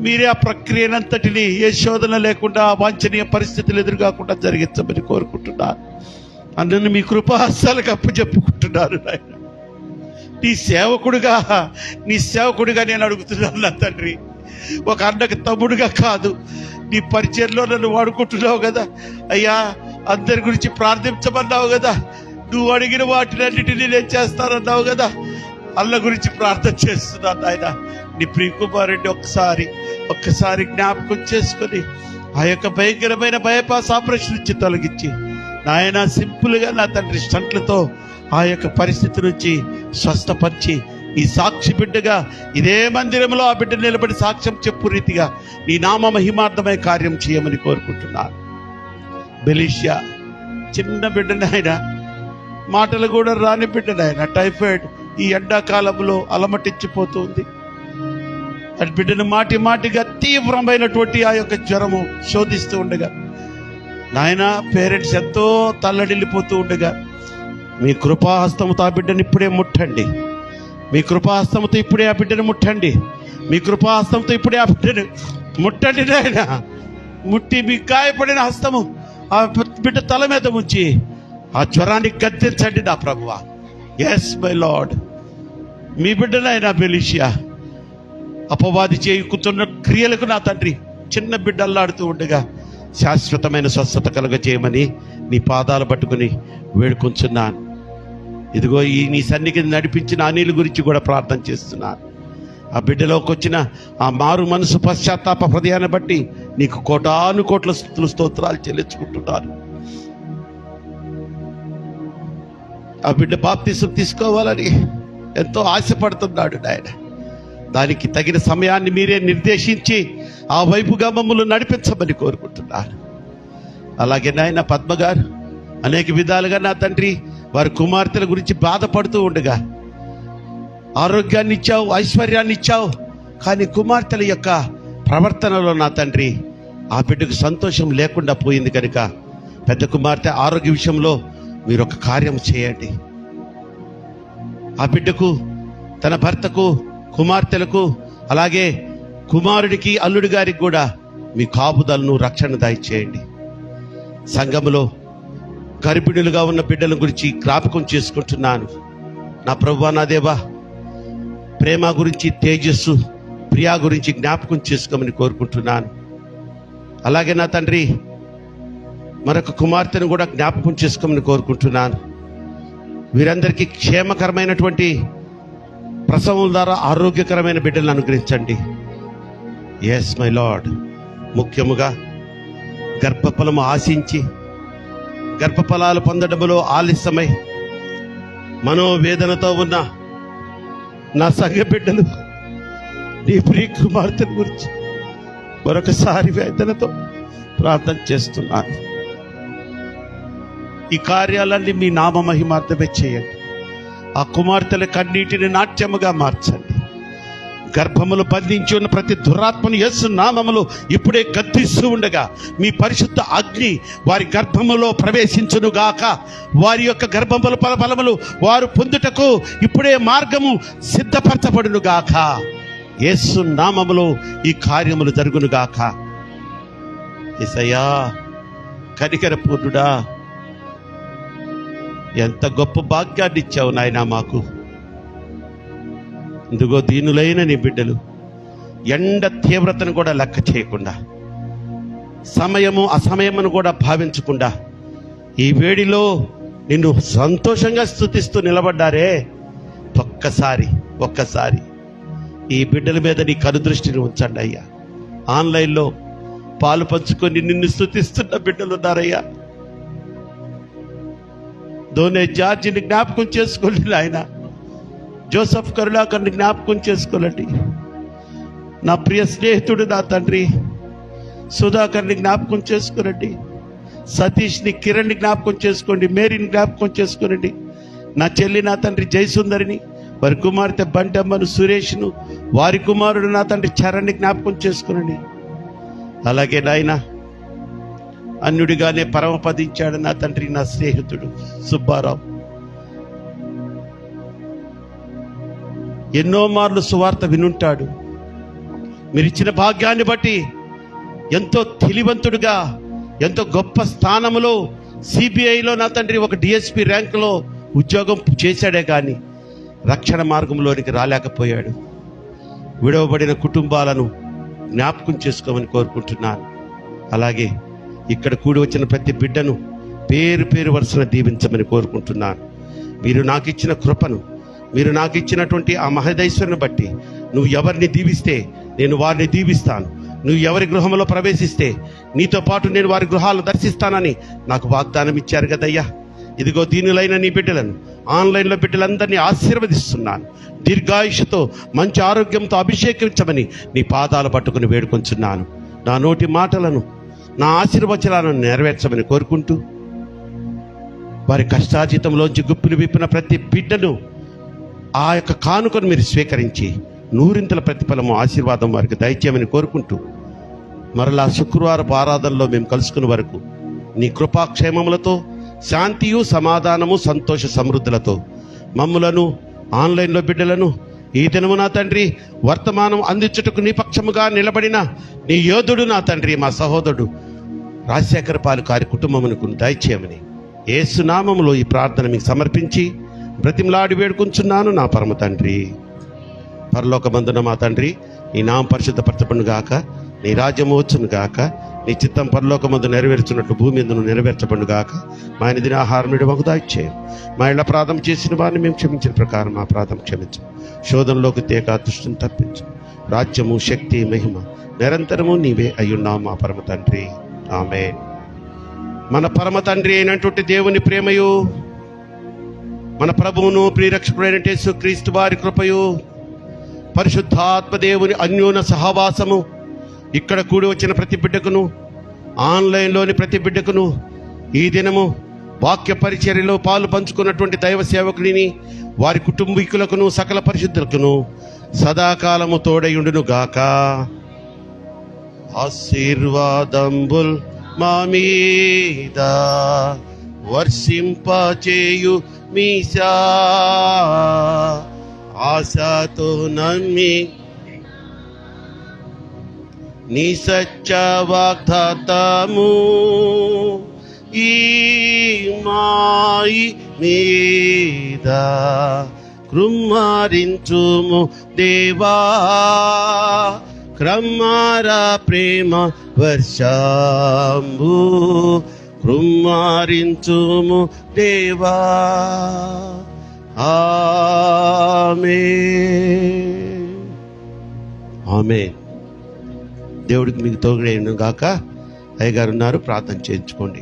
మీరే ఆ ప్రక్రియనంతటిని ఏ శోధన లేకుండా వాంఛనీయ పరిస్థితులు ఎదురుకాకుండా జరిగించమని కోరుకుంటున్నాను. అందుని మీ కృపాహస్తాలకు అప్పచెప్పుకుంటున్నాను నాయన. నీ సేవకుడిగా నేను అడుగుతున్నాను నా తండ్రి. ఒక అన్నకు తమ్ముడుగా కాదు, నీ పరిచయంలో నన్ను వాడుకుంటున్నావు కదా అయ్యా. అందరి గురించి ప్రార్థించమన్నావు కదా. నువ్వు అడిగిన వాటినన్నిటినీ నేను చేస్తానన్నావు కదా. అల్ల గురించి ప్రార్థన చేస్తున్నాను ఆయన. నీ ప్రియకుమారుడిని ఒక్కసారి జ్ఞాపకం చేసుకొని ఆ యొక్క భయంకరమైన బైపాస్ ఆపరేషన్ నుంచి తొలగించి నాయన సింపుల్గా నా తండ్రి స్టంట్లతో ఆ యొక్క పరిస్థితి నుంచి స్వస్థపరిచి ఈ సాక్షి బిడ్డగా ఇదే మందిరంలో ఆ బిడ్డ నిలబడి సాక్ష్యం చెప్పు రీతిగా నీ నామ మహిమార్థమై కార్యం చేయమని కోరుకుంటున్నాను. బెలిషియా చిన్న బిడ్డనైనా, మాటలు కూడా రాని బిడ్డనైనా, టైఫాయిడ్ ఈ ఎండాకాలంలో అలమటించిపోతుంది. అది బిడ్డను మాటిగా తీవ్రమైనటువంటి ఆ యొక్క జ్వరము శోధిస్తూ ఉండగా నాయన పేరెంట్స్ ఎంతో తల్లడిల్లిపోతూ ఉండగా మీ కృపాహస్తముతో ఆ బిడ్డను ఇప్పుడే ముట్టండి. మీ కృపాహస్తముతో ఇప్పుడే ఆ బిడ్డను ముట్టండి. మీ కృపాహస్తంతో ఇప్పుడే ఆ బిడ్డను ముట్టండి నాయన. ముట్టి మీ గాయపడిన హస్తము ఆ బిడ్డ తల మీద ఉంచి ఆ జ్వరాన్ని గద్దించండి నా ప్రభువా. Yes my lord. మీ బిడ్డనైనా బెలిషియా అపవాది చేయుకుతున్న క్రియలకు నా తండ్రి చిన్న బిడ్డ అల్లాడుతూ ఉండగా శాశ్వతమైన స్వస్థత కలుగ చేయమని నీ పాదాలు పట్టుకుని వేడుకొంచున్నాను. ఇదిగో ఈ నీ సన్నిధిని నడిపించిన అనిల్ గురించి కూడా ప్రార్థన చేస్తున్నాను. ఆ బిడ్డలోకి వచ్చిన ఆ మారు మనసు పశ్చాత్తాప హృదయాన్ని బట్టి నీకు కోటాను కోట్ల స్తుతులు స్తోత్రాలు చెల్లించుకుంటున్నాను. ఆ బిడ్డ బాప్తిసం తీసుకోవాలని ఎంతో ఆశపడుతున్నాడు నాయన. దానికి తగిన సమయాన్ని మీరే నిర్దేశించి ఆ వైపుగా మమ్మల్ని నడిపించమని కోరుకుంటున్నాను. అలాగే నాయన పద్మ గారు అనేక విధాలుగా నా తండ్రి వారి కుమార్తెల గురించి బాధపడుతూ ఉండగా ఆరోగ్యాన్ని ఇచ్చావు, ఐశ్వర్యాన్ని ఇచ్చావు, కానీ కుమార్తెల యొక్క ప్రవర్తనలో నా తండ్రి ఆ బిడ్డకు సంతోషం లేకుండా పోయింది. కనుక పెద్ద కుమార్తె ఆరోగ్య విషయంలో మీరు ఒక కార్యం చేయండి. ఆ బిడ్డకు, తన భర్తకు, కుమార్తెలకు, అలాగే కుమారుడికి, అల్లుడి గారికి కూడా మీ కాపుదలను రక్షణ దయచేయండి. సంఘములో గర్భిణులుగా ఉన్న బిడ్డల గురించి జ్ఞాపకం చేసుకుంటున్నాను. నా ప్రభువా, నా దేవా, ప్రేమ గురించి, తేజస్సు, ప్రియా గురించి జ్ఞాపకం చేసుకోమని కోరుకుంటున్నాను. అలాగే నా తండ్రి మరొక కుమార్తెను కూడా జ్ఞాపకం చేసుకోమని కోరుకుంటున్నాను. వీరందరికీ క్షేమకరమైనటువంటి ప్రసవం ద్వారా ఆరోగ్యకరమైన బిడ్డలను అనుగ్రహించండి. Yes my lord. ముఖ్యముగా గర్భఫలము ఆశించి గర్భఫలాలు పొందడములో ఆలస్యమై మనోవేదనతో ఉన్న నా సంఘ బిడ్డలు, నీ ప్రియ కుమార్తెను గురించి మరొకసారి వేదనతో ప్రార్థన చేస్తున్నాను. ఈ కార్యాలన్నీ మీ నామ మహిమార్థమే చేయండి. ఆ కుమార్తెల కన్నీటిని నాట్యముగా మార్చండి. గర్భములు బంధించి ఉన్న ప్రతి దురాత్మను యేసు నామములో ఇప్పుడే గద్దిస్తూ ఉండగా మీ పరిశుద్ధ అగ్ని వారి గర్భములో ప్రవేశించునుగాక. వారి యొక్క గర్భముల ఫలములు వారు పొందుటకు ఇప్పుడే మార్గము సిద్ధపరచబడునుగాక. యేసు నామములో ఈ కార్యములు జరుగునుగాక. యేసయ్యా, కనికరపూర్ణుడా, ఎంత గొప్ప భాగ్యాన్ని ఇచ్చావు నాయనా మాకు. ఇందుగో దీనులైన నీ బిడ్డలు ఎండ తీవ్రతను కూడా లెక్క చేయకుండా, సమయము అసమయమును కూడా భావించకుండా ఈ వేడిలో నిన్ను సంతోషంగా స్తుతిస్తూ నిలబడ్డారే. ఒక్కసారి ఈ బిడ్డల మీద నీ కనుదృష్టిని ఉంచండి అయ్యా. ఆన్లైన్లో పాలు పంచుకొని నిన్ను స్తుతిస్తున్న బిడ్డలు ఉన్నారయ్యా. దోనే జార్జిని జ్ఞాపకం చేసుకోండి ఆయన. జోసఫ్ కరుణాకర్ని జ్ఞాపకం చేసుకోండి. నా ప్రియ స్నేహితుడు నా తండ్రి సుధాకర్ని జ్ఞాపకం చేసుకోనండి. సతీష్ని, కిరణ్ని జ్ఞాపకం చేసుకోండి. మేరీని జ్ఞాపకం చేసుకోనండి. నా చెల్లి నా తండ్రి జయసుందరిని, వారి కుమార్తె బంటమ్మను, సురేష్ను, వారి కుమారుడు నా తండ్రి చరణ్ని జ్ఞాపకం చేసుకోనండి. అలాగే నాయన అన్యుడిగానే పరమపదించాడు నా తండ్రి నా స్నేహితుడు సుబ్బారావు. ఎన్నో మార్లు సువార్త వినుంటాడు. మీరిచ్చిన భాగ్యాన్ని బట్టి ఎంతో తెలివంతుడుగా, ఎంతో గొప్ప స్థానములో సిబిఐలో నా తండ్రి ఒక డిఎస్పి ర్యాంకులో ఉద్యోగం చేశాడే కానీ రక్షణ మార్గంలోనికి రాలేకపోయాడు. విడవబడిన కుటుంబాలను జ్ఞాపకం చేసుకోమని కోరుకుంటున్నాను. అలాగే ఇక్కడ కూడి వచ్చిన ప్రతి బిడ్డను పేరు పేరు వరుసన దీవించమని కోరుకుంటున్నాను. మీరు నాకు ఇచ్చిన కృపను, మీరు నాకు ఇచ్చినటువంటి ఆ మహదైశ్వర్యను బట్టి నువ్వు ఎవరిని దీవిస్తే నేను వారిని దీవిస్తాను. నువ్వు ఎవరి గృహంలో ప్రవేశిస్తే నీతో పాటు నేను వారి గృహాలు దర్శిస్తానని నాకు వాగ్దానం ఇచ్చారు కదయ్యా. ఇదిగో దీనులైన నీ బిడ్డలను, ఆన్లైన్లో బిడ్డలందరినీ ఆశీర్వదిస్తున్నాను. దీర్ఘాయుషుతో మంచి ఆరోగ్యంతో అభిషేకించమని నీ పాదాలు పట్టుకుని వేడుకొంచున్నాను. నా నోటి మాటలను, నా ఆశీర్వచనాలను నెరవేర్చమని కోరుకుంటూ వారి కష్టార్జితంలోంచి గుప్పిలు విప్పిన ప్రతి బిడ్డను ఆ యొక్క కానుకను మీరు స్వీకరించి నూరింతల ప్రతిఫలము, ఆశీర్వాదం వారికి దయచేయమని కోరుకుంటూ మరలా శుక్రవారపు ఆరాధనలో మేము కలుసుకునే వరకు నీ కృపాక్షేమములతో, శాంతియు, సమాధానము, సంతోష సమృద్ధులతో మమ్ములను, ఆన్లైన్లో బిడ్డలను ఈ దినము నా తండ్రి వర్తమానం అందించుటకు నీ పక్షముగా నిలబడిన నీ యోధుడు నా తండ్రి, మా సహోదరుడు రాజశేఖర పాలకారి కుటుంబమునకు దయచేయమని యేసు నామములో ఈ ప్రార్థన మీకు సమర్పించి బ్రతిమలాడి వేడుకుంటున్నాను నా పరమ తండ్రి. పరలోకమందున మా తండ్రి, నీ నామం పరిశుద్ధపరచబడును గాక, నీ రాజ్యము వచ్చును గాక, నీ చిత్తం పరలోకమందు నెరవేర్చున్నట్లు భూమి ఎందును నెరవేర్చబడును గాక. మా దిన ఆహారం నేడు మాకు దయచేయం. మా ఇళ్ళ అపరాధం చేసిన వారిని మేము క్షమించిన ప్రకారం మా అపరాధం క్షమించు. శోధనలోకి తేక దృష్టిని తప్పించు. రాజ్యము, శక్తి, మహిమ నిరంతరము నీవే అయ్యున్నావు మా పరమ తండ్రి. ఆమేన్. మన పరమ తండ్రి అయినటువంటి దేవుని ప్రేమయు, మన ప్రభువును ప్రియరక్షకుడైన యేసుక్రీస్తు వారి కృపయు, పరిశుద్ధాత్మ దేవుని అన్యోన్య సహవాసము ఇక్కడ కూడి వచ్చిన ప్రతి బిడ్డకును, ఆన్లైన్లోని ప్రతి బిడ్డకును, ఈ దినము వాక్య పరిచర్యలో పాలు పంచుకున్నటువంటి దైవ సేవకుడిని, వారి కుటుంబీకులకును, సకల పరిశుద్ధులకును సదాకాలము తోడయుండును గాక. ఆశీర్వాదంబుల్ మా మీద వర్షింపచేయు మీశా, ఆశతో నమ్మి నీ సత్య వాగ్దాతము ఈ మాయి మీద కృమ్మారించుము దేవా, క్రమ్మార ప్రేమ వర్షంబు కృమ్మారించుము దేవా. ఆమేన్. ఆమేన్. దేవుడికి మీకు తోడుగా గాక. అయ్యగారు ఉన్నారు, ప్రార్థన చేయించుకోండి.